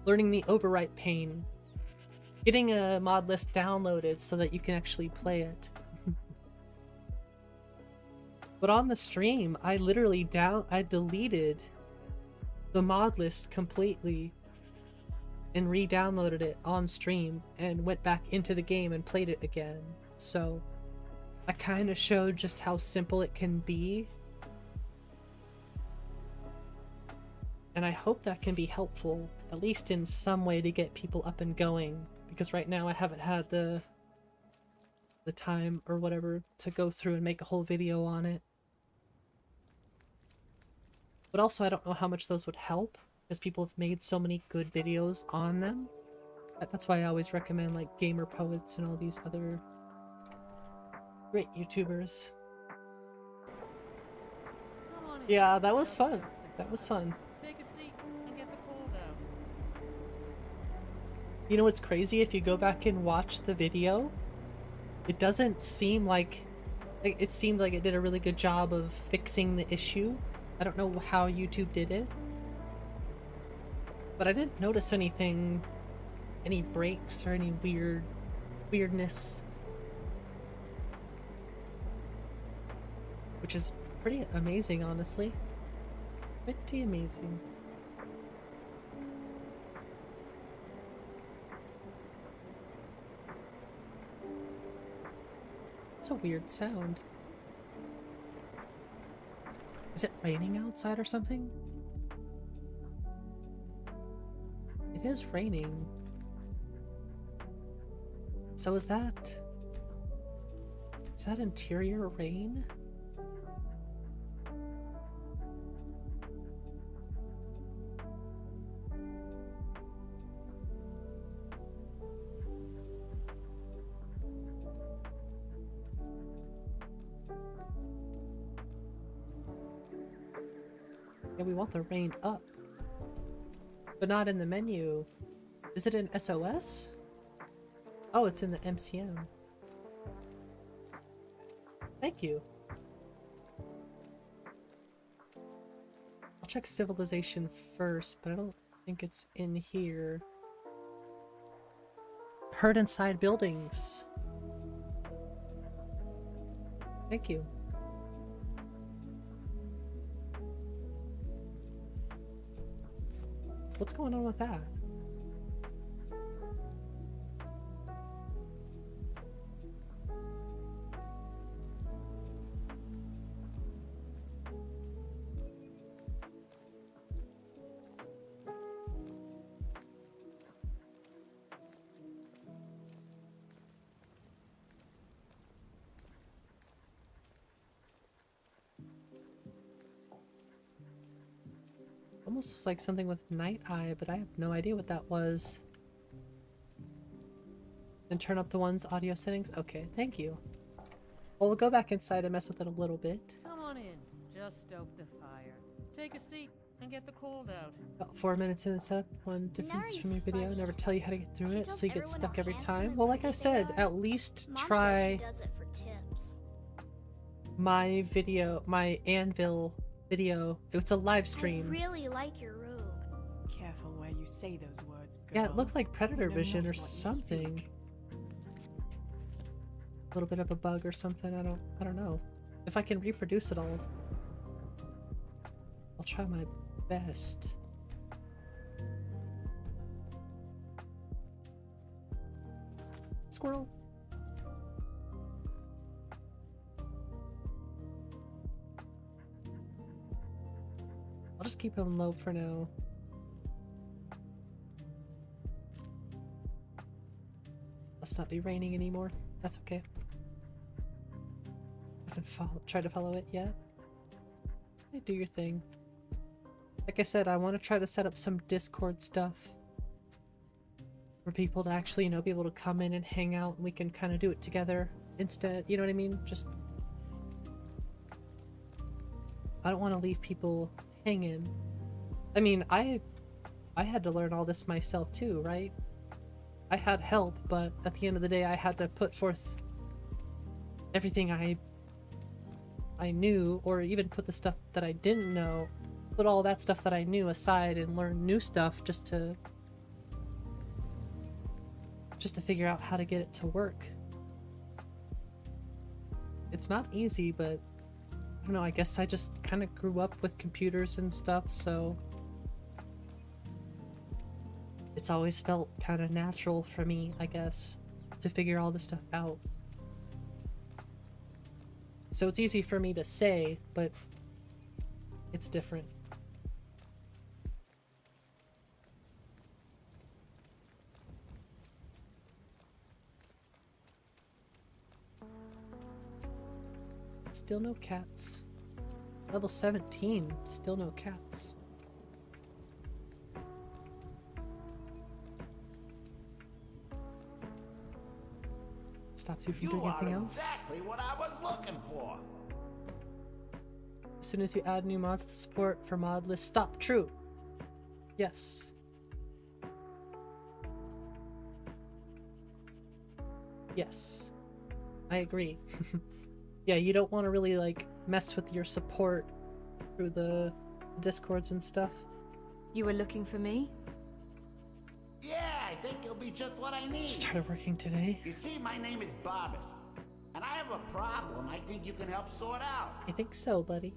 Learning the overwrite pane. Getting a mod list downloaded so that you can actually play it. But on the stream, I literally I deleted the mod list completely and re-downloaded it on stream and went back into the game and played it again. So I kind of showed just how simple it can be. And I hope that can be helpful, at least in some way, to get people up and going. Because right now I haven't had the time or whatever to go through and make a whole video on it. But also I don't know how much those would help, because people have made so many good videos on them. That's why I always recommend like Gamer Poets and all these other great YouTubers. Come on in. Yeah, that was fun. That was fun. Take a seat and get the cold out. You know what's crazy? If you go back and watch the video, it doesn't seem like... It seemed like it did a really good job of fixing the issue. I don't know how YouTube did it, but I didn't notice anything, any breaks or any weirdness, which is pretty amazing, honestly. Pretty amazing. It's a weird sound. Is it raining outside or something? It is raining. So is that interior rain? Yeah, we want the rain up, but not in the menu. Is it in SOS? Oh, it's in the MCM. Thank you. I'll check civilization first, but I don't think it's in here. Heard inside buildings. Thank you. What's going on with that? Almost was like something with Night Eye, but I have no idea what that was. And turn up the one's audio settings? Okay, thank you. Well, we'll go back inside and mess with it a little bit. Come on in. Just stoke the fire. Take a seat and get the cold out. About 4 minutes in the setup, one difference from your video. funny. Never tell you how to get through She it, tells so you get everyone stuck how every handsome time. and Well, like I pretty said, they are. at least Mom says try she does it for tips. my video, my Anvil video. It's a live stream. I really like your robe. Careful where you say those words, girl. Yeah, it looked like Predator You know Vision not or what you something. speak. A little bit of a bug or something. I don't know. If I can reproduce it all, I'll try my best. Squirrel. I'll just keep him low for now. Must not be raining anymore. That's okay. I haven't tried to follow it yet. Hey, do your thing. Like I said, I want to try to set up some Discord stuff for people to actually, be able to come in and hang out, and we can kind of do it together instead. You know what I mean? Just, I don't want to leave people hanging. I mean, I had to learn all this myself too, right? I had help, but at the end of the day, I had to put forth everything I knew, or even put the stuff that I didn't know, put all that stuff that I knew aside and learn new stuff just to figure out how to get it to work. It's not easy, but I don't know, I guess I just kind of grew up with computers and stuff, so it's always felt kind of natural for me, I guess, to figure all this stuff out. So it's easy for me to say, but it's different. Still no cats. Level 17, still no cats. Stops you from doing anything else. Exactly what I was looking for. As soon as you add new mods, the support for Modlist stop. True. Yes. Yes. I agree. Yeah, you don't want to really like mess with your support through the discords and stuff. You were looking for me? Yeah, I think it'll be just what I need. Started working today. You see, my name is Barbas, and I have a problem I think you can help sort out. I think so, buddy.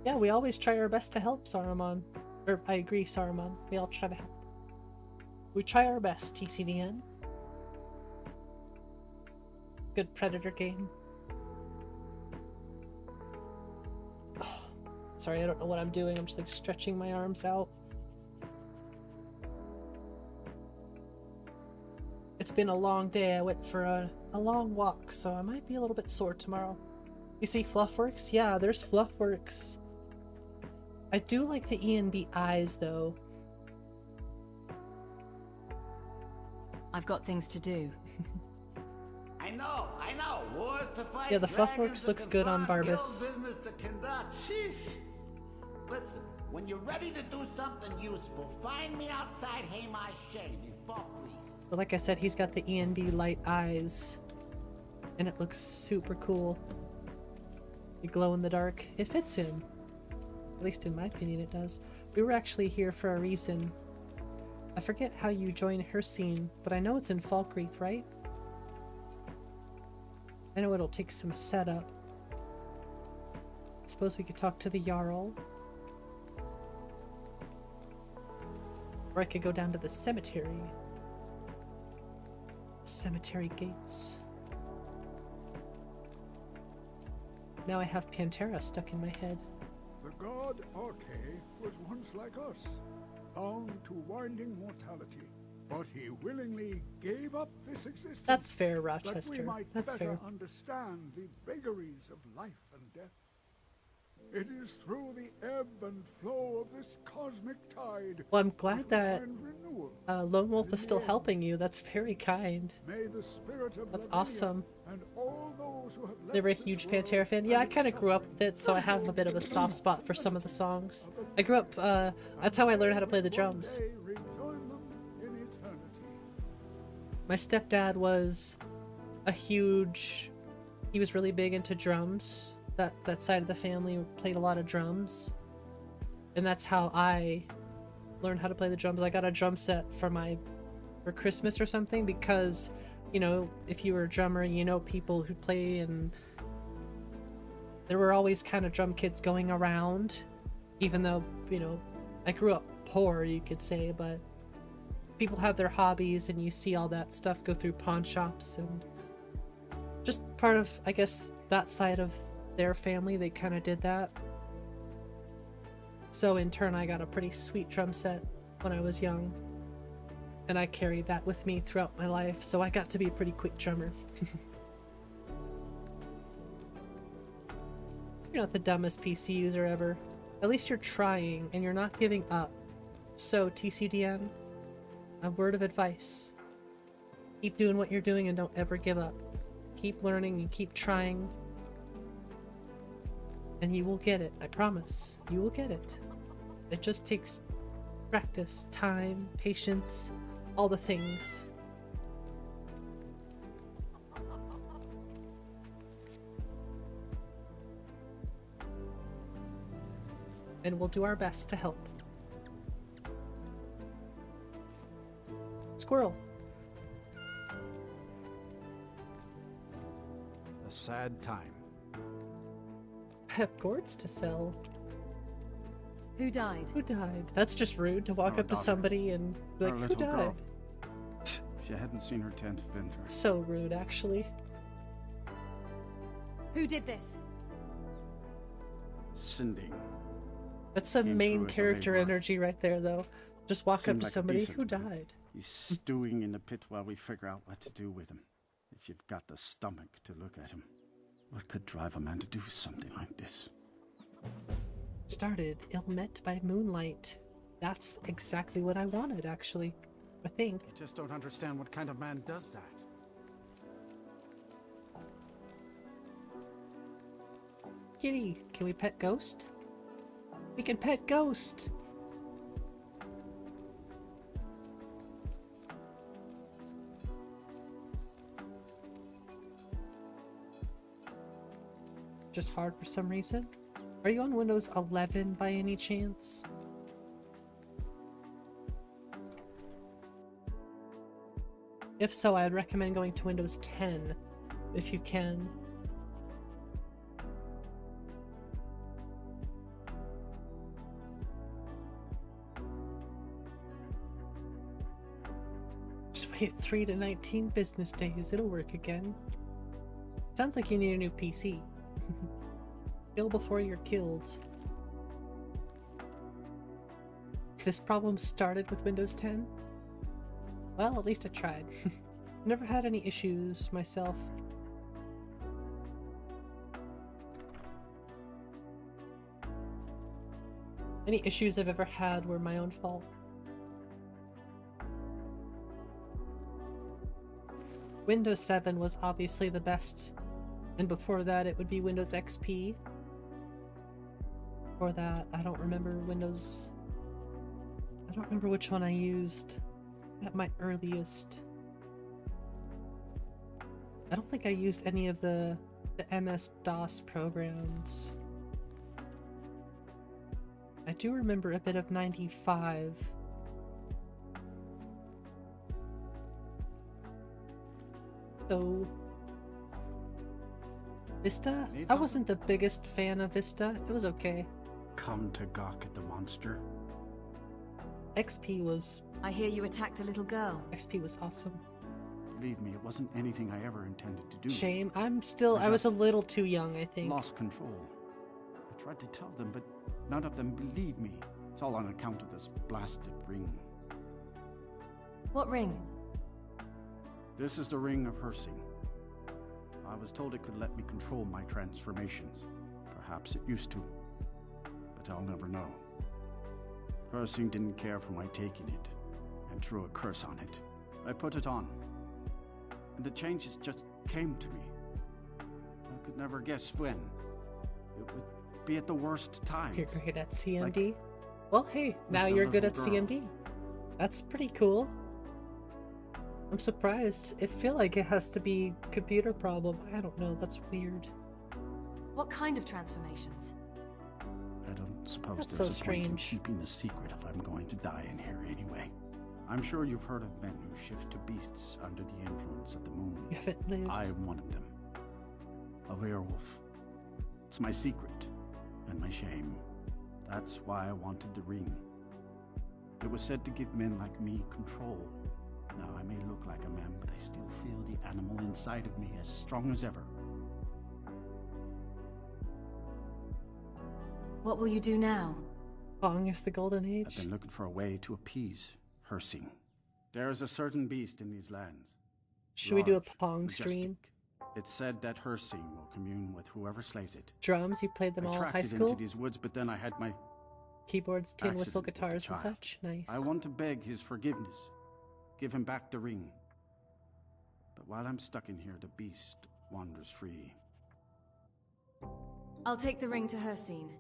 Yeah, we always try our best to help, Saruman. Or, I agree, Saruman. We all try to help. We try our best, TCDN. Good Predator game. Oh, sorry, I don't know what I'm doing. I'm just like stretching my arms out. It's been a long day. I went for a long walk, so I might be a little bit sore tomorrow. You see Fluffworks? Yeah, there's Fluffworks. I do like the ENB eyes, though. I've got things to do. I know. Wars to fight. Yeah, the Fluffworks looks good on Barbas. Business to conduct. Sheesh. Listen, when you're ready to do something useful, find me outside Haymar's Shade in Falkreath. But like I said, he's got the ENB light eyes, and it looks super cool. You glow in the dark. It fits him. At least in my opinion it does. We were actually here for a reason. I forget how you join her scene, but I know it's in Falkreath, right? I know it'll take some setup. I suppose we could talk to the Jarl. Or I could go down to the cemetery. Cemetery gates. Now I have Pantera stuck in my head. The god Arche was once like us, bound to winding mortality. But he willingly gave up this existence. That's fair, That we Rochester. might That's better fair. understand the vagaries of life and death. It is through the ebb and flow of this cosmic tide. Well, I'm glad that find renewal. Lone Wolf is still helping you. That's very kind. May the spirit of That's Lavinia awesome. and all those who have left Never a this huge world Pantera fan. Yeah, I and kind of grew up with it, so I have a bit of a soft spot for some of the songs. I grew up, that's how I learned how to play the drums. one day rejoin them in eternity. My stepdad was he was really big into drums. That side of the family played a lot of drums. And that's how I learned how to play the drums. I got a drum set for Christmas or something because, you know, if you were a drummer, you know people who play, and there were always kind of drum kits going around, even though, you know, I grew up poor, you could say, but people have their hobbies and you see all that stuff go through pawn shops, and just part of, I guess, that side of their family, they kind of did that. So in turn, I got a pretty sweet drum set when I was young, and I carried that with me throughout my life, so I got to be a pretty quick drummer. You're not the dumbest PC user ever. At least you're trying, and you're not giving up. So, TCDN, a word of advice. Keep doing what you're doing and don't ever give up. Keep learning and keep trying. And you will get it, I promise. You will get it. It just takes practice, time, patience, all the things. And we'll do our best to help. Squirrel. A sad time. I have gourds to sell. Who died? Who died? That's just rude to walk Our up to daughter. somebody and be Our like, who little died? girl. She hadn't seen her 10th winter. So rude, actually. Who did this? Cindy. That's some Came main through as a character laborer. energy right there, though. Just walk Seemed up to like a somebody decent who man. died. He's stewing in the pit while we figure out what to do with him. If you've got the stomach to look at him. What could drive a man to do something like this? Started ill-met by moonlight. That's exactly what I wanted, actually. I think. I just don't understand what kind of man does that. Kitty, can we pet Ghost? We can pet Ghost! Just hard for some reason? Are you on Windows 11 by any chance? If so, I'd recommend going to Windows 10 if you can. Just wait 3 to 19 business days, it'll work again. Sounds like you need a new PC. Kill before you're killed. This problem started with Windows 10? Well, at least I tried. Never had any issues myself. Any issues I've ever had were my own fault. Windows 7 was obviously the best, and before that it would be Windows XP. Before that, I don't remember which one I used at my earliest. I don't think I used any of the MS-DOS programs. I do remember a bit of 95. So Vista? I wasn't the biggest fan of Vista. It was okay. Come to gawk at the monster. XP was I hear you attacked a little girl. XP was awesome. Believe me, it wasn't anything I ever intended to do. Shame. I was a little too young, I think. Lost control. I tried to tell them, but none of them believe me. It's all on account of this blasted ring. What ring? This is the ring of Hersing. I was told it could let me control my transformations. Perhaps it used to, but I'll never know. Hersing didn't care for my taking it, and threw a curse on it. I put it on, and the changes just came to me. I could never guess when. It would be at the worst times. You're great at CMD? Like, well, hey, now with a you're good at little girl. CMD. That's pretty cool. I'm surprised. I feel like it has to be a computer problem. I don't know. That's weird. What kind of transformations? I don't suppose That's there's so a point in strange. keeping the secret if I'm going to die in here anyway. I'm sure you've heard of men who shift to beasts under the influence of the moon. You haven't lived. I am one of them. A werewolf. It's my secret and my shame. That's why I wanted the ring. It was said to give men like me control. Now I may look like a man, but I still feel the animal inside of me as strong as ever. What will you do now? Long is the golden I've age. been looking for a way to appease Hersing. There is a certain beast in these lands. Should we do a Large, Pong stream? majestic. It's said that Hersing will commune with whoever slays it. Drums? You played them I all in tracked high it school? into these woods, but then I had my Keyboards, tin whistle, accident with the guitars, and child. such? Nice. I want to beg his forgiveness. Give him back the ring. But while I'm stuck in here, the beast wanders free. I'll take the ring to her scene.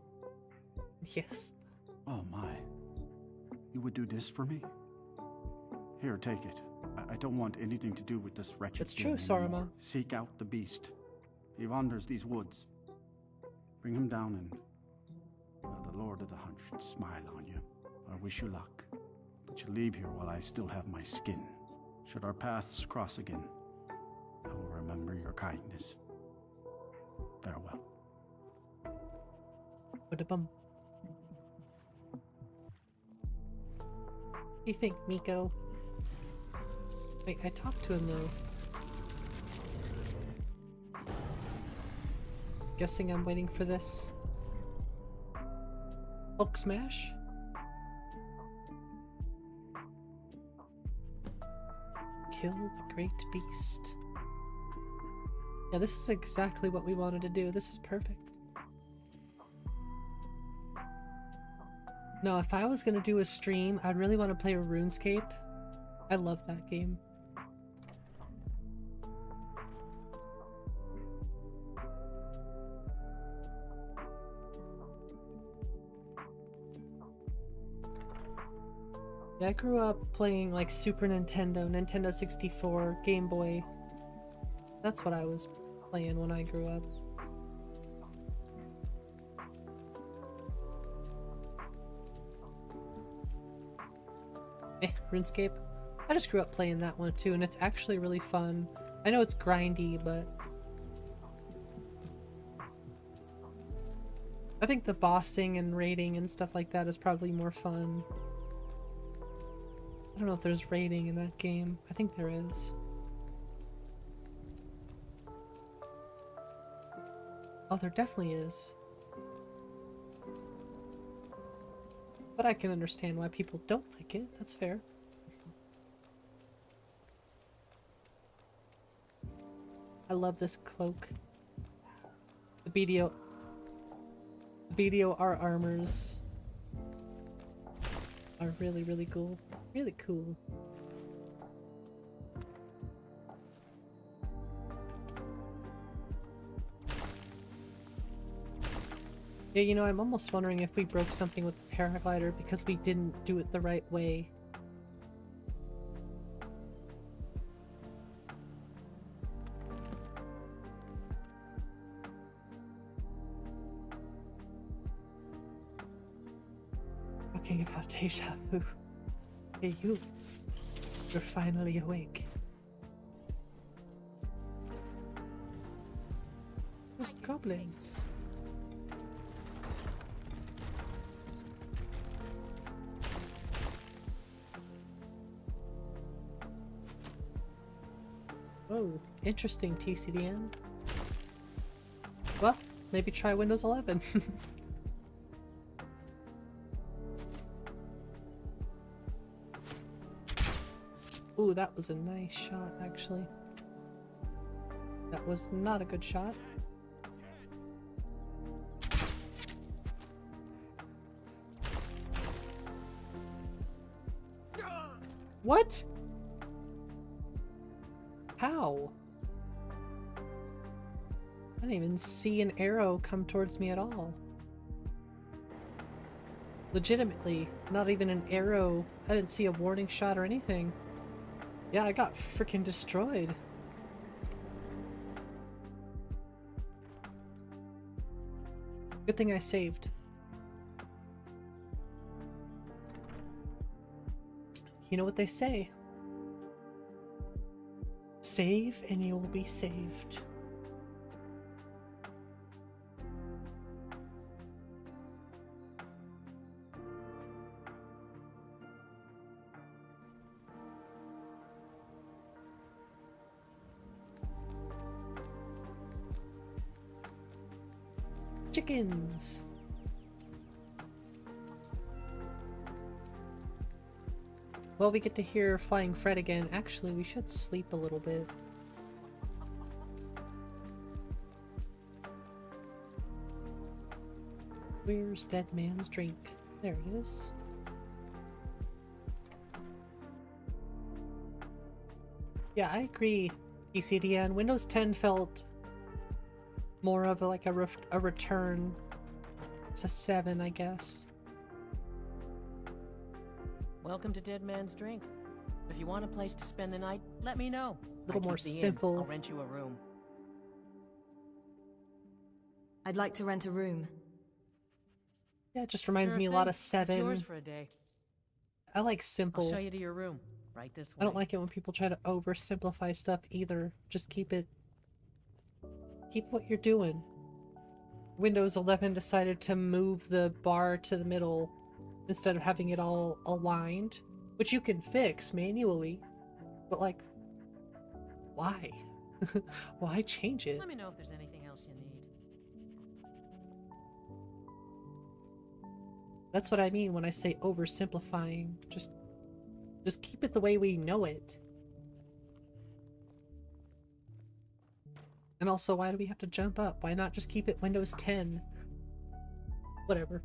Yes. Oh my. You would do this for me? Here, take it. I don't want anything to do with this wretched It's true, thing anymore. Saruma. Seek out the beast. He wanders these woods. Bring him down and... well, the Lord of the Hunt should smile on you. I wish you luck. But you leave here while I still have my skin. Should our paths cross again, I will remember your kindness. Farewell. Ba-da-bum. do you think, Nico? Wait, I talked to him though. Guessing I'm waiting for this. Hulk smash? Kill the great beast. Yeah, this is exactly what we wanted to do. This is perfect. No, if I was gonna do a stream, I'd really want to play RuneScape. I love that game. Yeah, I grew up playing like Super Nintendo, Nintendo 64, Game Boy. That's what I was playing when I grew up. RuneScape. I just grew up playing that one too, and it's actually really fun. I know it's grindy, but I think the bossing and raiding and stuff like that is probably more fun. I don't know if there's raiding in that game. I think there is. Oh, there definitely is. But I can understand why people don't like it. That's fair. I love this cloak. The BDO art armors are really, really cool. Really cool. Yeah, you know, I'm almost wondering if we broke something with the paraglider because we didn't do it the right way. Talking about deja vu. Hey, you. You're finally awake. There's goblins. Oh, interesting, TCDN. Well, maybe try Windows 11. Ooh, that was a nice shot, actually. That was not a good shot. What? How? I didn't even see an arrow come towards me at all. Legitimately, not even an arrow. I didn't see a warning shot or anything. Yeah, I got freaking destroyed. Good thing I saved. You know what they say? Save and you will be saved. Chickens. Well, we get to hear Flying Fred again. Actually, we should sleep a little bit. Where's Dead Man's Drink? There it is. Yeah, I agree, ECDN. Windows 10 felt more of a return to 7, I guess. Welcome to Dead Man's Drink. If you want a place to spend the night, let me know. A little more simple. I'll rent you a room. I'd like to rent a room. Yeah, it just reminds Sure me a thing. lot of It's 7. yours for a day. I like simple. I'll show you to your room. Right this way. I don't like it when people try to oversimplify stuff either. Just keep what you're doing. Windows 11 decided to move the bar to the middle instead of having it all aligned. which you can fix manually, but like, why? Why change it? Let me know if there's anything else you need. That's what I mean when I say oversimplifying. Just keep it the way we know it. And also, why do we have to jump up? Why not just keep it Windows 10? Whatever.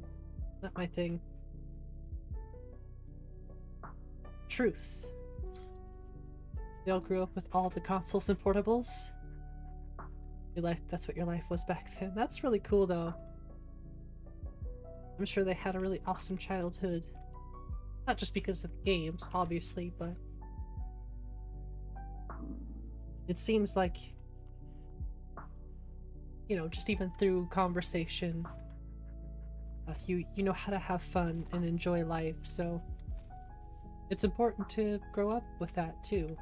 Not my thing. Truth. They all grew up with all the consoles and portables. Your life, that's what your life was back then. That's really cool though. I'm sure they had a really awesome childhood. Not just because of the games, obviously, but it seems like, you know, just even through conversation, you know how to have fun and enjoy life, so it's important to grow up with that too.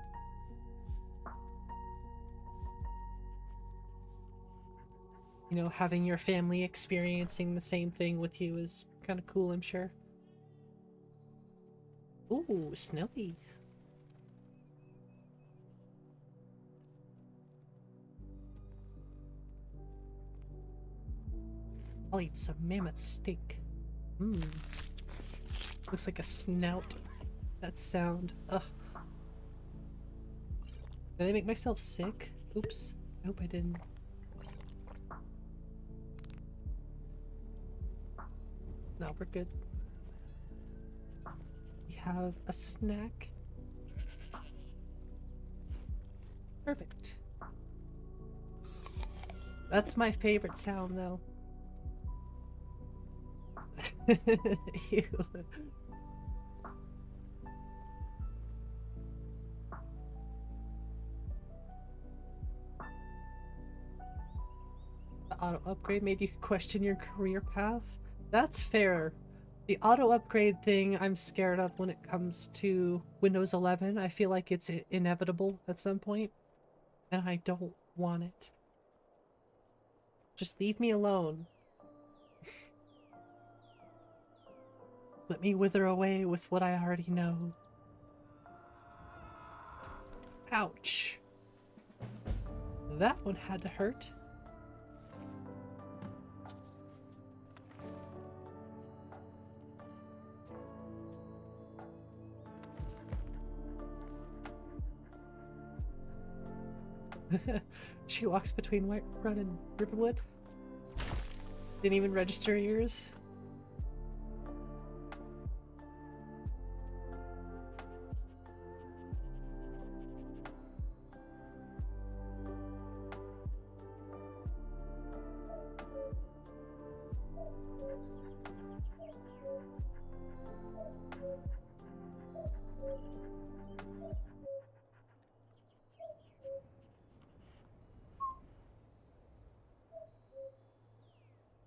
You know, having your family experiencing the same thing with you is kind of cool, I'm sure. Ooh, snowy. I'll eat some mammoth steak. Mmm. Looks like a snout. That sound. Ugh. Did I make myself sick? Oops. I hope I didn't. No, we're good. We have a snack. Perfect. That's my favorite sound, though. Ew. The auto upgrade made you question your career path? That's fair. The auto upgrade thing I'm scared of when it comes to Windows 11. I feel like it's inevitable at some point, and I don't want it. Just leave me alone. Let me wither away with what I already know. Ouch. That one had to hurt. She walks between Whiterun and Riverwood. Didn't even register yours.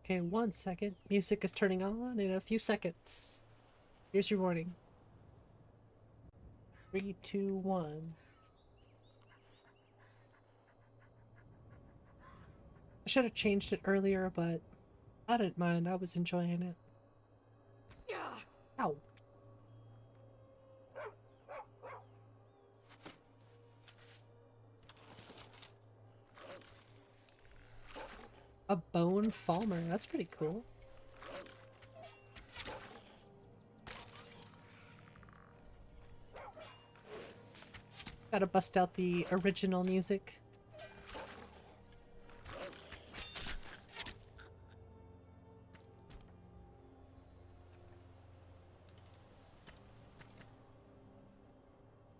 Okay, 1 second. Music is turning on in a few seconds. Here's your warning. 3, 2, 1. I should have changed it earlier, but I didn't mind. I was enjoying it. Ow. A bone Falmer. That's pretty cool. Gotta bust out the original music.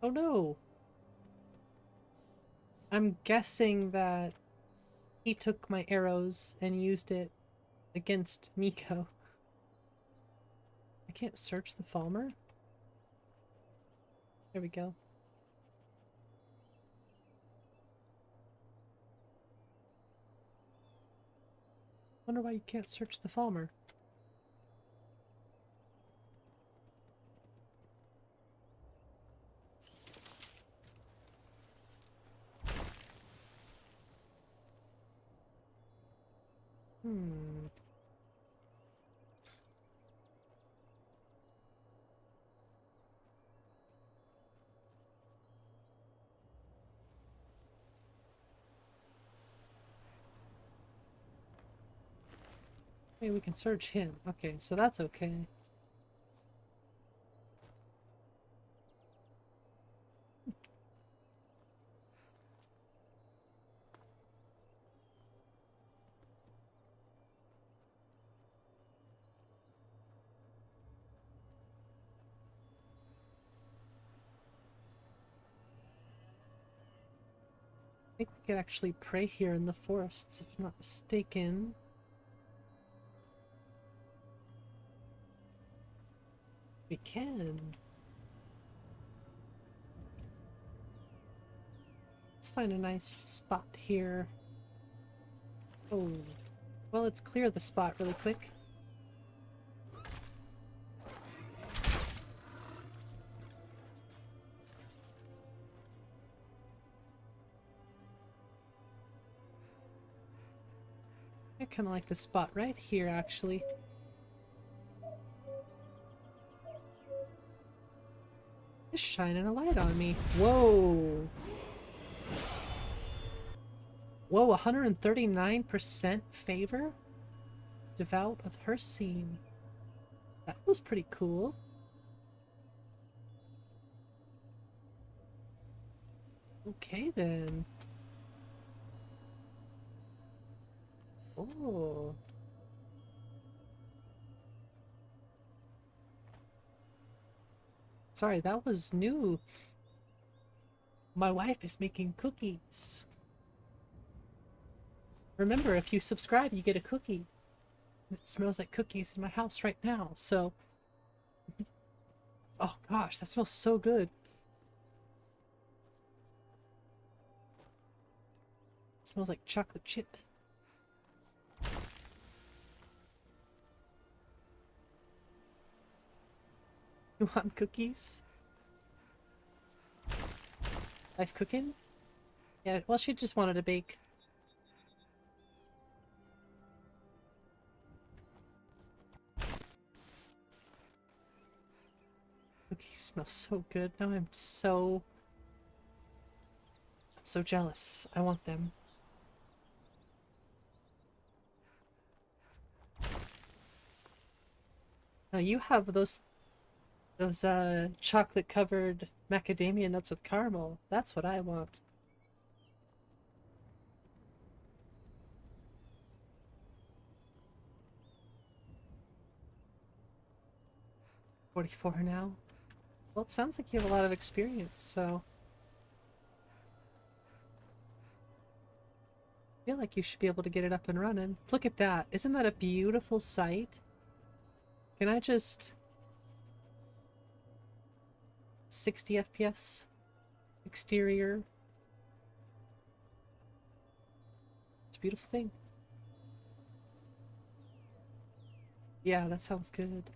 Oh no! I'm guessing that he took my arrows and used it against Nico. I can't search the Falmer? There we go. Wonder why you can't search the Falmer. Maybe we can search him. Okay, so that's okay. I think we could actually pray here in the forests, if I'm not mistaken. We can. Let's find a nice spot here. Oh, well, let's clear the spot really quick. I kind of like the spot right here, actually. It's shining a light on me. Whoa! Whoa, 139% favor? Devout of her scene. That was pretty cool. Okay then. Oh. Sorry, that was new. My wife is making cookies. Remember, if you subscribe, you get a cookie. It smells like cookies in my house right now, so... Oh gosh, that smells so good. It smells like chocolate chip. You want cookies? Life cooking? Yeah, well, she just wanted to bake. Cookies smell so good. Now I'm so jealous. I want them. Now you have those chocolate covered macadamia nuts with caramel. That's what I want. $44 now. Well, it sounds like you have a lot of experience, so I feel like you should be able to get it up and running. Look at that. Isn't that a beautiful sight? Can I just 60 FPS exterior? It's a beautiful thing. Yeah, that sounds good.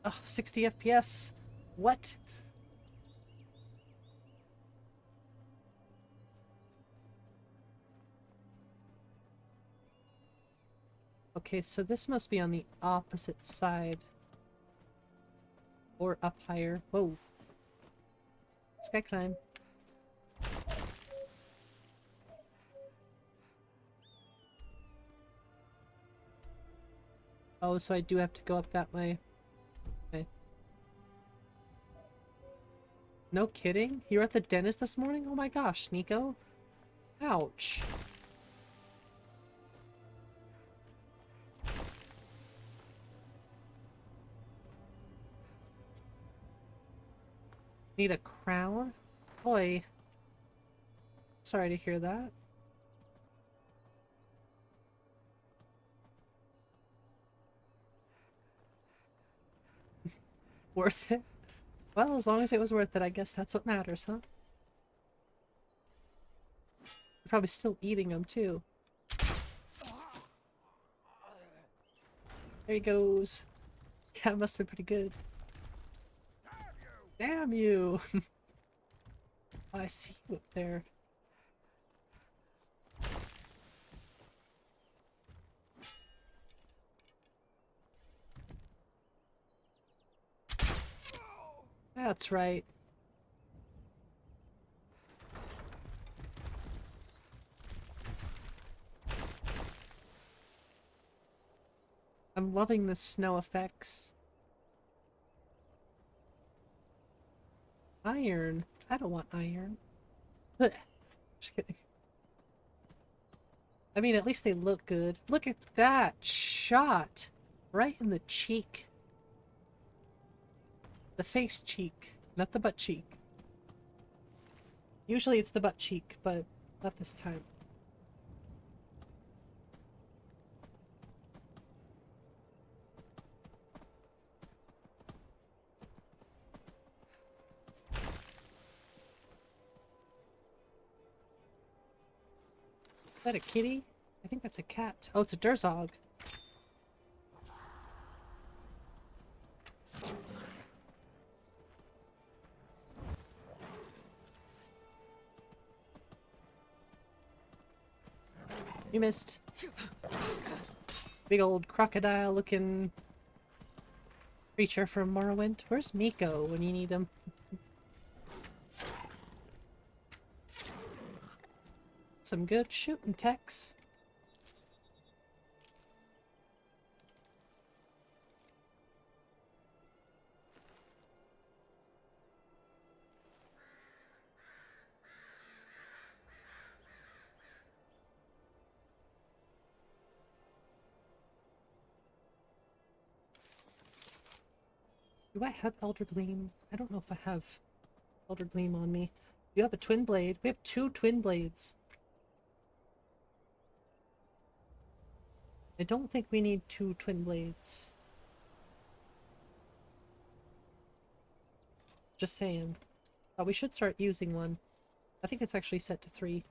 Oh, 60 FPS. What? Okay, so this must be on the opposite side. Or up higher. Whoa. Sky climb. Oh, so I do have to go up that way. Okay. No kidding? You were at the dentist this morning? Oh my gosh, Nico. Ouch. Need a crown? Boy. Sorry to hear that. Worth it? Well, as long as it was worth it, I guess that's what matters, huh? You're probably still eating them, too. There he goes. Yeah, it must have been pretty good. Damn you! Oh, I see you up there. That's right. I'm loving the snow effects. Iron. I don't want iron. Ugh. Just kidding. I mean, at least they look good. Look at that shot! Right in the cheek. The face cheek, not the butt cheek. Usually it's the butt cheek, but not this time. Is that a kitty? I think that's a cat. Oh, it's a Durzog. You missed. Big old crocodile looking creature from Morrowind. Where's Nico when you need him? Some good shooting techs. Do I have Elder Gleam? I don't know if I have Elder Gleam on me. You have a twin blade. We have 2 twin blades. I don't think we need 2 twin blades. Just saying. Oh, we should start using one. I think it's actually set to 3.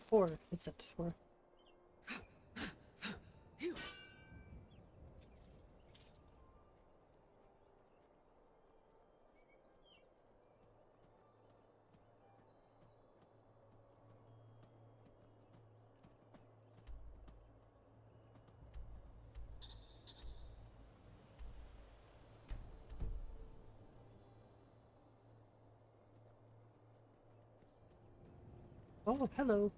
4. It's set to 4. Oh, hello.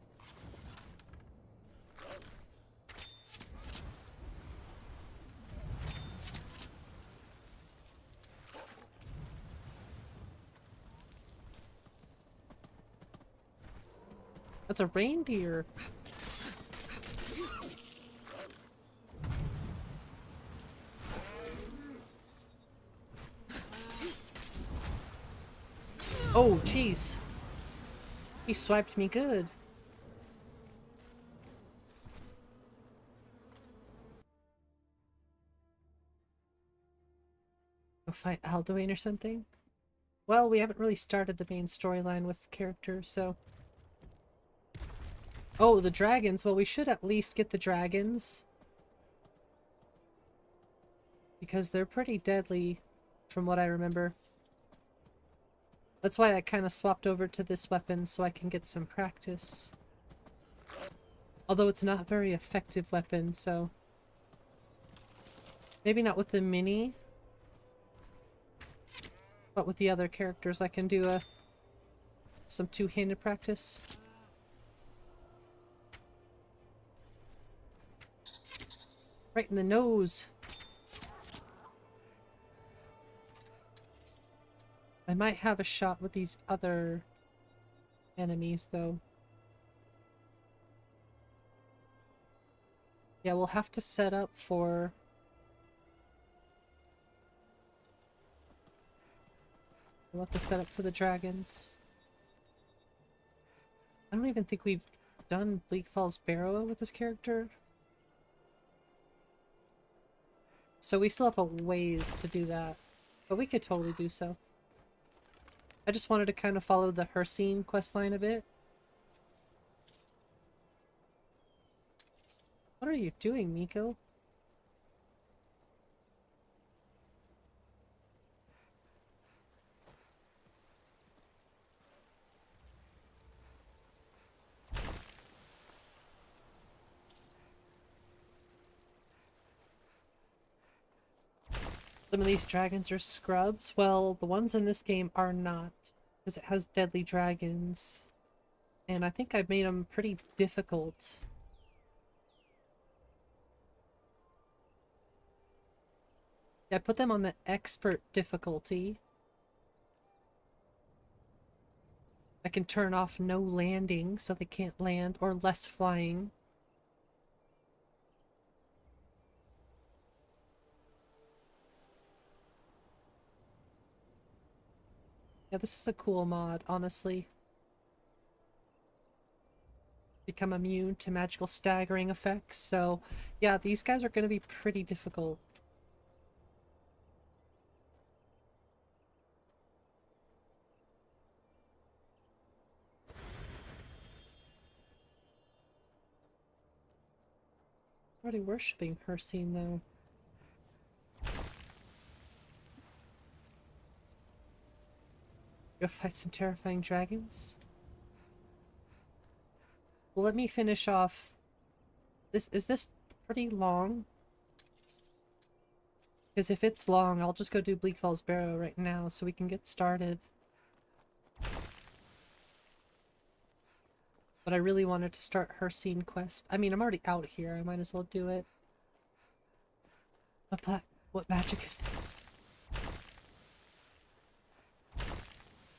That's a reindeer. Oh, jeez. He swiped me good. Go fight Alduin or something? Well, we haven't really started the main storyline with characters, so... Oh, the dragons. Well, we should at least get the dragons. Because they're pretty deadly, from what I remember. That's why I kind of swapped over to this weapon, so I can get some practice. Although it's not a very effective weapon, so... Maybe not with the mini. But with the other characters I can do some two-handed practice. Right in the nose! I might have a shot with these other enemies, though. Yeah, we'll have to set up for... We'll have to set up for the dragons. I don't even think we've done Bleak Falls Barrow with this character. So we still have a ways to do that. But we could totally do so. I just wanted to kind of follow the Hercene questline a bit. What are you doing, Nico? Some of these dragons are scrubs. Well, the ones in this game are not, because it has deadly dragons. And I think I've made them pretty difficult. Yeah, I put them on the expert difficulty. I can turn off no landing so they can't land, or less flying. Yeah, this is a cool mod, honestly. Become immune to magical staggering effects, so yeah, these guys are going to be pretty difficult. Already worshipping her scene though. Go fight some terrifying dragons. Well, let me finish off. Is this pretty long? Because if it's long, I'll just go do Bleak Falls Barrow right now so we can get started. But I really wanted to start her scene quest. I mean, I'm already out here. I might as well do it. What magic is this?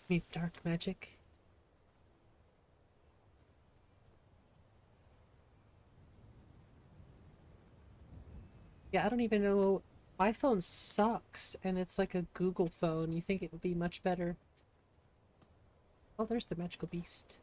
Me dark magic. Yeah, I don't even know. My phone sucks, and it's like a Google phone. You think it would be much better. Oh, there's the magical beast.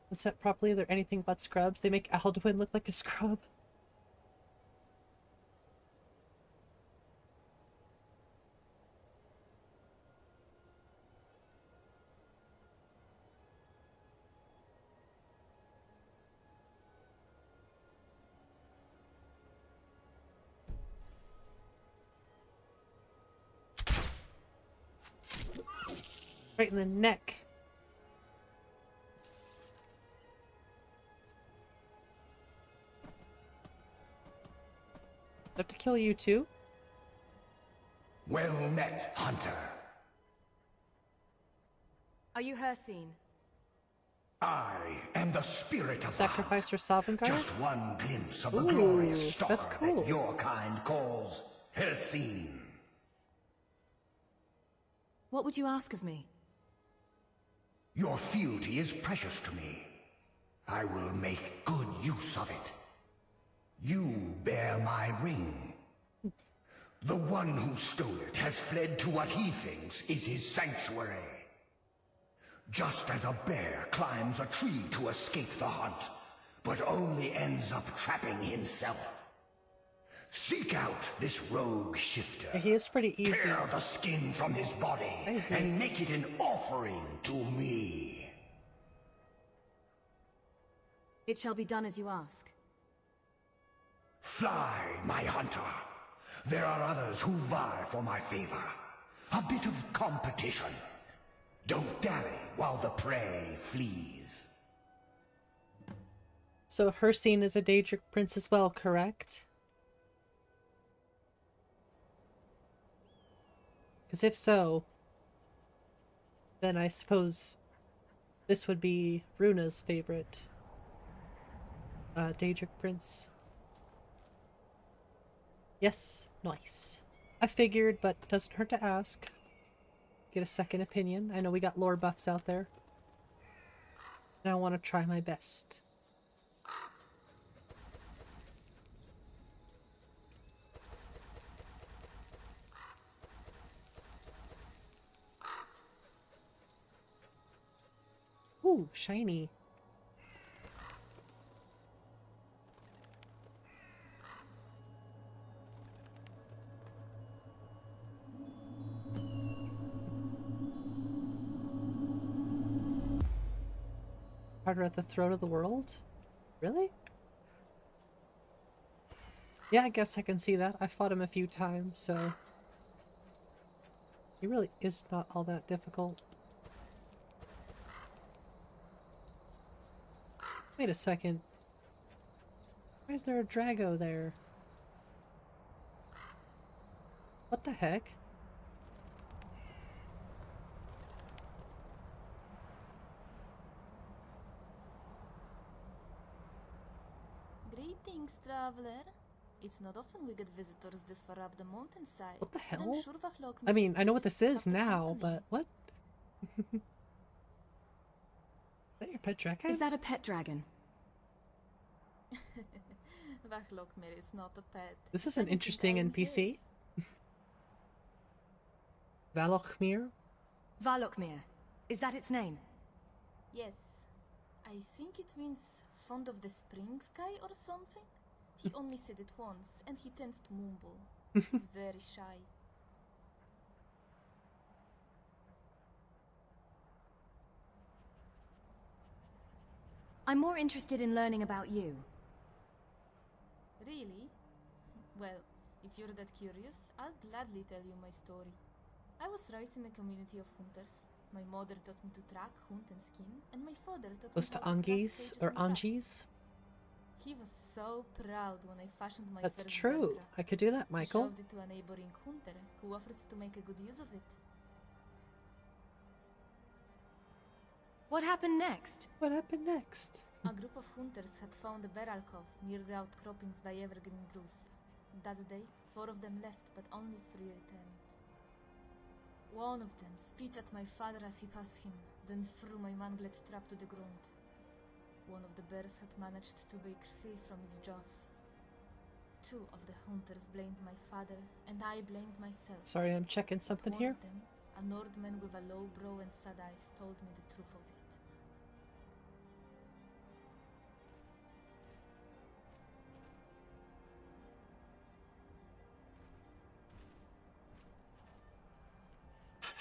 When set properly, they're anything but scrubs. They make Alduin look like a scrub. Right in the neck. I have to kill you too? Well met, hunter. Are you Hircine? I am the spirit of Sacrifice for Sovngarde? Just one glimpse of the Ooh, glorious star that's cool. that your kind calls Hircine. What would you ask of me? Your fealty is precious to me. I will make good use of it. You bear my ring. The one who stole it has fled to what he thinks is his sanctuary. Just as a bear climbs a tree to escape the hunt, but only ends up trapping himself. Seek out this rogue shifter. Yeah, he is pretty easy. Tear the skin from his body and make it an offering to me. It shall be done as you ask. Fly, my hunter. There are others who vie for my favor. A bit of competition. Don't dally while the prey flees. So Hircine is a Daedric prince as well, correct? Because if so, then I suppose this would be Runa's favorite Daedric prince. Yes, nice. I figured, but doesn't hurt to ask. Get a second opinion. I know we got lore buffs out there. And I want to try my best. Ooh, shiny. Harder at the throat of the world? Really? Yeah, I guess I can see that. I fought him a few times, so... He really is not all that difficult. Wait a second. Why is there a Drago there? What the heck? Greetings, traveler. It's not often we get visitors this far up the mountainside. What the but I'm hell? sure Vachlok I mean, makes I know what places this to is have the now, company. but what? Is that your pet dragon? Is that a pet dragon? Vachlokmir is not a pet. This is an Anything interesting I am NPC. his. Valochmir? Valokmir. Is that its name? Yes. I think it means fond of the spring sky or something. He only said it once, and he tends to mumble. He's very shy. I'm more interested in learning about you. Really? Well, if you're that curious, I'll gladly tell you my story. I was raised in a community of hunters. My mother taught me to track, hunt, and skin, and my father taught Close me to how to craft Angis sages or and traps. Angis? He was so proud when I fashioned my That's first true. bear trap. I could do that, He Michael. showed it to a neighboring hunter, who offered to make a good use of it. What happened next? What happened next? A group of hunters had found a bear alcove near the outcroppings by Evergreen Grove. That day, 4 of them left, but only 3 returned. One of them spit at my father as he passed him, then threw my manglet trap to the ground. One of the bears had managed to break free from its jaws. 2 of the hunters blamed my father, and I blamed myself. Sorry, I'm checking something One here. of them, a Nordman with a low brow and sad eyes, told me the truth of it.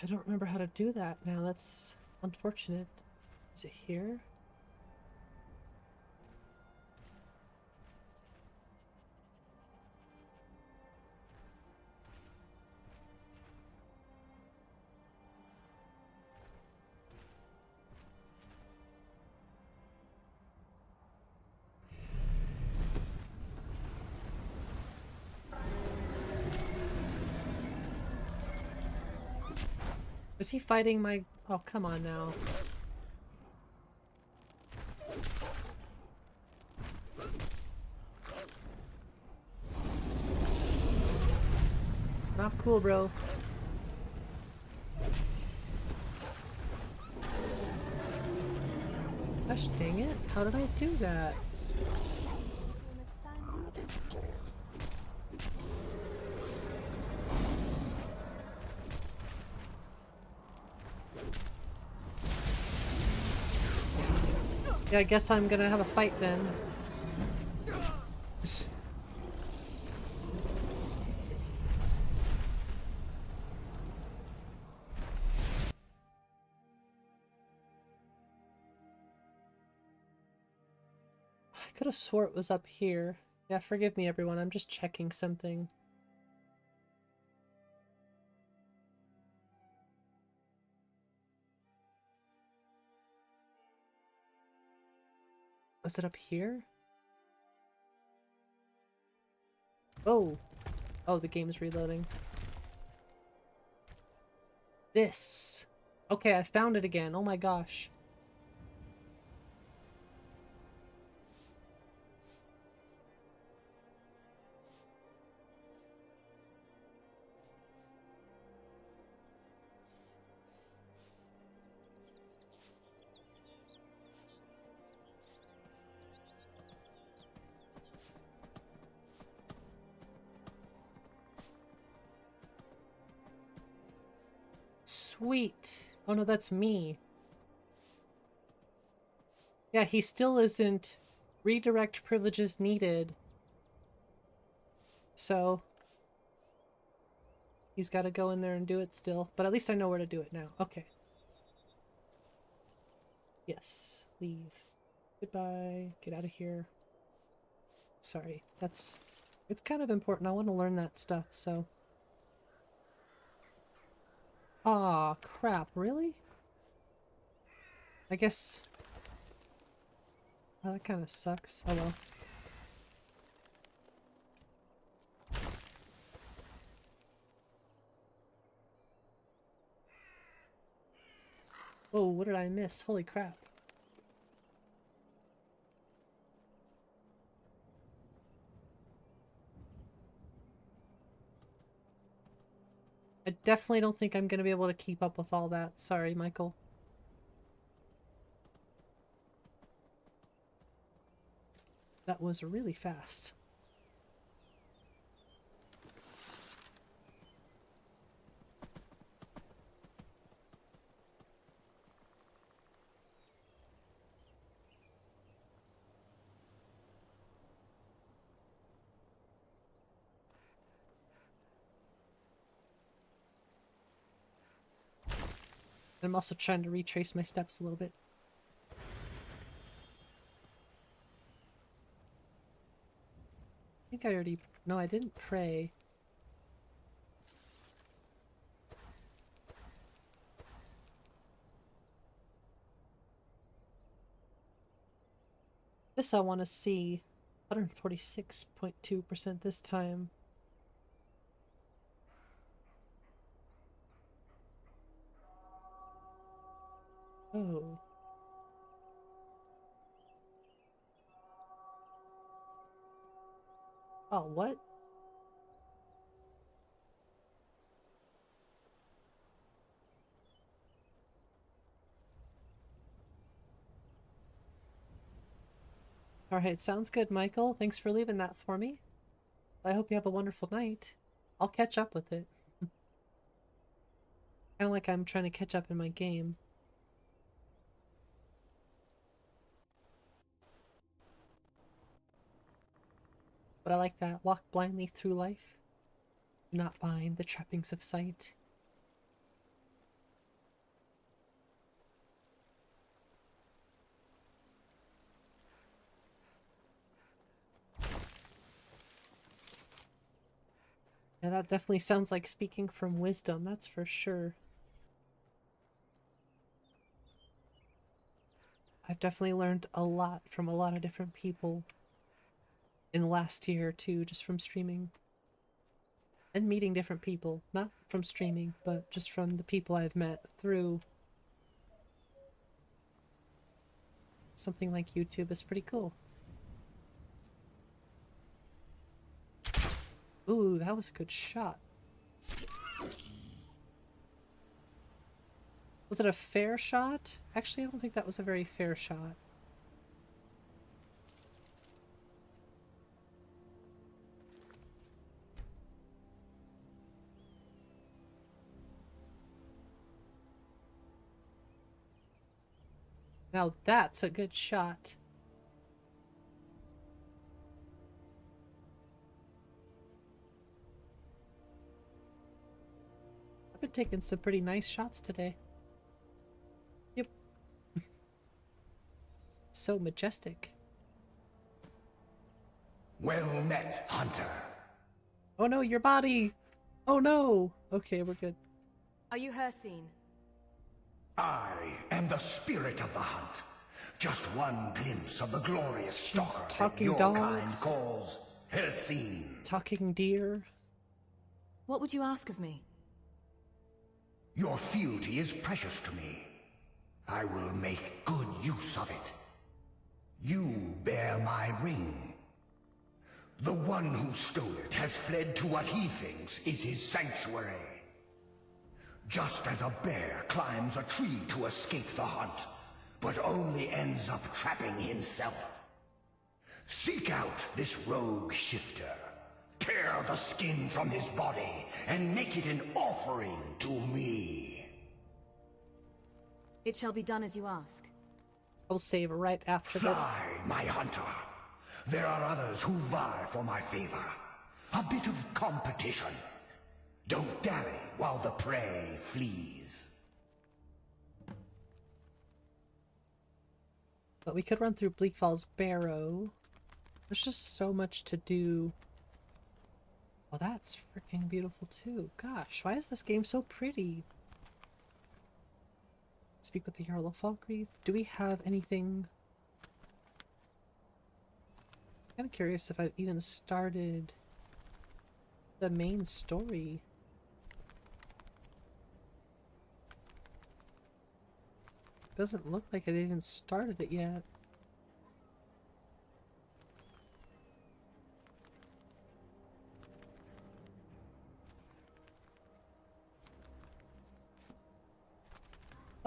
I don't remember how to do that now. That's unfortunate. Is it here? Is he fighting my... Oh, come on now. Not cool, bro. Gosh dang it. How did I do that? See you next time. Yeah, I guess I'm gonna have a fight then. I could have swore it was up here. Yeah, forgive me everyone, I'm just checking something. Was it up here? Oh! Oh, the game's reloading. This! Okay, I found it again. Oh my gosh. Sweet. Oh no, that's me. Yeah, he still isn't redirect privileges needed. So he's got to go in there and do it still. But at least I know where to do it now. Okay. Yes. Leave. Goodbye. Get out of here. Sorry. It's kind of important. I want to learn that stuff, so... Aw, crap, really? I guess... Oh, that kind of sucks. Oh well. Oh, what did I miss? Holy crap. I definitely don't think I'm gonna be able to keep up with all that. Sorry, Michael. That was really fast. I'm also trying to retrace my steps a little bit. I think I already... No, I didn't pray. This I want to see. 146.2% this time. Oh. Oh, what? Alright, sounds good, Michael. Thanks for leaving that for me. I hope you have a wonderful night. I'll catch up with it. Kinda like I'm trying to catch up in my game. But I like that. Walk blindly through life. Do not bind the trappings of sight. Yeah, that definitely sounds like speaking from wisdom, that's for sure. I've definitely learned a lot from a lot of different people in the last year or two, just from streaming. And meeting different people. Not from streaming, but just from the people I've met through something like YouTube is pretty cool. Ooh, that was a good shot. Was it a fair shot? Actually, I don't think that was a very fair shot. Now that's a good shot. I've been taking some pretty nice shots today. Yep. So majestic. Well met, Hunter. Oh no, your body! Oh no! Okay, we're good. Are you Hircine? I am the spirit of the hunt. Just one glimpse of the glorious stalker that talking your dogs. kind calls Hircine. Talking deer. What would you ask of me? Your fealty is precious to me. I will make good use of it. You bear my ring. The one who stole it has fled to what he thinks is his sanctuary. Just as a bear climbs a tree to escape the hunt, but only ends up trapping himself. Seek out this rogue shifter. Tear the skin from his body and make it an offering to me. It shall be done as you ask. I'll save right after this. Fly, my hunter. There are others who vie for my favor. A bit of competition. Don't dally while the prey flees. But we could run through Bleak Falls Barrow. There's just so much to do. Oh, that's freaking beautiful too. Gosh, why is this game so pretty? Speak with the Jarl of Falkreath. Do we have anything Kind of curious if I've even started the main story. Doesn't look like I've even started it yet.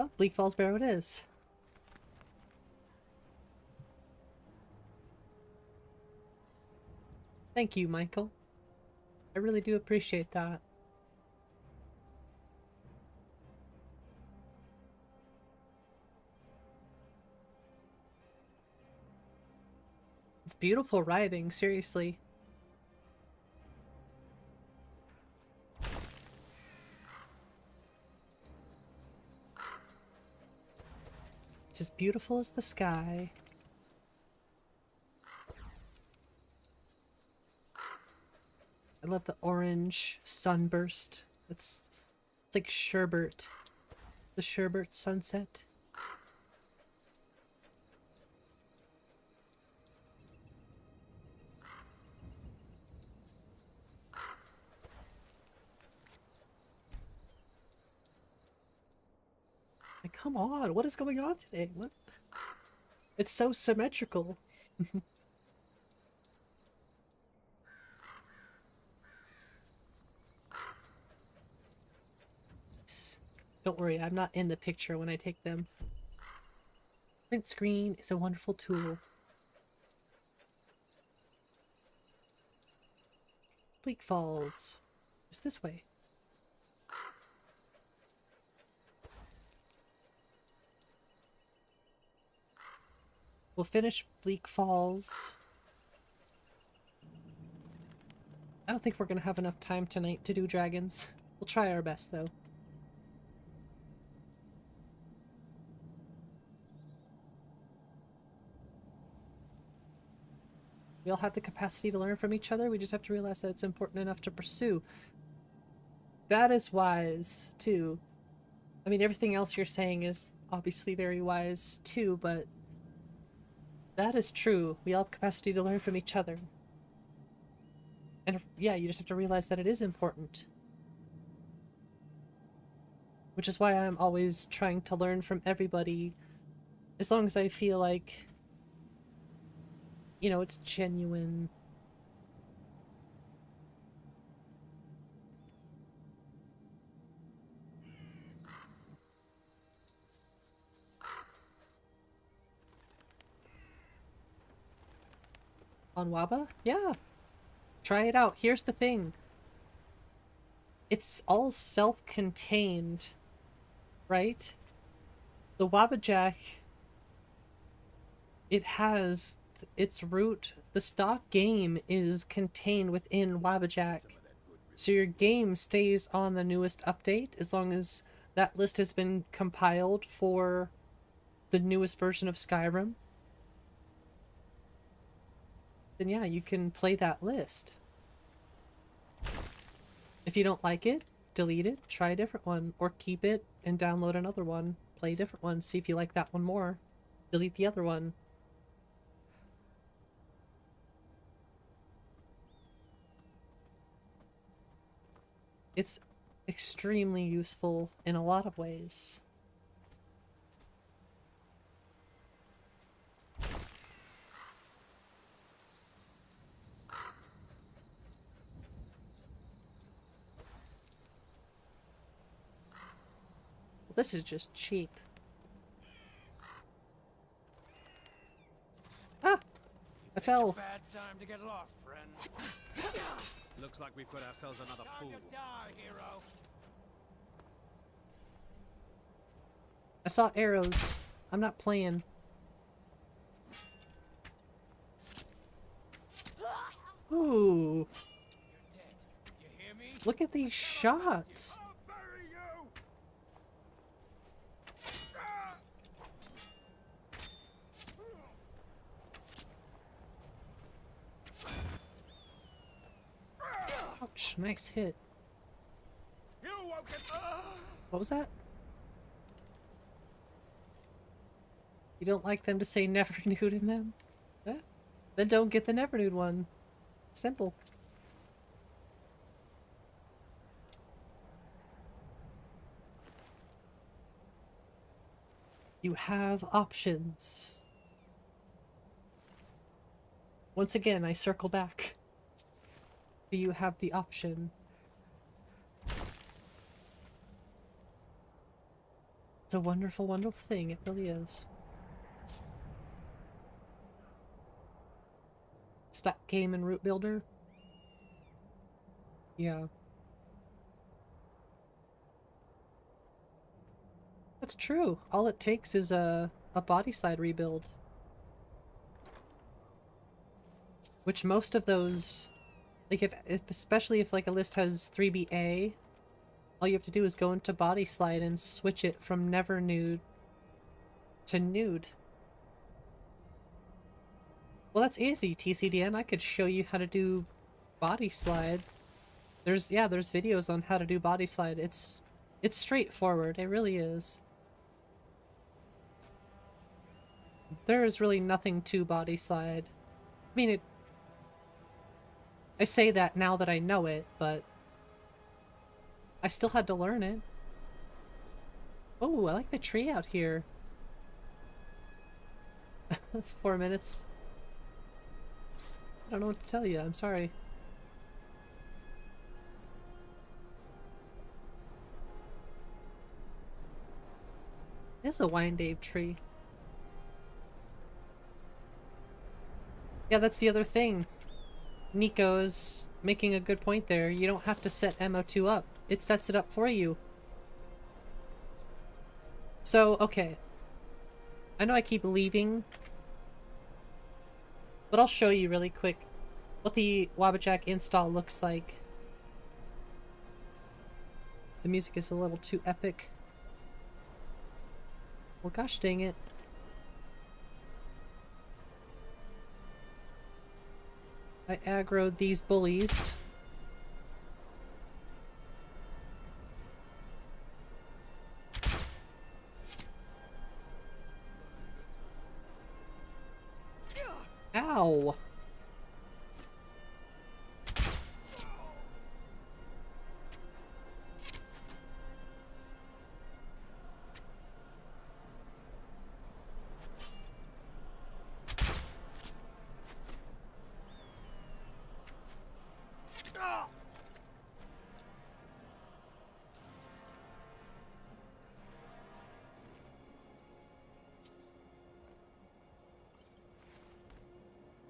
Oh, Bleak Falls Barrow it is. Thank you, Michael. I really do appreciate that. It's beautiful writing, seriously. It's as beautiful as the sky. I love the orange sunburst. It's like sherbet. The sherbet sunset. Like, come on, what is going on today? What? It's so symmetrical. Don't worry, I'm not in the picture when I take them. Print screen is a wonderful tool. Bleak Falls. It's this way. We'll finish Bleak Falls. I don't think we're gonna have enough time tonight to do dragons. We'll try our best, though. We all have the capacity to learn from each other. We just have to realize that it's important enough to pursue. That is wise, too. I mean, everything else you're saying is obviously very wise, too, but that is true. We all have capacity to learn from each other. And yeah, you just have to realize that it is important. Which is why I'm always trying to learn from everybody, as long as I feel like, you know, it's genuine. On Waba? Yeah. Try it out. Here's the thing. It's all self-contained, right? The Wabajack, it has its root. The stock game is contained within Wabajack. So your game stays on the newest update as long as that list has been compiled for the newest version of Skyrim. Then yeah, you can play that list. If you don't like it, delete it, try a different one, or keep it and download another one, play a different one, see if you like that one more, delete the other one. It's extremely useful in a lot of ways. This is just cheap. Ah! I fell. Bad time to get lost, friend. Looks like we've got ourselves another fool. Die, hero. I saw arrows. I'm not playing. Ooh. You hear me? Look at these shots. Ouch, nice hit. What was that? You don't like them to say never nude in them? Huh? Then don't get the never nude one. Simple. You have options. Once again, I circle back. Do you have the option? It's a wonderful, wonderful thing. It really is. Stack game and root builder? Yeah. That's true. All it takes is a body slide rebuild. Which most of those, like if especially if like a list has 3BA, all you have to do is go into body slide and switch it from never nude to nude. Well, that's easy, TCDN. I could show you how to do body slide. There's videos on how to do body slide. It's straightforward. It really is. There is really nothing to body slide. I mean, I say that now that I know it, but I still had to learn it. Oh, I like the tree out here. 4 minutes. I don't know what to tell you. I'm sorry. It is a Wyandotte tree. Yeah, that's the other thing. Nico's making a good point there. You don't have to set MO2 up. It sets it up for you. So, okay. I know I keep leaving, but I'll show you really quick what the Wabajack install looks like. The music is a little too epic. Well, gosh dang it. I aggroed these bullies. Ow!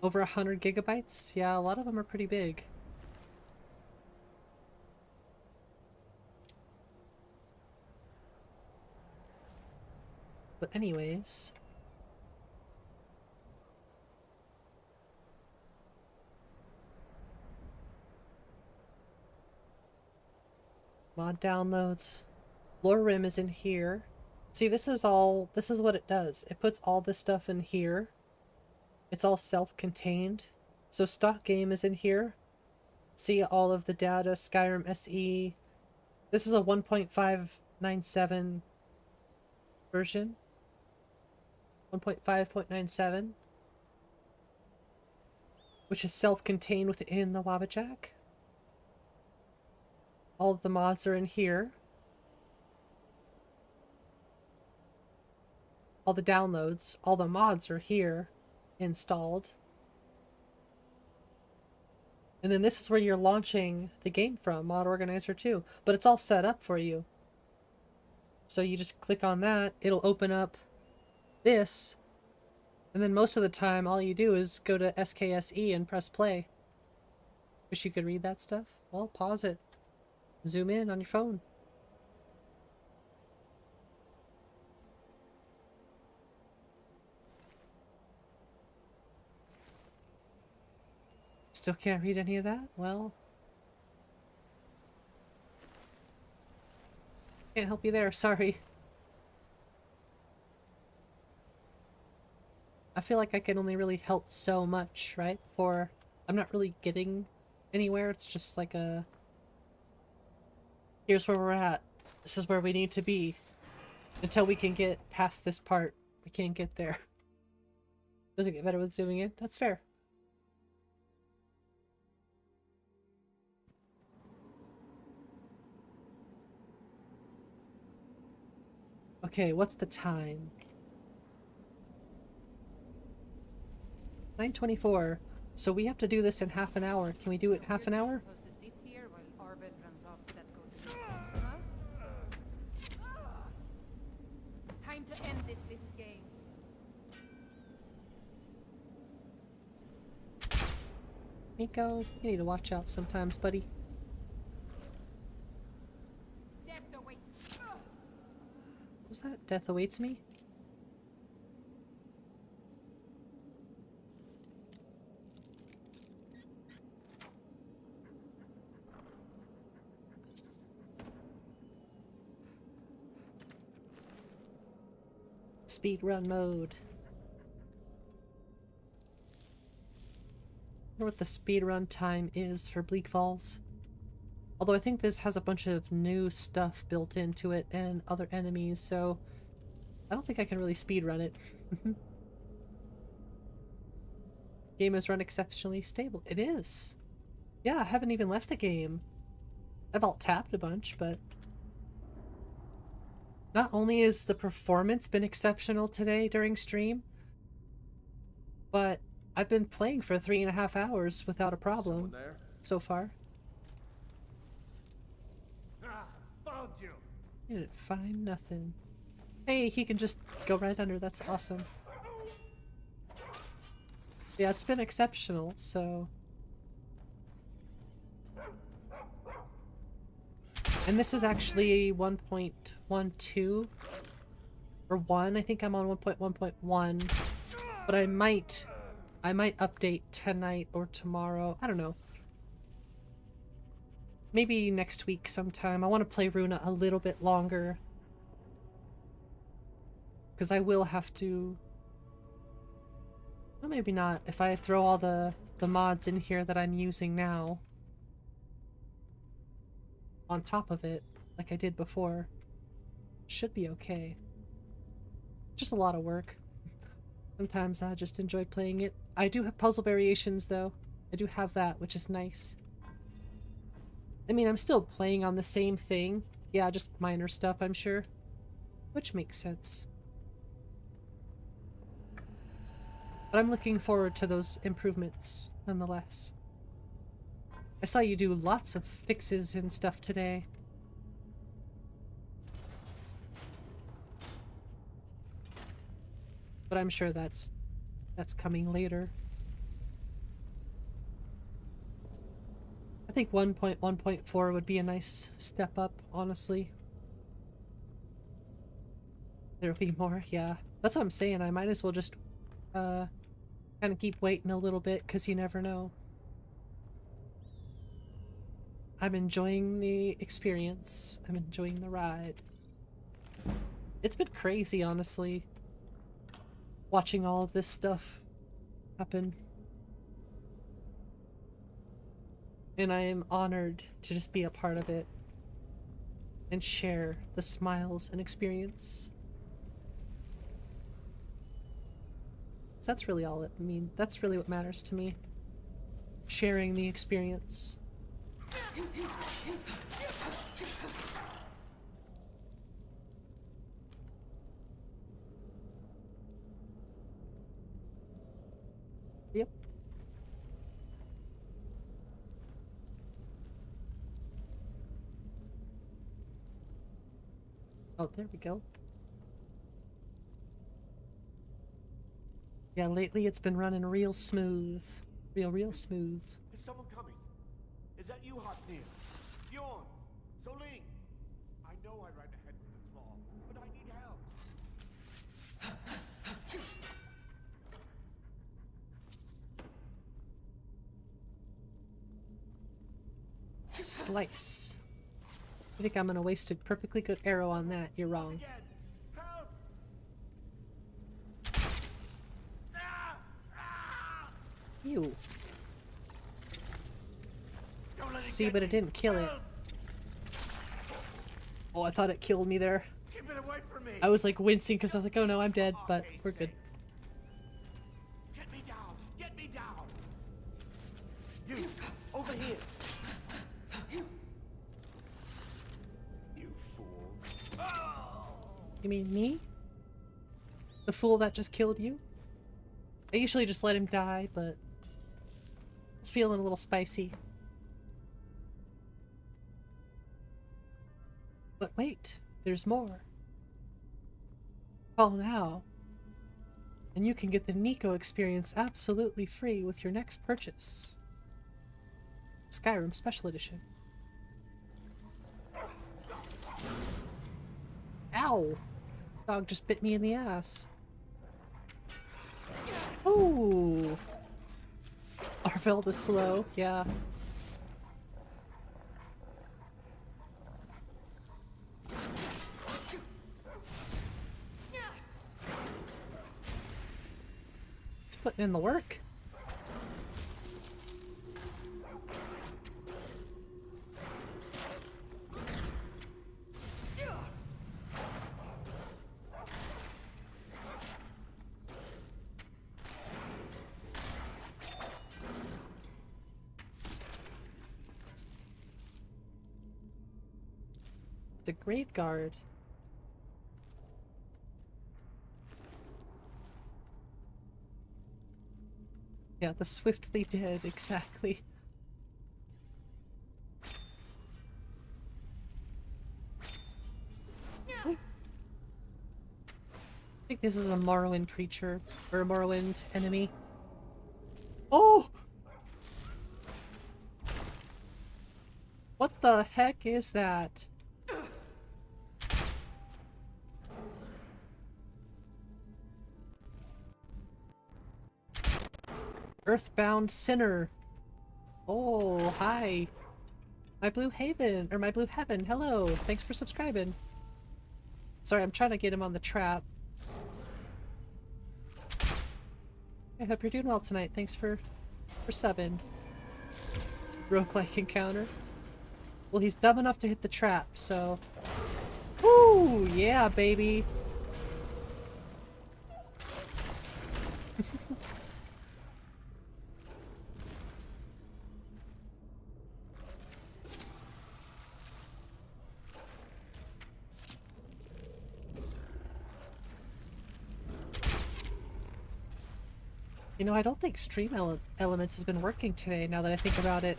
Over 100 gigabytes? Yeah, a lot of them are pretty big. But anyways... mod downloads. Lore Rim is in here. See, this is what it does. It puts all this stuff in here. It's all self-contained. So stock game is in here. See all of the data, Skyrim SE. This is a 1.597 version. 1.5.97. Which is self-contained within the Wabajack. All of the mods are in here. All the downloads, all the mods are here. Installed. And then this is where you're launching the game from, Mod Organizer 2. But it's all set up for you. So you just click on that, it'll open up this. And then most of the time, all you do is go to SKSE and press play. Wish you could read that stuff? Well, pause it. Zoom in on your phone. Still can't read any of that? Well... can't help you there, sorry. I feel like I can only really help so much, right? I'm not really getting anywhere, it's just like a... here's where we're at. This is where we need to be. Until we can get past this part, we can't get there. Does it get better with zooming in? That's fair. Okay, what's the time? 9:24. So we have to do this in half an hour. Can we do it half an hour? Supposed to sit here while Arvid runs off with that goat. Time to end this little game. Nico, you need to watch out sometimes, buddy. Death awaits. Was that death awaits me? Speedrun mode. I wonder what the speedrun time is for Bleak Falls. Although I think this has a bunch of new stuff built into it and other enemies, so I don't think I can really speedrun it. Game is run exceptionally stable. It is. Yeah, I haven't even left the game. I've alt-tapped a bunch, but not only has the performance been exceptional today during stream, but I've been playing for 3.5 hours without a problem so far. Found you. Didn't find nothing. Hey, he can just go right under. That's awesome. Yeah, it's been exceptional, so... And this is actually 1.12 or 1. I think I'm on 1.1.1, but I might update tonight or tomorrow. I don't know. Maybe next week sometime. I want to play Runa a little bit longer, because I will have to. Well, maybe not. If I throw all the mods in here that I'm using now on top of it, like I did before, should be okay. Just a lot of work. Sometimes I just enjoy playing it. I do have puzzle variations though. I do have that, which is nice. I mean, I'm still playing on the same thing. Yeah, just minor stuff, I'm sure. Which makes sense. But I'm looking forward to those improvements, nonetheless. I saw you do lots of fixes and stuff today. But I'm sure that's coming later. I think 1.1.4 would be a nice step up, honestly. There'll be more, yeah. That's what I'm saying. I might as well just kind of keep waiting a little bit, because you never know. I'm enjoying the experience. I'm enjoying the ride. It's been crazy, honestly, watching all of this stuff happen. And I am honored to just be a part of it and share the smiles and experience. That's really all it means. That's really what matters to me. Sharing the experience. Yep. Oh, there we go. Yeah, lately it's been running real smooth. Real smooth. Is someone coming? Is that you, Hartnir? Bjorn? Soling? I know I ran ahead with the claw, but I need help. Slice. I think I'm gonna waste a perfectly good arrow on that. You're wrong. Ew. See, but it didn't kill it. Oh, I thought it killed me there. Keep it away from me. I was like wincing because I was like, oh no, I'm dead, but we're good. Get me down. Get me down. You, over here. You fool. You mean me? The fool that just killed you? I usually just let him die, but it's feeling a little spicy. But wait, there's more. Call now, and you can get the Nico experience absolutely free with your next purchase. Skyrim Special Edition. Ow! Dog just bit me in the ass. Ooh! Arvel the Slow, yeah. It's putting in the work. The Grave Guard. Yeah, the swiftly dead, exactly. I think this is a Morrowind creature, or a Morrowind enemy. Oh! What the heck is that? Earthbound Sinner. Oh, hi. My Blue Haven, or my Blue Heaven, hello. Thanks for subscribing. Sorry, I'm trying to get him on the trap. I hope you're doing well tonight. Thanks for subbing. Roguelike encounter. Well, he's dumb enough to hit the trap, so... Woo! Yeah, baby! You know, I don't think Stream Elements has been working today, now that I think about it.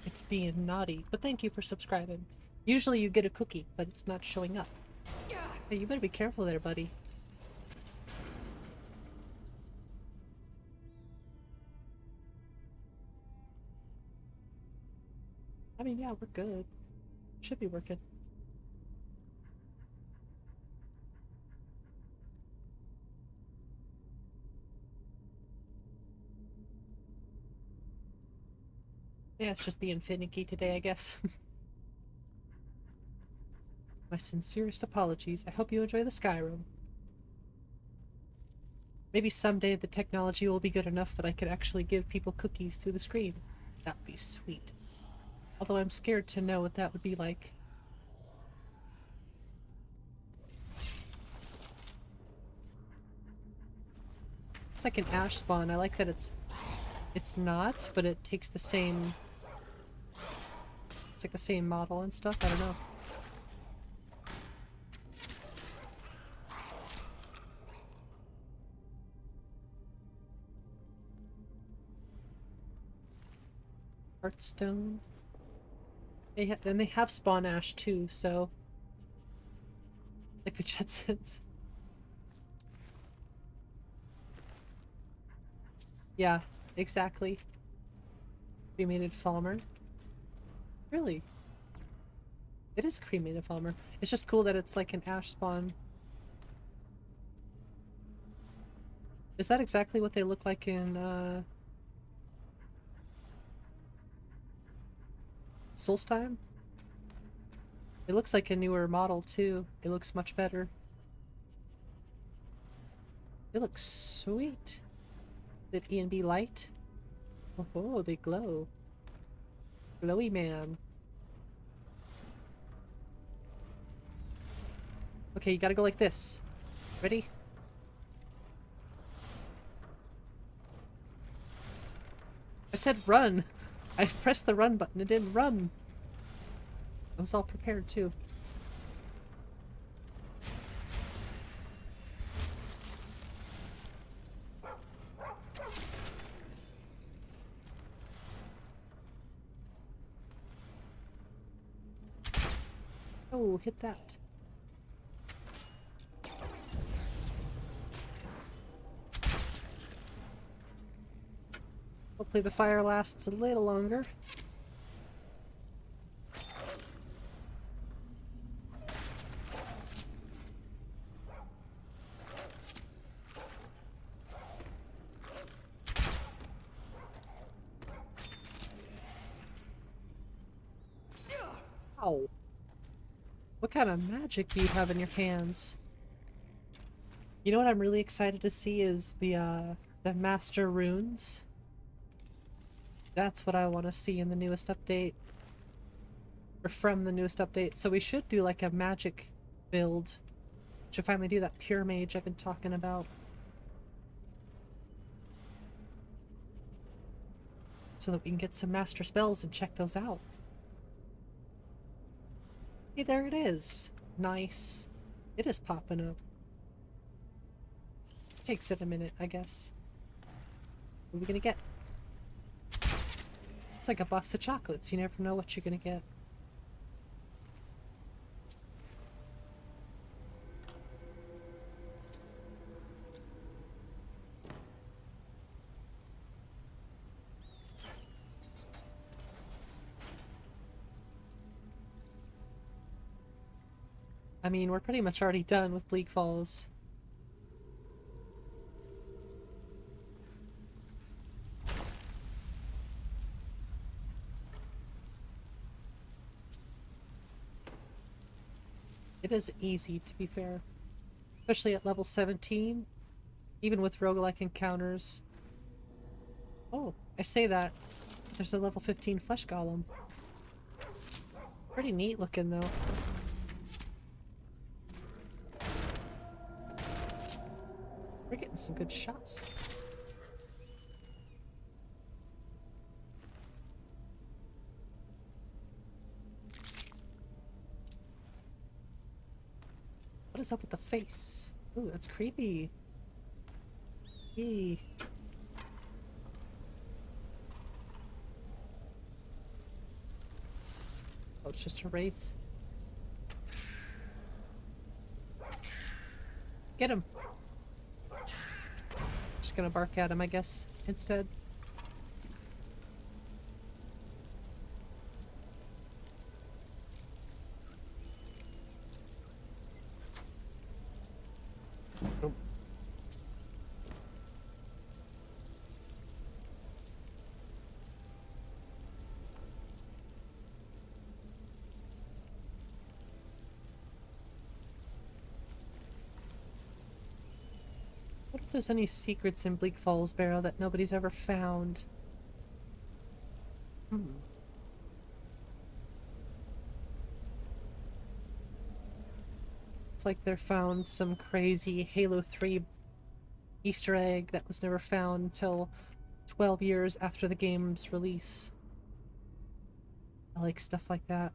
It's being naughty, but thank you for subscribing. Usually you get a cookie, but it's not showing up. Hey, you better be careful there, buddy. I mean, yeah, we're good. Should be working. Yeah, it's just being finicky today, I guess. My sincerest apologies. I hope you enjoy the Skyrim. Maybe someday the technology will be good enough that I could actually give people cookies through the screen. That'd be sweet. Although I'm scared to know what that would be like. It's like an ash spawn. I like that it's not, but it takes the same... It's like the same model and stuff. I don't know. Heartstone. Then they have spawn ash too, so... Like the Jetsons. Yeah, exactly. Cremated Falmer. Really? It is cremated Falmer. It's just cool that it's like an ash spawn. Is that exactly what they look like in, Solstheim? It looks like a newer model too. It looks much better. It looks sweet. Is it E&B light? Oh, they glow. Glowy man. Okay, you gotta go like this. Ready? I said run! I pressed the run button, it didn't run! I was all prepared too. Oh, hit that. Hopefully the fire lasts a little longer. Ow. What kind of magic do you have in your hands? You know what I'm really excited to see is the master runes. That's what I want to see in the newest update. Or from the newest update. So we should do like a magic build. Should finally do that pure mage I've been talking about. So that we can get some master spells and check those out. Hey, there it is. Nice. It is popping up. Takes it a minute, I guess. What are we gonna get? It's like a box of chocolates. You never know what you're gonna get. I mean, we're pretty much already done with Bleak Falls. It is easy, to be fair. Especially at level 17. Even with roguelike encounters. Oh, I say that. There's a level 15 flesh golem. Pretty neat looking, though. We're getting some good shots. What is up with the face? Ooh, that's creepy. Eee. Oh, it's just a wraith. Get him! Just gonna bark at him, I guess, instead. Nope. What if there's any secrets in Bleak Falls Barrow that nobody's ever found? It's like they found some crazy Halo 3 Easter egg that was never found until 12 years after the game's release. I like stuff like that.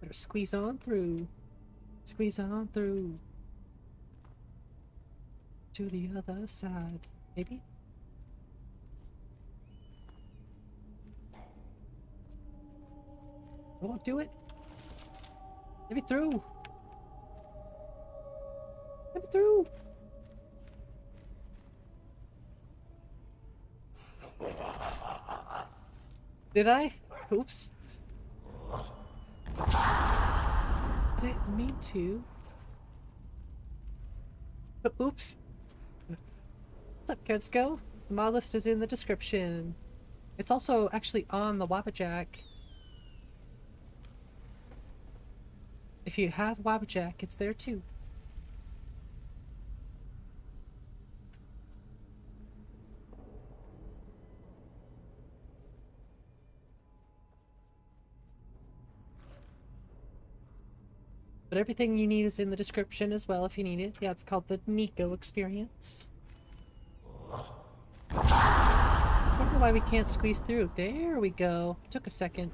Better squeeze on through. Squeeze on through. To the other side. Maybe? I won't do it. Let me through. Let me through. Did I? Oops. I didn't mean to. Oops. What's up, Kevsco? The Modlist is in the description. It's also actually on the Wabajack. If you have Wabajack, it's there too. But everything you need is in the description as well if you need it. Yeah, it's called the Nico experience. I wonder why we can't squeeze through. There we go. Took a second.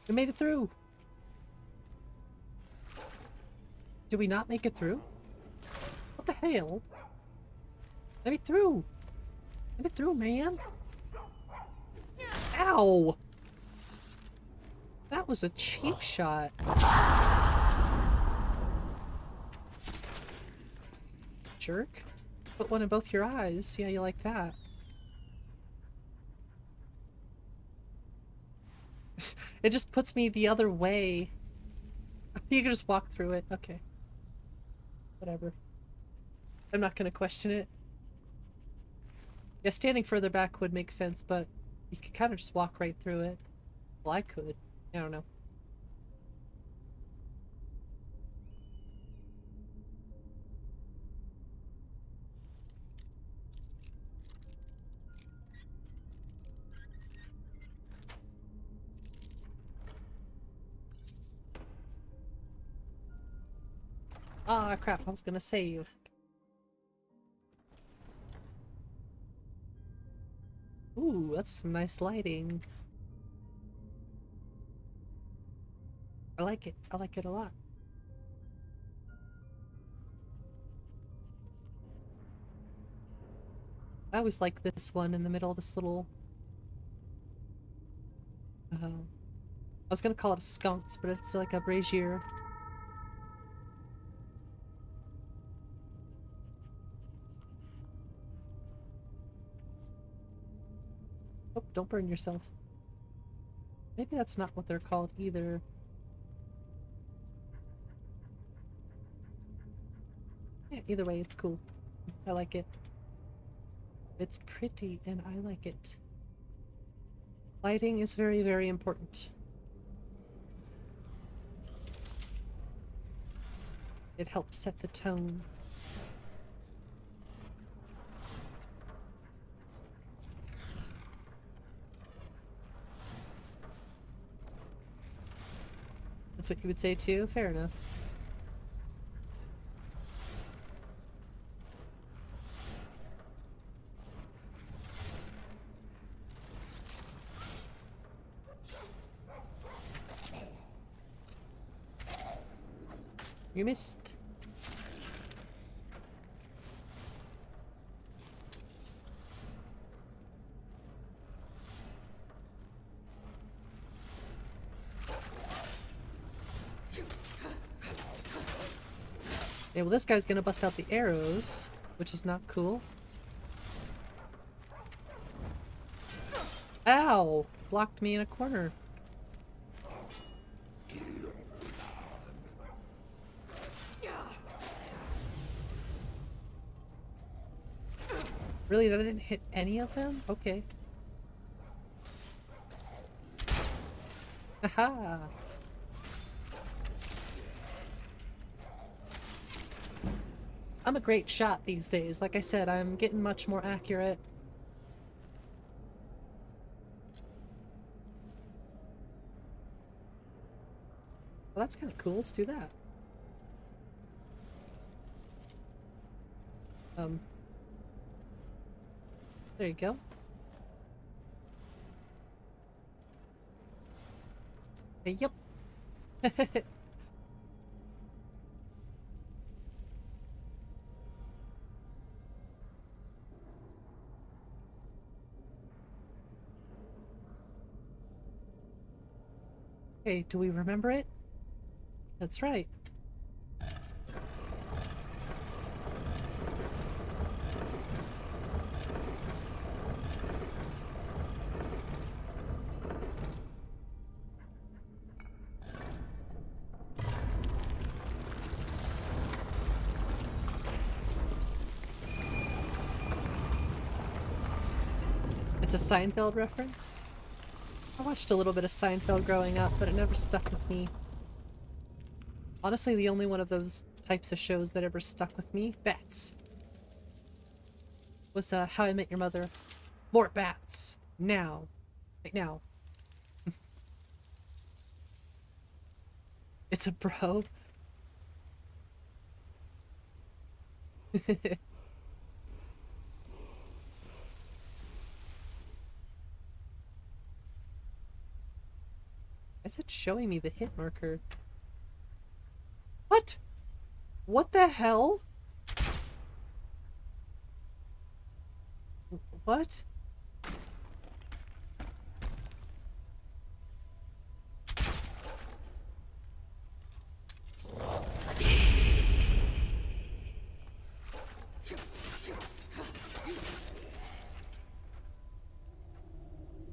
We made it through. Did we not make it through? What the hell? Let me through. Let me through, man. Ow! That was a cheap shot. Jerk. Put one in both your eyes. Yeah, you like that. It just puts me the other way. You can just walk through it. Okay. Whatever. I'm not gonna question it. Yeah, standing further back would make sense, but you could kind of just walk right through it. Well, I could. I don't know. Ah, crap, I was gonna save. Ooh, that's some nice lighting. I like it. I like it a lot. I always like this one in the middle, this little... I was gonna call it a sconce, but it's like a brazier. Oh, don't burn yourself. Maybe that's not what they're called either. Yeah, either way, it's cool. I like it. It's pretty, and I like it. Lighting is very, very important. It helps set the tone. That's what you would say too? Fair enough. You missed. Yeah, well, this guy's gonna bust out the arrows, which is not cool. Ow! Blocked me in a corner. Really? That didn't hit any of them? Okay. Haha! I'm a great shot these days. Like I said, I'm getting much more accurate. Well, that's kind of cool. Let's do that. There you go. Hey, yep. Okay, do we remember it? That's right. It's a Seinfeld reference? I watched a little bit of Seinfeld growing up, but it never stuck with me. Honestly, the only one of those types of shows that ever stuck with me, bats, was How I Met Your Mother. More bats! Now. Right now. It's a bro. Is it showing me the hit marker? What? What the hell? What?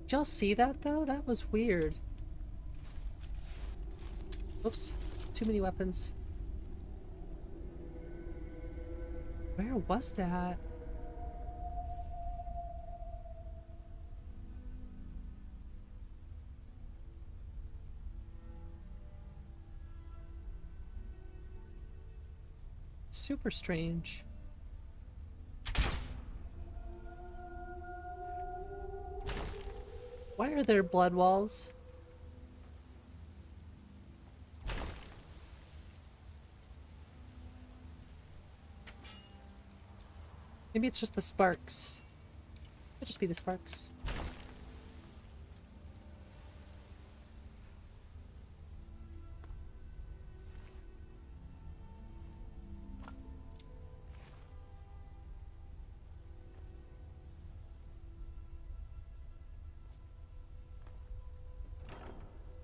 Did y'all see that though? That was weird. Oops. Too many weapons. Where was that? Super strange. Why are there blood walls? Maybe it's just the sparks. Could just be the sparks.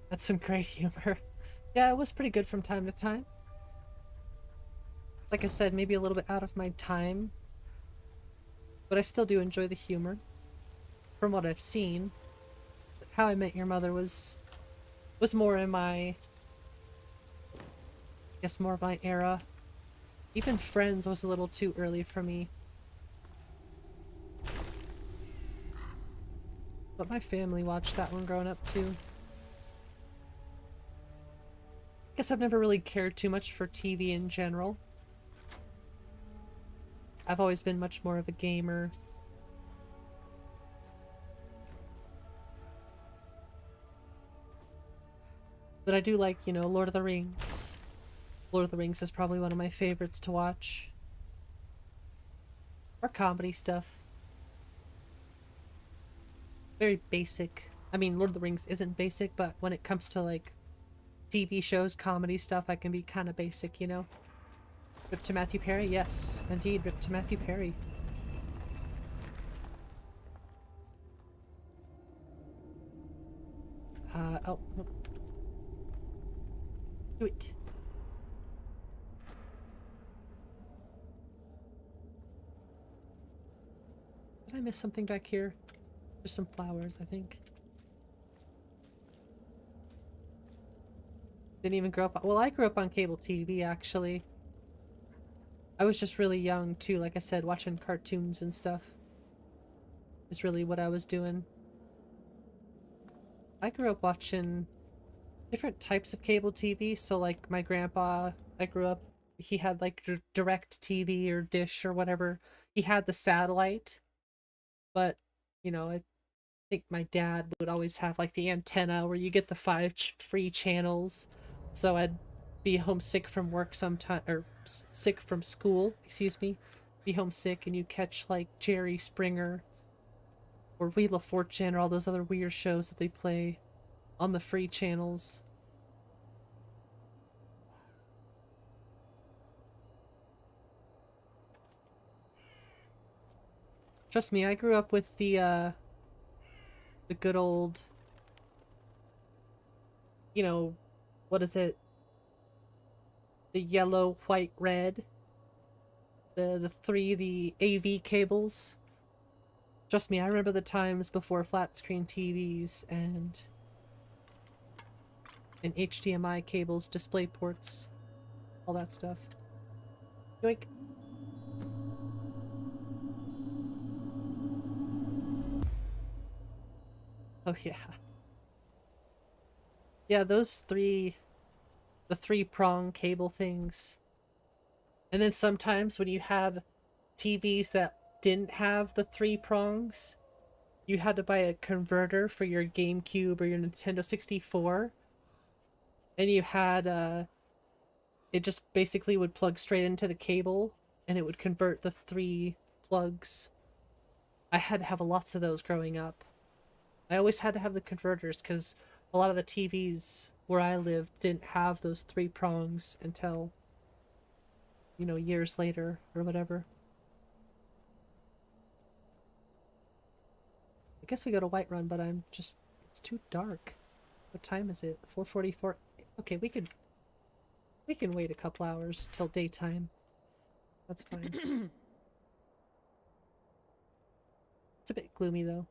That's some great humor. Yeah, it was pretty good from time to time. Like I said, maybe a little bit out of my time. But I still do enjoy the humor. From what I've seen. How I Met Your Mother was more in my... I guess more of my era. Even Friends was a little too early for me. But my family watched that one growing up too. Guess I've never really cared too much for TV in general. I've always been much more of a gamer. But I do like, you know, Lord of the Rings. Lord of the Rings is probably one of my favorites to watch. Or comedy stuff. Very basic. I mean, Lord of the Rings isn't basic, but when it comes to, like, TV shows, comedy stuff, I can be kind of basic, you know? Rip to Matthew Perry? Yes, indeed, rip to Matthew Perry. Oh, no. Do it. Did I miss something back here? There's some flowers, I think. Didn't even grow up. Well, I grew up on cable TV, actually. I was just really young, too. Like I said, watching cartoons and stuff is really what I was doing. I grew up watching different types of cable TV. So, like, my grandpa, I grew up, he had, like, direct TV or dish or whatever. He had the satellite. But, you know, I think my dad would always have, like, the antenna where you get the 5 free channels. So I'd be homesick from work sometime, or sick from school, excuse me. Be homesick and you catch, like, Jerry Springer or Wheel of Fortune or all those other weird shows that they play on the free channels. Trust me, I grew up with the good old, you know, what is it? The yellow, white, red. The AV cables. Trust me, I remember the times before flat screen TVs and HDMI cables, display ports, all that stuff. Yoink. Oh yeah. Yeah, the 3-prong cable things. And then sometimes when you had TVs that didn't have the 3 prongs, you had to buy a converter for your GameCube or your Nintendo 64. And you had, it just basically would plug straight into the cable, and it would convert the 3 plugs. I had to have lots of those growing up. I always had to have the converters, because a lot of the TVs where I lived didn't have those 3 prongs until, you know, years later, or whatever. I guess we go to Whiterun, but it's too dark. What time is it? 4:44. Okay, we can wait a couple hours till daytime. That's fine. It's a bit gloomy though.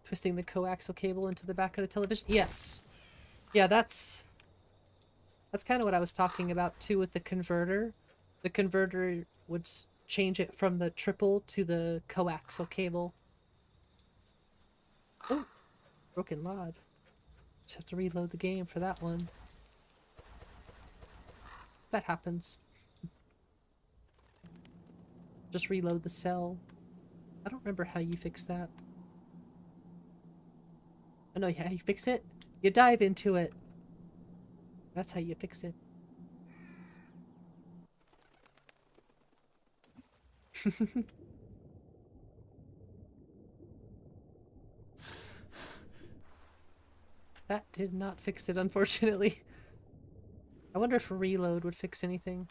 Twisting the coaxial cable into the back of the television? Yes. Yeah, that's kind of what I was talking about too with the converter. The converter would change it from the triple to the coaxial cable. Oh, broken lod. Just have to reload the game for that one. That happens. Just reload the cell. I don't remember how you fix that. Oh no, yeah, you fix it? You dive into it. That's how you fix it. That did not fix it, unfortunately. I wonder if a reload would fix anything.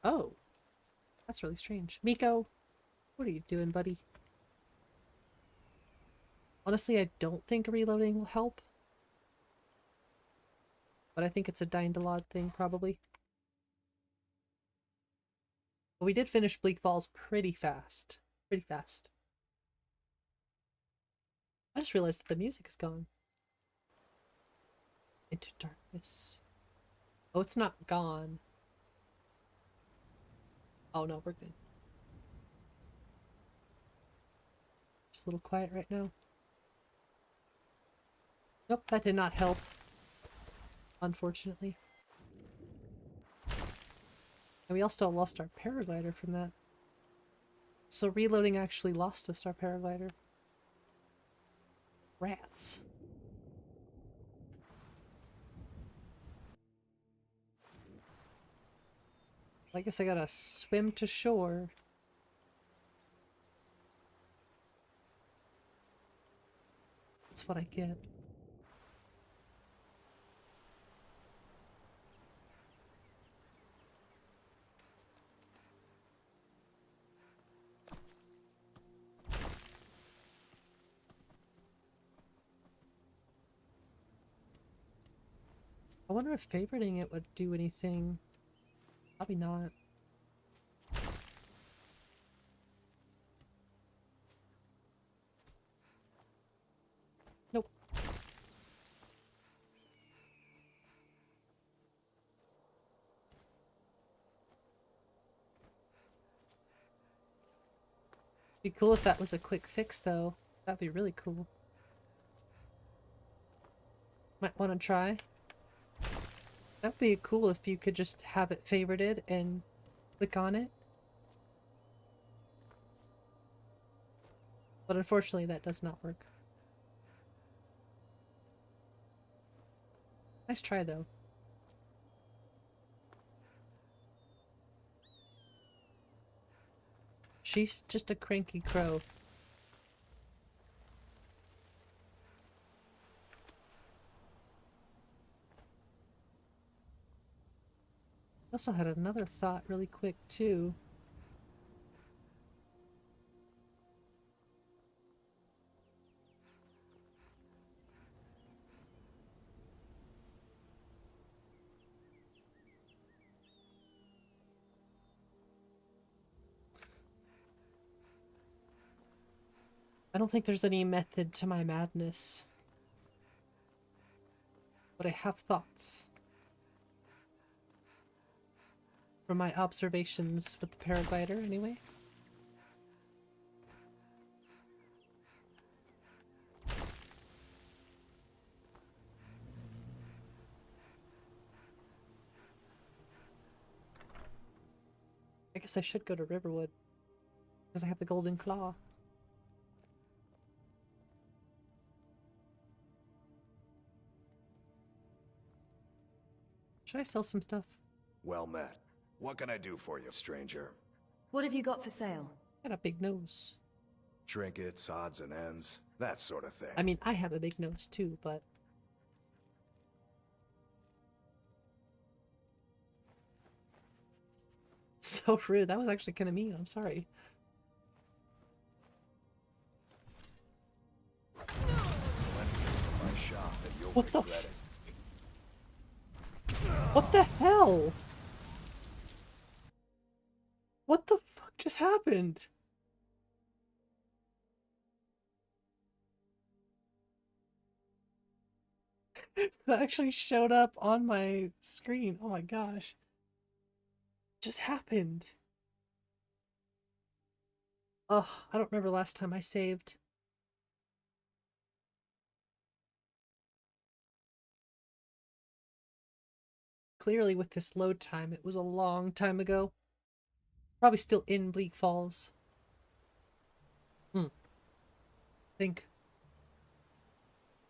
Oh. That's really strange. Miko, what are you doing, buddy? Honestly, I don't think reloading will help. But I think it's a Daedric thing, probably. But we did finish Bleak Falls pretty fast. Pretty fast. I just realized that the music is gone. Into darkness. Oh, it's not gone. Oh no, we're good. Just a little quiet right now. Nope, that did not help. Unfortunately. And we also lost our paraglider from that. So reloading actually lost us our paraglider. Rats. I guess I gotta swim to shore. That's what I get. I wonder if favoriting it would do anything. Probably not. Nope. Be cool if that was a quick fix though. That'd be really cool. Might want to try. That'd be cool if you could just have it favorited and click on it. But unfortunately that does not work. Nice try though. She's just a cranky crow. I also had another thought really quick too. I don't think there's any method to my madness. But I have thoughts. From my observations with the paraglider, anyway. I guess I should go to Riverwood. Because I have the golden claw. Should I sell some stuff? Well met. What can I do for you, stranger? What have you got for sale? Got a big nose. Trinkets, odds and ends, that sort of thing. I mean, I have a big nose too, but... So rude. That was actually kind of mean. I'm sorry. My shop and you'll What the regret it. What the hell? What the fuck just happened? That actually showed up on my screen. Oh my gosh. It just happened. Oh, I don't remember last time I saved. Clearly with this load time, it was a long time ago. Probably still in Bleak Falls. Think.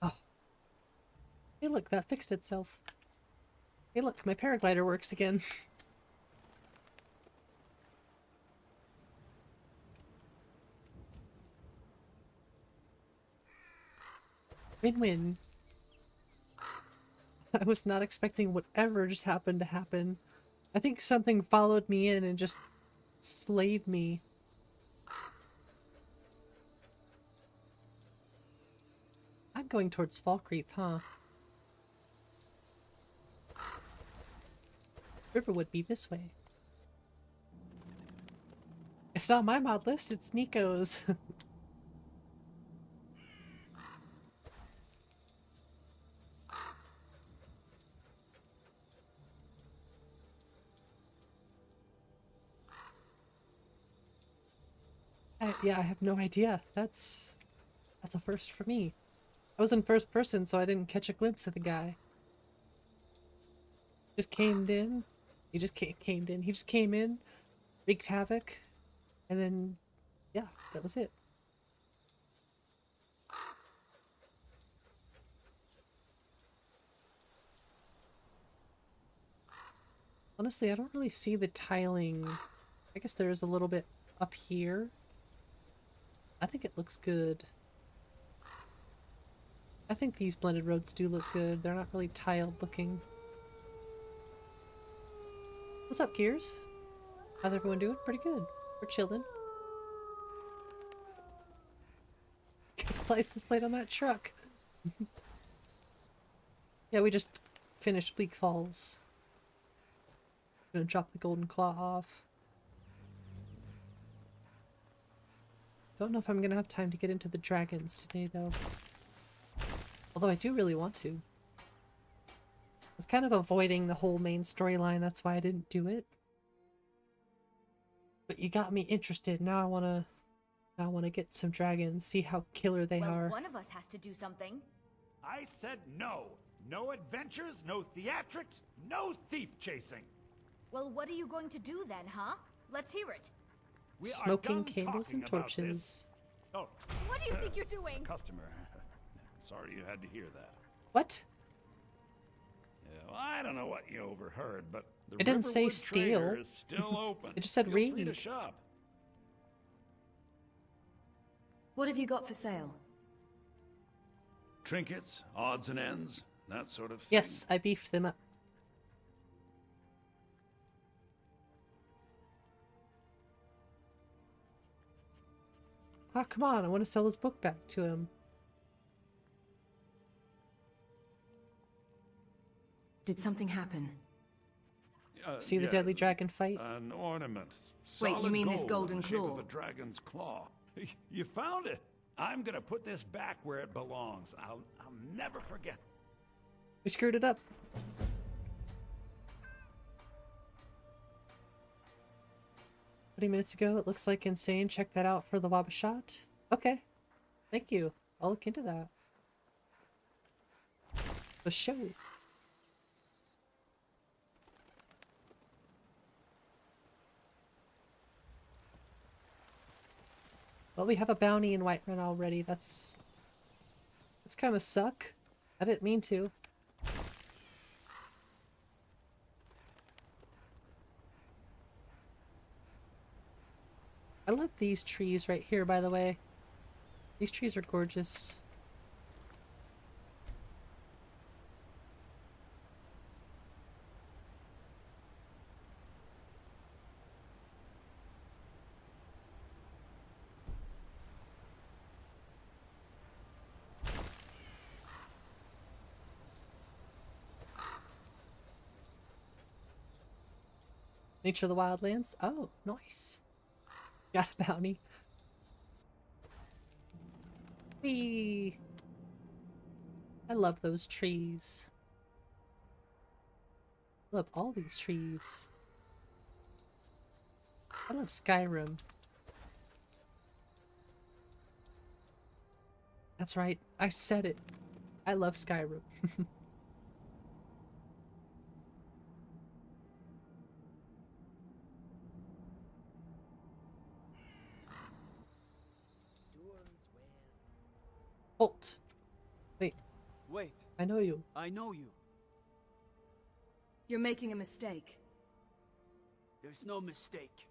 Oh. Hey look, that fixed itself. Hey look, my paraglider works again. Win-win. I was not expecting whatever just happened to happen. I think something followed me in and just slayed me. I'm going towards Falkreath, huh? River would be this way. It's not my mod list, it's Nico's. Yeah, I have no idea. That's a first for me. I was in first person, so I didn't catch a glimpse of the guy. Just came in. He just came in. He just came in, wreaked havoc, and then, yeah, that was it. Honestly, I don't really see the tiling. I guess there is a little bit up here. I think it looks good. I think these blended roads do look good. They're not really tiled looking. What's up, Gears? How's everyone doing? Pretty good. We're chilling. Get the license plate on that truck. Yeah, we just finished Bleak Falls. Gonna drop the golden claw off. Don't know if I'm gonna have time to get into the dragons today, though. Although I do really want to. I was kind of avoiding the whole main storyline, that's why I didn't do it. But you got me interested. Now I wanna get some dragons, see how killer they are. One of us has to do something. I said no. No adventures, no theatrics, no thief chasing. Well, what are you going to do then, huh? Let's hear it. We are Smoking done candles and talking about torches. this. Oh, What do you think you're doing? Customer. Sorry you had to hear that. What? Yeah, well, I don't know what you overheard, but the It didn't say Riverwood steal. Trader is still open. It just said Feel free to read. shop. What have you got for sale? Trinkets, odds and ends, that sort of thing. Yes, I beefed them up. Ah, come on, I want to sell this book back to him. Did something happen? See the yeah, deadly dragon fight? An ornament. Wait, you Solid mean this gold golden in the shape claw? of a dragon's claw. You found it. I'm gonna put this back where it belongs. I'll never forget. We screwed it up. 20 minutes ago, it looks like insane. Check that out for the Wabajack. Okay. Thank you. I'll look into that. The show. Well, we have a bounty in Whiterun already. That's kind of suck. I didn't mean to. I love these trees right here, by the way. These trees are gorgeous. Nature of the Wildlands. Oh, nice. Got a bounty. Whee! I love those trees. I love all these trees. I love Skyrim. That's right, I said it. I love Skyrim. Halt. Wait. Wait. I know you. I know you. You're making a mistake. There's no mistake.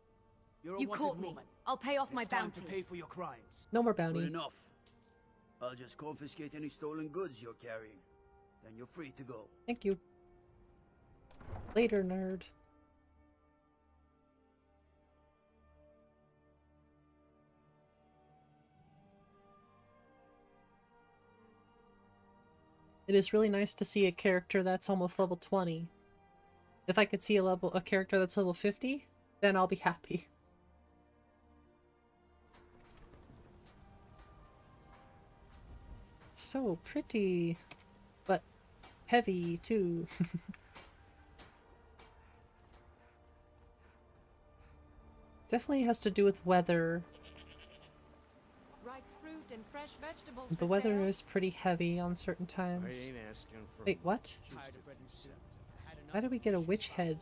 You're a You wanted caught me. woman. I'll pay off my It's time bounty. to pay for your crimes. No more bounty. Good enough. I'll just confiscate any stolen goods you're carrying. Then you're free to go. Thank you. Later, nerd. It is really nice to see a character that's almost level 20. If I could see a character that's level 50, then I'll be happy. So pretty, but heavy too. Definitely has to do with weather. Ripe fruit and fresh vegetables The for weather sale. is pretty heavy on certain times. ain't asking for Wait, what? tired of bread and soup. Had enough How did we get a witch head?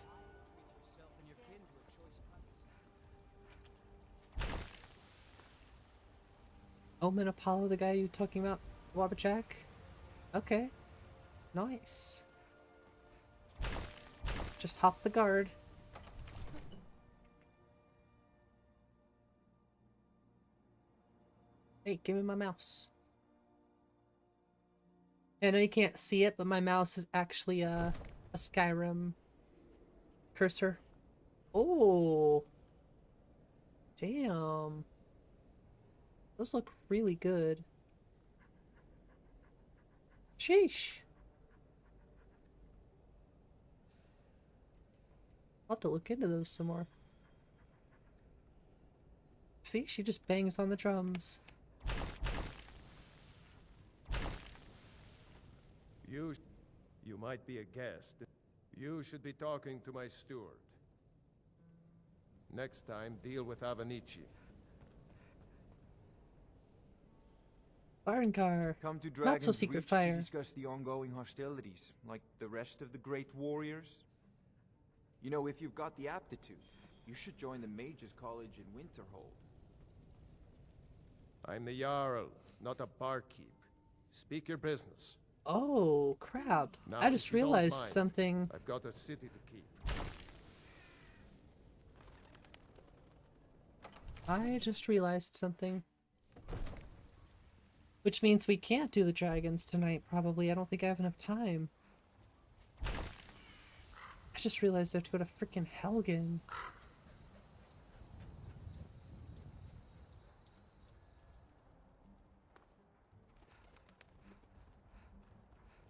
yourself and your kin to a choice Omen Apollo, the guy you talking about? Wabajack? Okay. Nice. Just hop the guard. Hey, give me my mouse. I know you can't see it, but my mouse is actually a Skyrim cursor. Oh! Damn. Those look really good. Sheesh. I'll have to look into those some more. See, she just bangs on the drums. You might be a guest. You should be talking to my steward. Next time, deal with Avenici. Foreign car. Come to Not so Dragon's secret Reach fire. to discuss the ongoing hostilities, like the rest of the great warriors. You know, if you've got the aptitude, you should join the Mages College in Winterhold. I'm the Jarl, not a barkeep. Speak your business. Oh, crap. Now, I if just you don't realized mind, something. I've got a city to keep. I just realized something. Which means we can't do the dragons tonight, probably. I don't think I have enough time. I just realized I have to go to frickin' Helgen.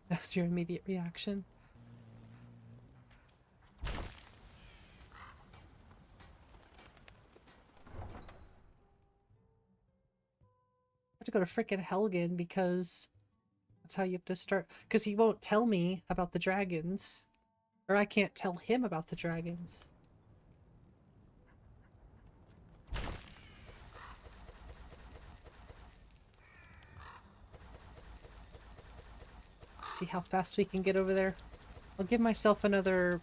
That's your immediate reaction. I have to go to frickin' Helgen because that's how you have to start. Because he won't tell me about the dragons. Or I can't tell him about the dragons. See how fast we can get over there. I'll give myself another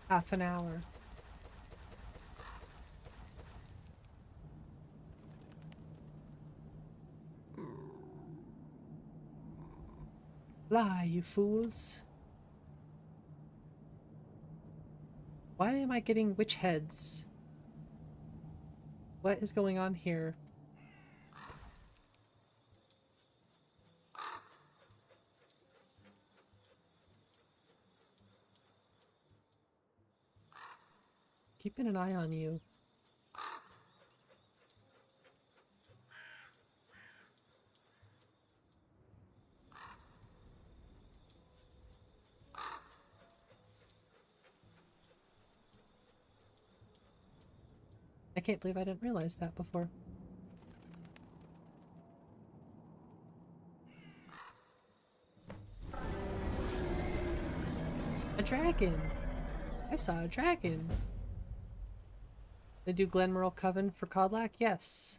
half an hour. Fly, you fools. Why am I getting witch heads? What is going on here? Keeping an eye on you. I can't believe I didn't realize that before. A dragon! I saw a dragon! Did I do Glenmerle Coven for Codlac? Yes.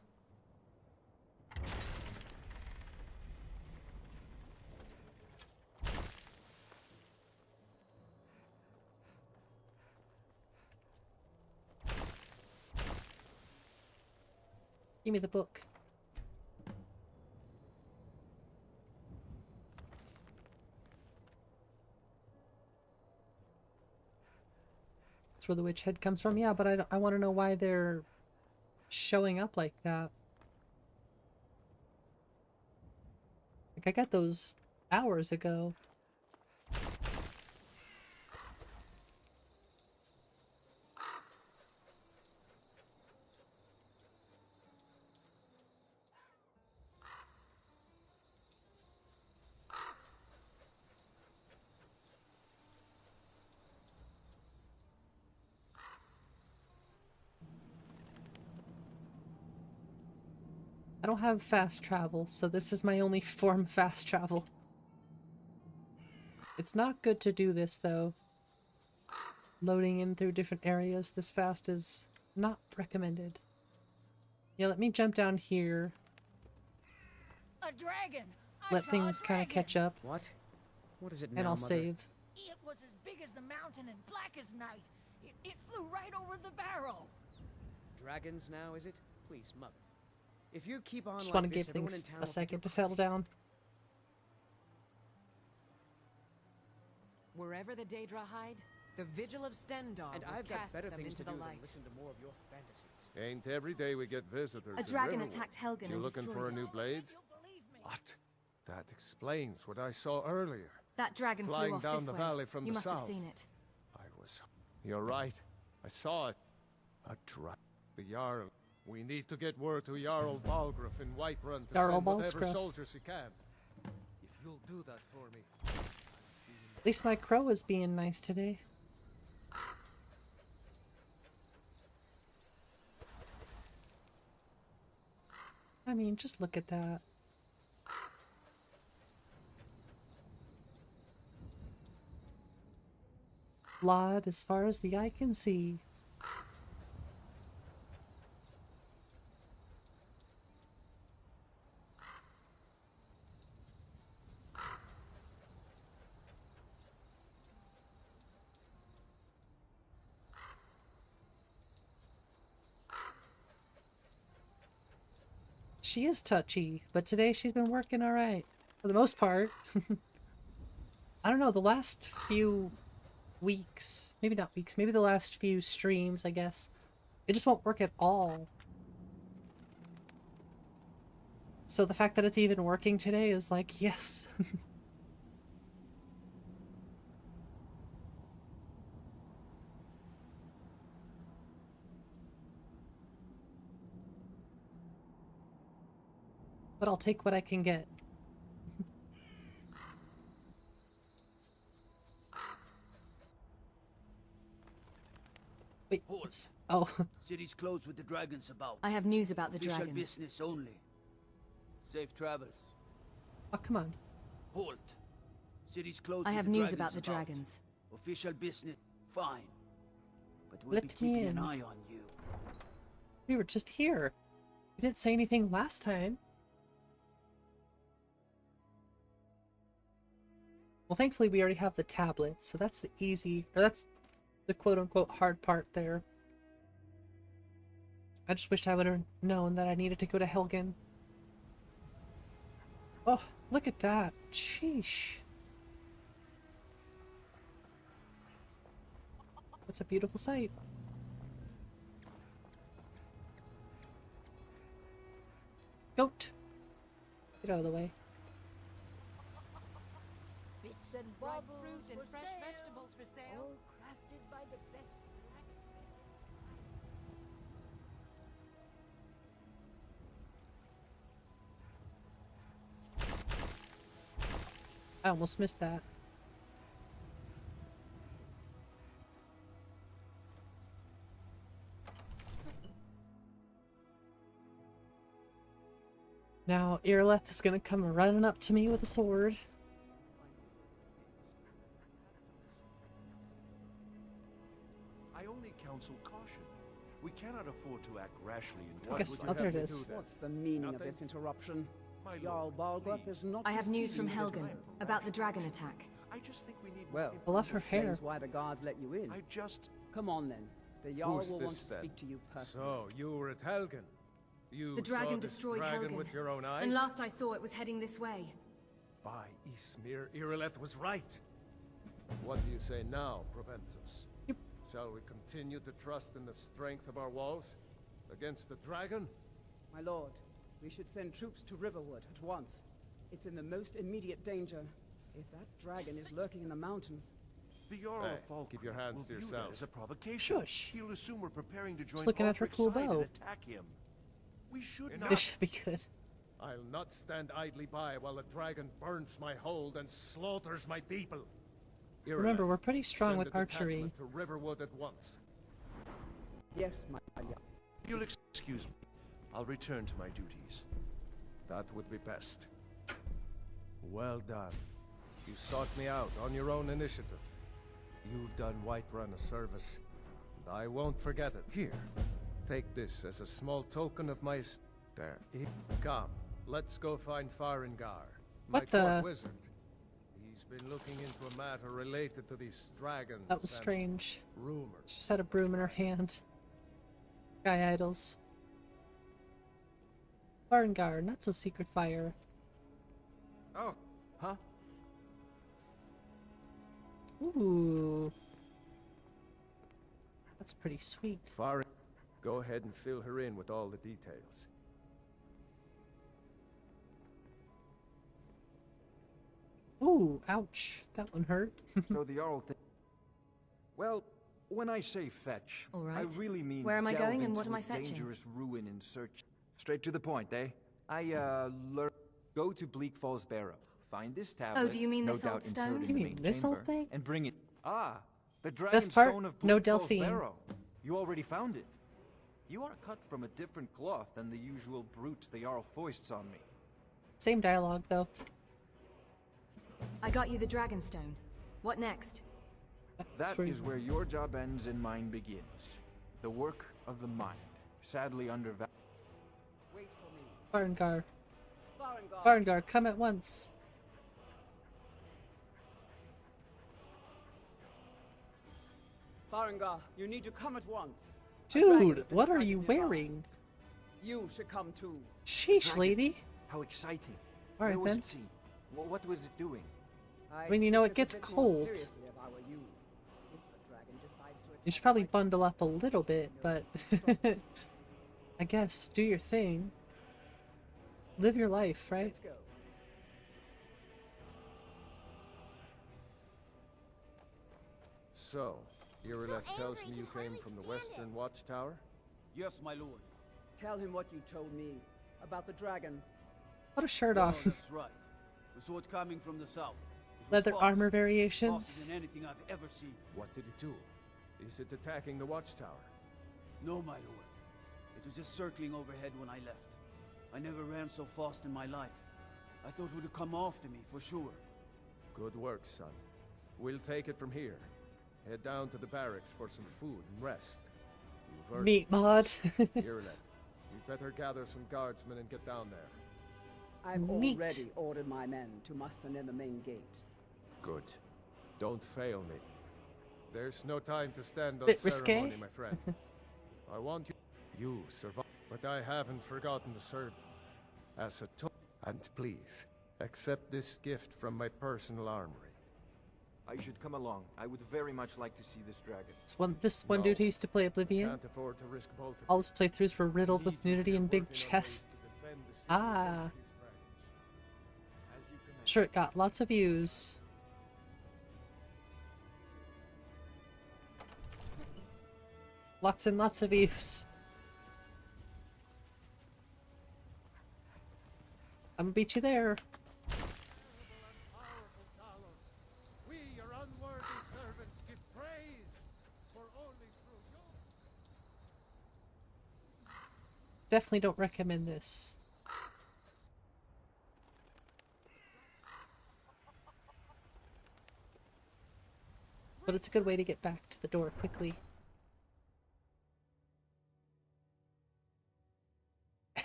Give me the book. That's where the witch head comes from. Yeah, but I want to know why they're showing up like that. Like, I got those hours ago. I don't have fast travel, so this is my only form of fast travel. It's not good to do this, though. Loading in through different areas this fast is not recommended. Yeah, let me jump down here. A dragon! Let things kind of catch up. What? What is it now, And I'll Mother? save. It was as big as the mountain and black as night. It flew right over the barrel. Dragons now, is it? Please, Mother. If you keep on Just like want to this, give everyone things in town a will think second you're to settle crazy. down. Wherever the Daedra hide, the Vigil of Stendar And will I've got cast better them things into to the do than light. listen to more of your fantasies. Ain't every day we get visitors. A in dragon Riverwood. attacked Helgen You and looking destroyed for a it. new blade? What? That explains what I saw earlier. That dragon flew Flying off down this the way. valley from You the must south. have seen it. You're right. I saw it. A dragon. The Jarl. We need to get word to Jarl Balgruuf in Whiterun to Jarl send whatever Balgruuf. soldiers he can. If you'll do that for me. At least my crow is being nice today. I mean, just look at that. Blood as far as the eye can see. She is touchy, but today she's been working alright. For the most part. I don't know, the last few weeks, maybe not weeks, maybe the last few streams, I guess, it just won't work at all. So the fact that it's even working today is like, yes. But I'll take what I can get. Wait, oops. Oh. City's closed with the dragons about. I have news about the Official dragons. business only. Safe travels. Oh, come on. Halt. City's closed. I with have the news dragons about the dragons. Official business. Fine. But we'll Let be keeping me an in. eye on you. We were just here. You didn't say anything last time. Well, thankfully we already have the tablet, so that's the easy, or that's the quote-unquote hard part there. I just wish I would have known that I needed to go to Helgen. Oh, look at that. Sheesh. That's a beautiful sight. Goat. Get out of the way. Bits and Ripe baubles fruit and for fresh sale. vegetables for sale. All crafted by the best blacksmith. I almost missed that. Now, Irileth is gonna come running up to me with a sword. afford to act rashly in I guess, oh, there it is. What's the meaning of this interruption? Jarl Balgrup is not. I have news from receiving Helgen visitors. about the dragon attack. I just think we need. Well, I love her explains hair. why the guards let you in. I just. Come on then. The Jarl Who's will want this, to then? speak to you personally. So, you were at Helgen? You The dragon saw this destroyed dragon Helgen, with your own eyes? and last I saw it was heading this way. By Ismir, Irileth was right. What do you say now, Proventus? Shall we continue to trust in the strength of our walls? Against the dragon? My lord, we should send troops to Riverwood at once. It's in the most immediate danger. If that dragon is lurking in the mountains... The Jarl Hey, of Falkreath keep your hands will to view yourself. that as a provocation. Shush. He'll assume we're preparing to join Just looking at her Ulfric's cool side bow. and attack him. We should not. This should be good. I'll not stand idly by while the dragon burns my hold and slaughters my people. Remember, we're pretty strong send with a archery. detachment to Riverwood at once. Yes, my Jarl. You'll excuse me. I'll return to my duties. That would be best. Well done. You sought me out on your own initiative. You've done Whiterun a service, and I won't forget it. Here, take this as a small token of my... There. Come, let's go find Farengar, my What the- court wizard. He's been looking into a matter related to these dragons. That was and strange. rumors. She just had a broom in her hand. Guy idols. Farengar, not so secret fire. Oh, huh? Ooh. That's pretty sweet. Faren, go ahead and fill her in with all the details. Ooh, ouch. That one hurt. So the Jarl thing. Well, when I say fetch, All right. I really mean Where am I delve going and into what am a I fetching? dangerous ruin in search. Straight to the point, eh? I go to Bleak Falls Barrow. Find this tablet. Oh, do you mean no this doubt old stone? interred in You the mean main this old chamber, thing? And bring it. Ah, the dragon Best part, stone of no Bleak Falls Delphine. Barrow. You already found it. You are cut from a different cloth than the usual brutes the Jarl foists on me. Same dialogue, though. I got you the Dragonstone. What next? That is where your job ends and mine begins. The work of the mind. Sadly undervalued. Wait for me. Farengar. Farengar. Farengar, come at once. Farengar, you need to come at once. A dragon Dude, has been what are sighted you nearby. wearing? You should come too. Sheesh, Dragon. lady. How exciting. All right, Where was then. it seen? What was it doing? I mean, you know, it take gets this a bit more cold. seriously if I were you. If the dragon decides to You should probably bundle up a little bit, but I guess do your thing. Live your life, right? Let's go. So, Irileth tells me you came from the Western Watchtower? Yes, my lord. Tell him what you told me about the dragon. Put a shirt Oh, on. that's right. We saw it coming from the south. It was Leather fast, armor faster variations. than anything I've ever seen. What did it do? Is it attacking the Watchtower? No, my lord. It was just circling overhead when I left. I never ran so fast in my life. I thought it would come after me, for sure. Good work, son. We'll take it from here. Head down to the barracks for some food and rest. You've earned Meat mod. Irileth, you better gather some guardsmen and get down there. I've Neat. already ordered my men to muster near the main gate. Good. Don't fail me. There's no time to stand on Bit ceremony, risque. my friend. I want you... You survive, but I haven't forgotten to serve as a token. And please, accept this gift from my personal armory. I should come along. I would very much like to see this dragon. This one No. dude who used to play Oblivion. Can't afford to risk both of All you. his playthroughs were riddled with nudity and big Working on ways chests. to defend the city Ah. against these dragons. As you command. Sure, it got lots of views. Lots and lots of views. I'm gonna beat you there. We, your unworthy servants, give praise, for only through you. Definitely don't recommend this. But it's a good way to get back to the door quickly.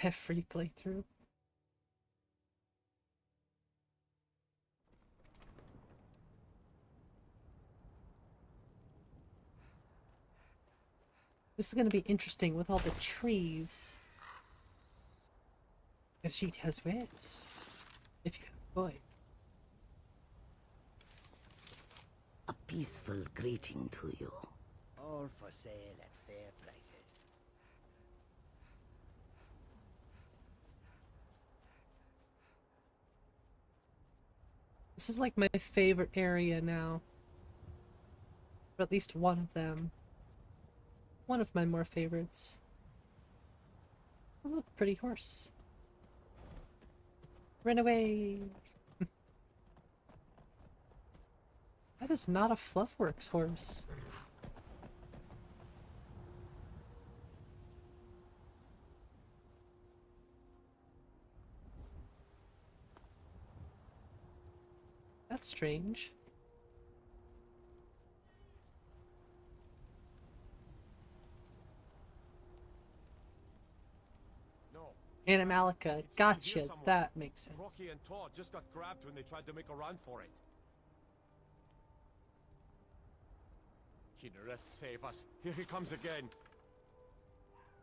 Every playthrough. This is gonna be interesting with all the trees. And she has webs. If you have a boy. A peaceful greeting to you. All for sale at fair prices. This is like my favorite area now. Or at least one of them. One of my more favorites. Oh, look, pretty horse. Run away! That is not a Fluffworks horse. That's strange. Animalica, gotcha, that makes sense. Rocky and Todd just got grabbed when they tried to make a run for it. Kinneret, save us. Here he comes again.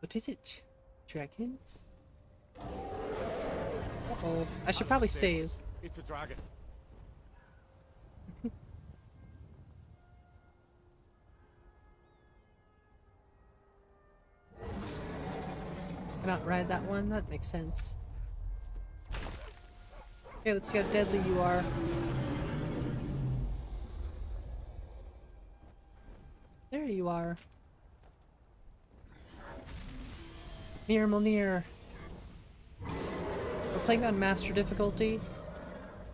What is it? Dragons? Uh-oh. I should probably save. It's a dragon. Cannot ride that one? That makes sense. Okay, let's see how deadly you are. There you are. Mir Milnir. We're playing on master difficulty.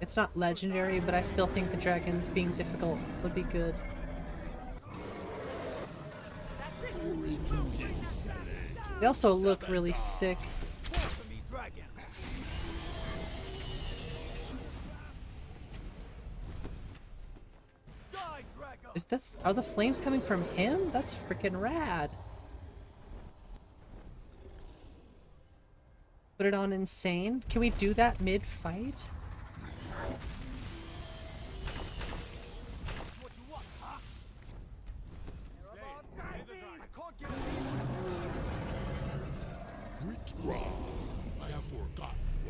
It's not legendary, but I still think the dragons being difficult would be good. They also look really sick. Is this, are the flames coming from him? That's freaking rad. Put it on insane. Can we do that mid-fight?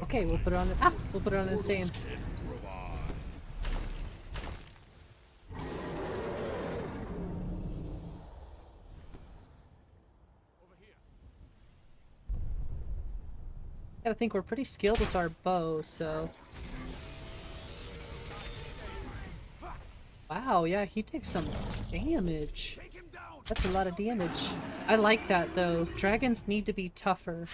Okay, we'll put it on. We'll put it on insane. I think we're pretty skilled with our bow, so. Wow, yeah, he takes some damage. That's a lot of damage. I like that though. Dragons need to be tougher.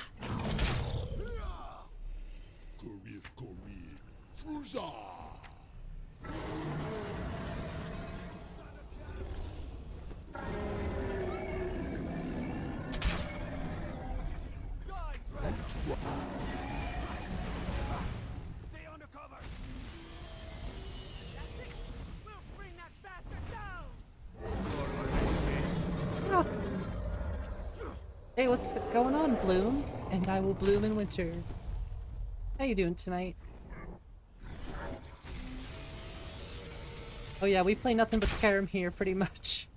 Hey, what's going on, Bloom? And I will bloom in winter. How you doing tonight? Oh yeah, we play nothing but Skyrim here, pretty much.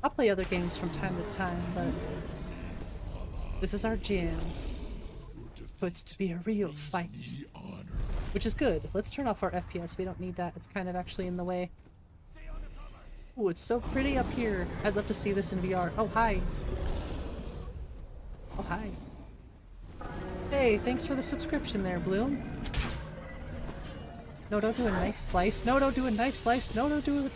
I'll play other games from time to time, but this is our jam. So it's to be a real fight. Which is good. Let's turn off our FPS. We don't need that. It's kind of actually in the way. Ooh, it's so pretty up here. I'd love to see this in VR. Oh, hi. Oh, hi. Hey, thanks for the subscription there, Bloom. No, don't do a knife slice. No, don't do a knife slice. No, don't do it.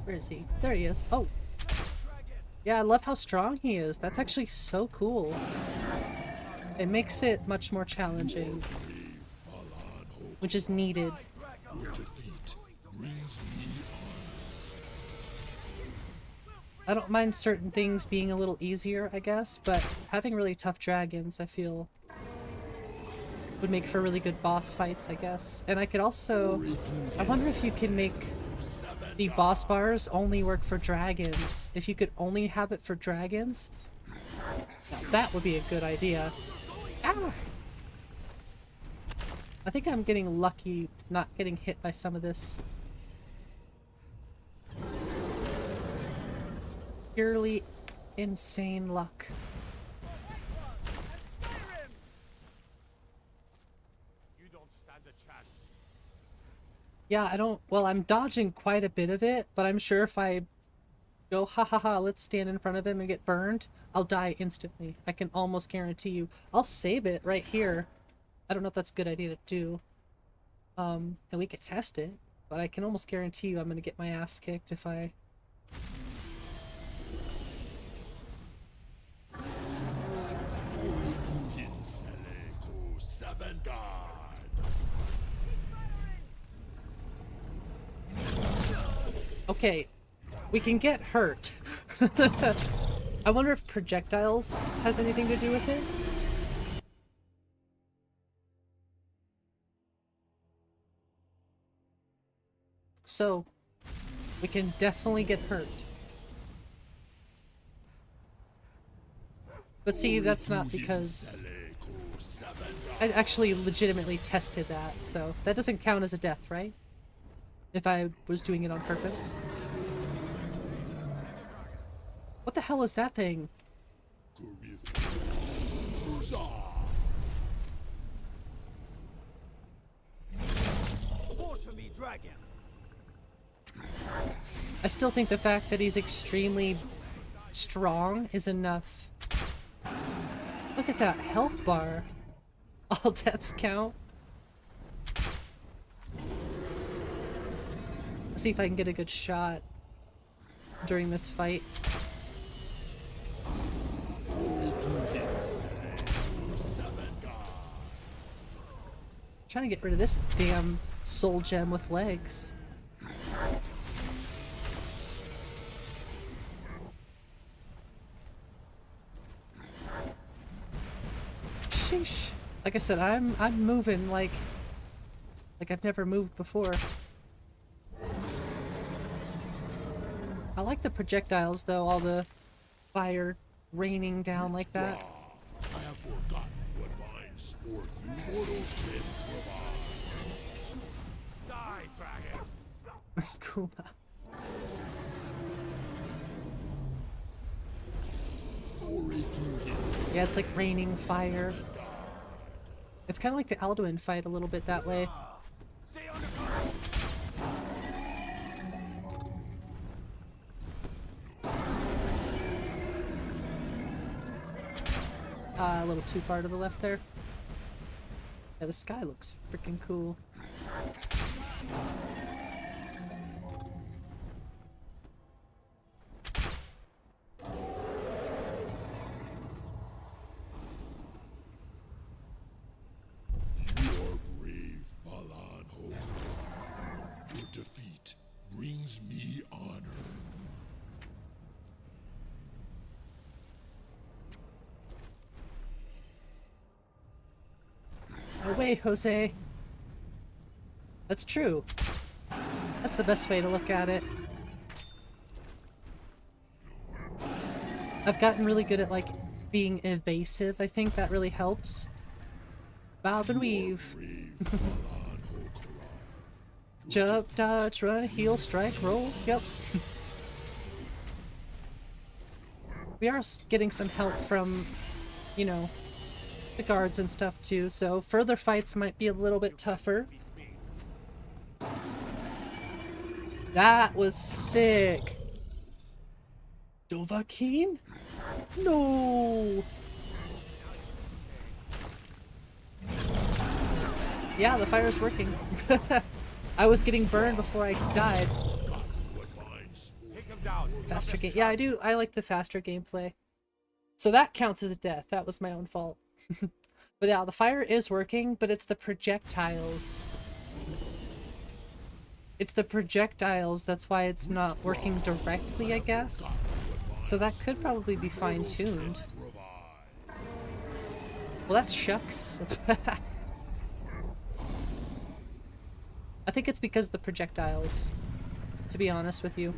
Where is he? There he is. Oh. Yeah, I love how strong he is. That's actually so cool. It makes it much more challenging. Which is needed. I don't mind certain things being a little easier, I guess, but having really tough dragons, I feel, would make for really good boss fights, I guess. And I could also... I wonder if you can make the boss bars only work for dragons. If you could only have it for dragons, now that would be a good idea. Ow! I think I'm getting lucky not getting hit by some of this. Purely insane luck. You don't stand a chance. Yeah, I don't... Well, I'm dodging quite a bit of it, but I'm sure if I go, ha ha ha, let's stand in front of him and get burned, I'll die instantly. I can almost guarantee you. I'll save it right here. I don't know if that's a good idea to do. And we could test it, but I can almost guarantee you I'm gonna get my ass kicked if I... Okay, we can get hurt. I wonder if projectiles has anything to do with it? So, we can definitely get hurt. But see, that's not because... I actually legitimately tested that, so that doesn't count as a death, right? If I was doing it on purpose. What the hell is that thing? I still think the fact that he's extremely strong is enough. Look at that health bar. All deaths count. See if I can get a good shot during this fight. Trying to get rid of this damn soul gem with legs. Sheesh. Like I said, I'm moving like I've never moved before. I like the projectiles though, all the fire raining down like that. I have forgotten what fine sport you mortals can provide. Die, dragon! Scuba. Yeah, it's like raining fire. It's kind of like the Alduin fight a little bit that way. A little too far to the left there. Yeah, the sky looks freaking cool. You are brave, Balan Hoga. Your defeat brings me honor. No way, Jose. That's true. That's the best way to look at it. I've gotten really good at, like, being evasive. I think that really helps. Bob and weave. Jump, dodge, run, heal, strike, roll. Yep. We are getting some help from, you know, the guards and stuff too, so further fights might be a little bit tougher. That was sick. Dovahkiin? No. Yeah, the fire's working. I was getting burned before I died. Faster game. Yeah, I do. I like the faster gameplay. So that counts as a death. That was my own fault. But yeah, the fire is working, but it's the projectiles. It's the projectiles, that's why it's not working directly, I guess. So that could probably be fine-tuned. Well, that's shucks. I think it's because of the projectiles, to be honest with you.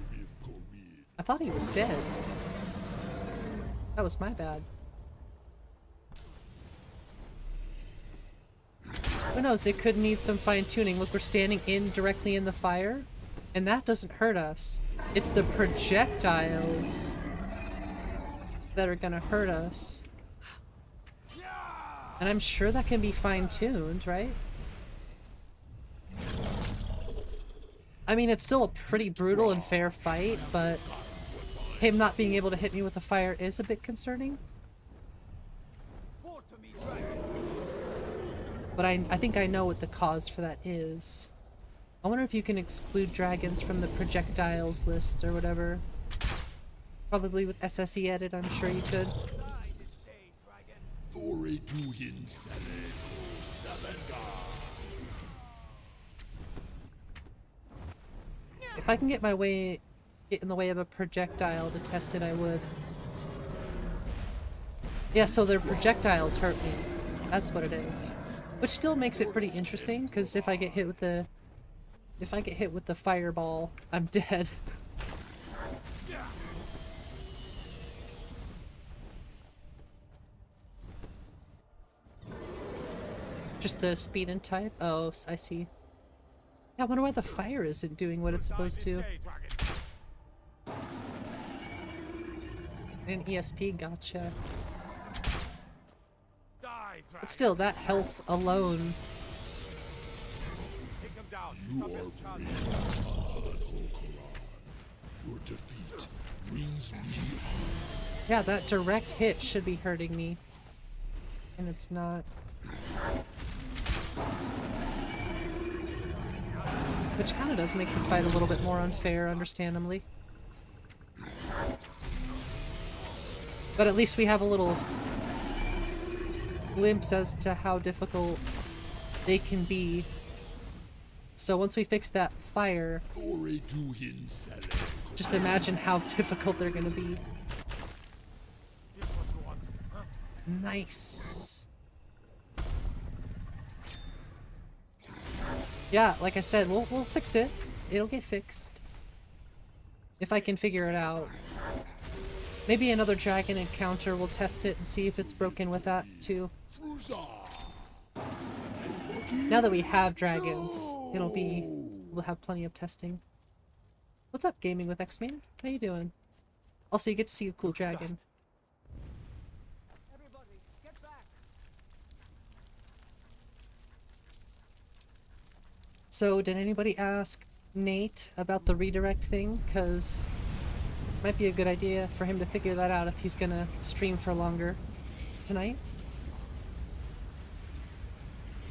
I thought he was dead. That was my bad. Who knows, it could need some fine-tuning. Look, we're standing directly in the fire, and that doesn't hurt us. It's the projectiles that are gonna hurt us. And I'm sure that can be fine-tuned, right? I mean, it's still a pretty brutal and fair fight, but him not being able to hit me with the fire is a bit concerning. But I think I know what the cause for that is. I wonder if you can exclude dragons from the projectiles list or whatever. Probably with SSE edit, I'm sure you could. If I can get in the way of a projectile to test it, I would. Yeah, so their projectiles hurt me. That's what it is. Which still makes it pretty interesting, because if I get hit with the fireball, I'm dead. Just the speed and type? Oh, I see. Yeah, I wonder why the fire isn't doing what it's supposed to. An ESP, gotcha. But still, that health alone. You are brave, your defeat brings me honor. Yeah, that direct hit should be hurting me. And it's not. Which kind of does make the fight a little bit more unfair, understandably. But at least we have a little glimpse as to how difficult they can be. So once we fix that fire, just imagine how difficult they're gonna be. Nice. Yeah, like I said, we'll fix it. It'll get fixed. If I can figure it out. Maybe another dragon encounter, we'll test it and see if it's broken with that too. Now that we have dragons, we'll have plenty of testing. What's up, Gaming with X-Man? How you doing? Also, you get to see a cool dragon. So, did anybody ask Nate about the redirect thing? Because it might be a good idea for him to figure that out if he's gonna stream for longer tonight.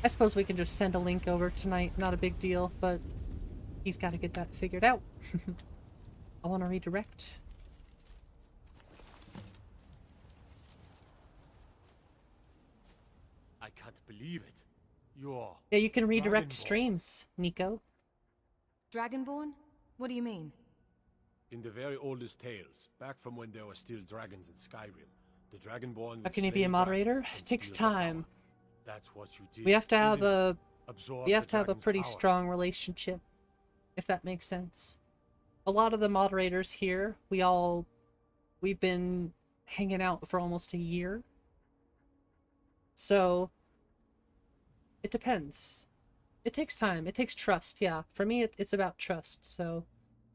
I suppose we can just send a link over tonight, not a big deal, but he's got to get that figured out. I want to redirect. I can't believe it. You're... Yeah, you can redirect streams, Nico. Dragonborn? What do you mean? In the very oldest tales, back from when there were still dragons in Skyrim, the Dragonborn... How can you be a moderator? It takes time. That's what you did. We have to have a pretty power. strong relationship, if that makes sense. A lot of the moderators here, we've been hanging out for almost a year. So, it depends. It takes time. It takes trust, yeah. For me, it's about trust, so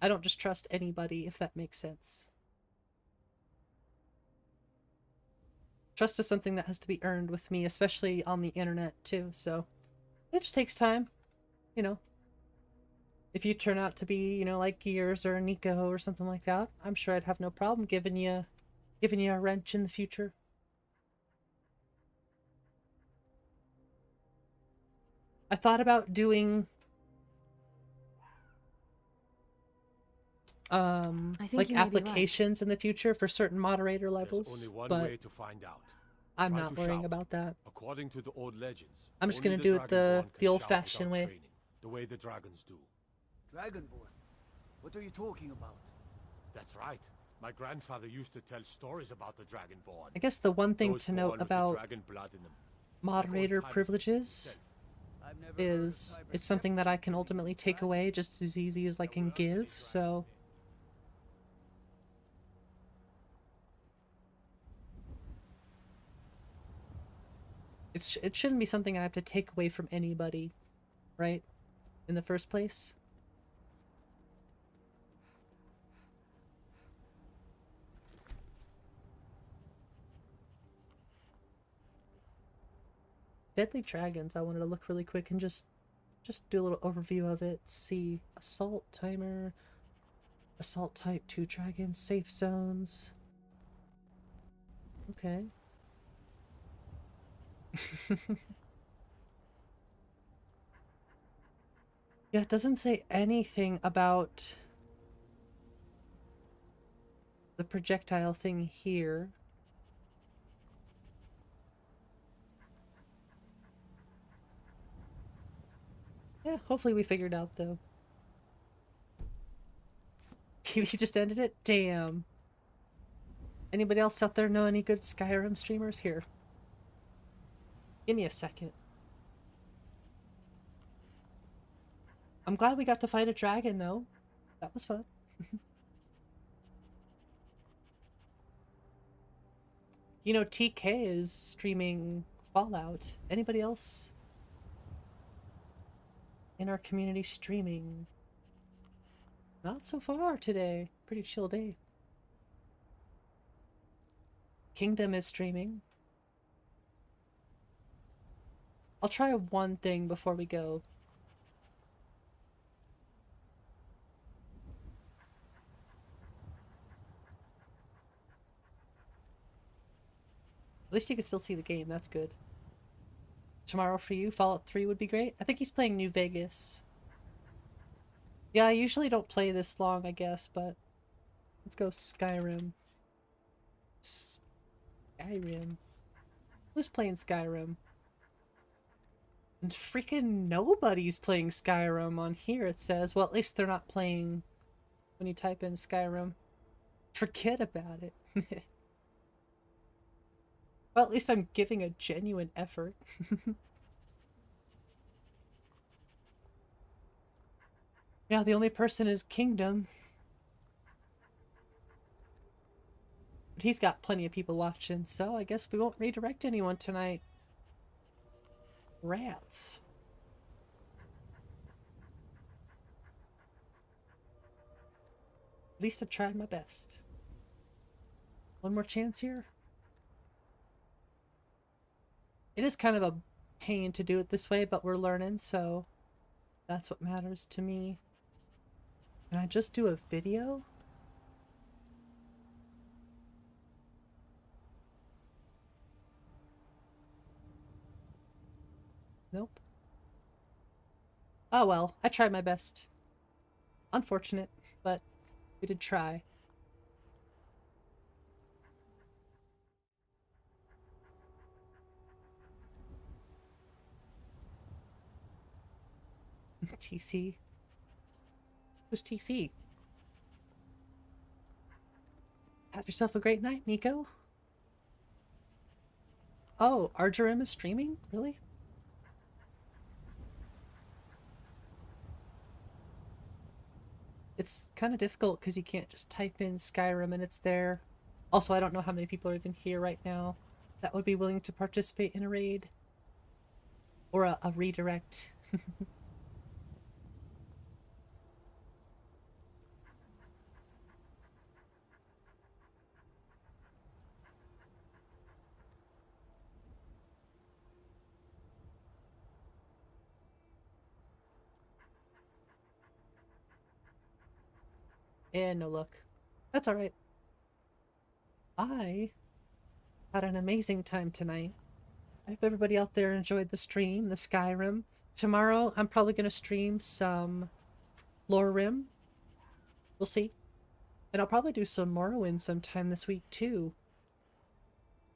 I don't just trust anybody, if that makes sense. Trust is something that has to be earned with me, especially on the internet, too, so it just takes time, you know. If you turn out to be, you know, like Gears or Nico or something like that, I'm sure I'd have no problem giving you a wrench in the future. I thought about doing like applications in the future for certain moderator levels, There's only one but way to find out. I'm Try not to worrying shout. about that. According to the old legends, I'm just only gonna do it the Dragonborn can old-fashioned shout way. without training, the way the dragons do. Dragonborn? What are you talking about? That's right. My grandfather used to tell stories about the Dragonborn. I guess the one thing Those to born note with the about dragon blood in them. moderator Like old privileges is it's something that I can ultimately take away just as easy as I can give, so... It shouldn't be something I have to take away from anybody, right? In the first place. Deadly Dragons, I wanted to look really quick and just do a little overview of it. See, assault timer, assault type 2 dragons, safe zones. Okay. Yeah, it doesn't say anything about the projectile thing here. Yeah, hopefully we figured out though. He just ended it? Damn. Anybody else out there know any good Skyrim streamers? Here. Give me a second. I'm glad we got to fight a dragon though. That was fun. You know, TK is streaming Fallout. Anybody else in our community streaming? Not so far today. Pretty chill day. Kingdom is streaming. I'll try one thing before we go. At least you can still see the game, that's good. Tomorrow for you, Fallout 3 would be great. I think he's playing New Vegas. Yeah, I usually don't play this long, I guess, but... Let's go Skyrim. Skyrim. Who's playing Skyrim? And freaking nobody's playing Skyrim on here, it says. Well, at least they're not playing when you type in Skyrim. Forget about it. Well, at least I'm giving a genuine effort. Yeah, the only person is Kingdom. But he's got plenty of people watching, so I guess we won't redirect anyone tonight. Rats. At least I tried my best. One more chance here. It is kind of a pain to do it this way, but we're learning, so that's what matters to me. Can I just do a video? Nope. Oh well, I tried my best. Unfortunate, but we did try. TC. Who's TC? Have yourself a great night, Nico. Oh, Argerim is streaming? Really? It's kind of difficult because you can't just type in Skyrim and it's there. Also, I don't know how many people are even here right now that would be willing to participate in a raid. Or a redirect. And no luck. That's alright. I had an amazing time tonight. I hope everybody out there enjoyed the stream, the Skyrim. Tomorrow, I'm probably going to stream some Lore Rim. We'll see. And I'll probably do some Morrowind sometime this week, too.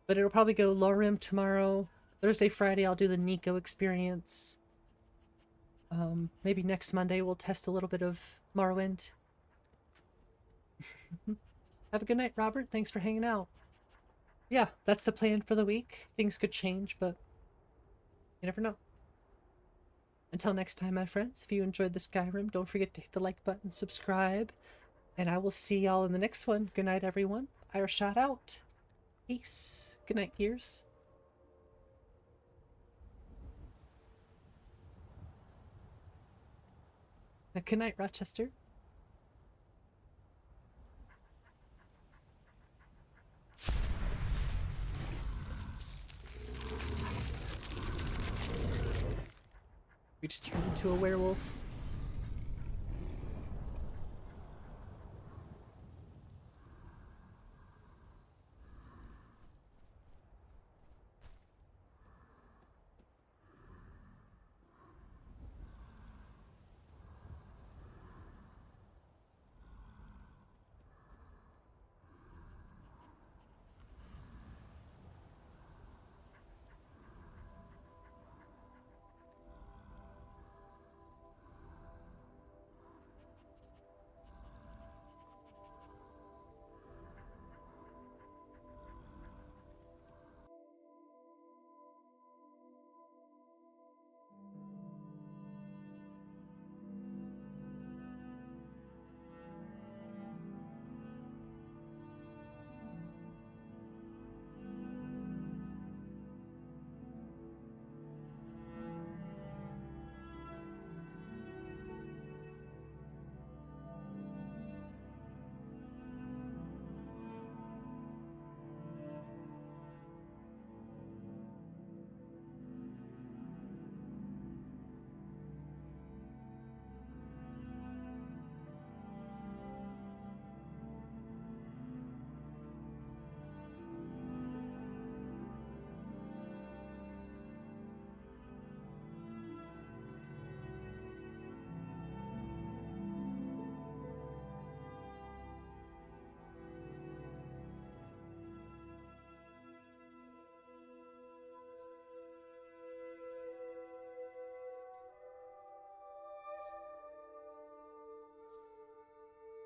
But it'll probably go Lore Rim tomorrow. Thursday, Friday, I'll do the Nico experience. Maybe next Monday, we'll test a little bit of Morrowind. Have a good night, Robert. Thanks for hanging out. Yeah, that's the plan for the week. Things could change, but you never know. Until next time, my friends, if you enjoyed the Skyrim, don't forget to hit the like button, subscribe, and I will see y'all in the next one. Good night, everyone. Irish shot out. Peace. Good night, Gears. Good night, Rochester. We just turned into a werewolf.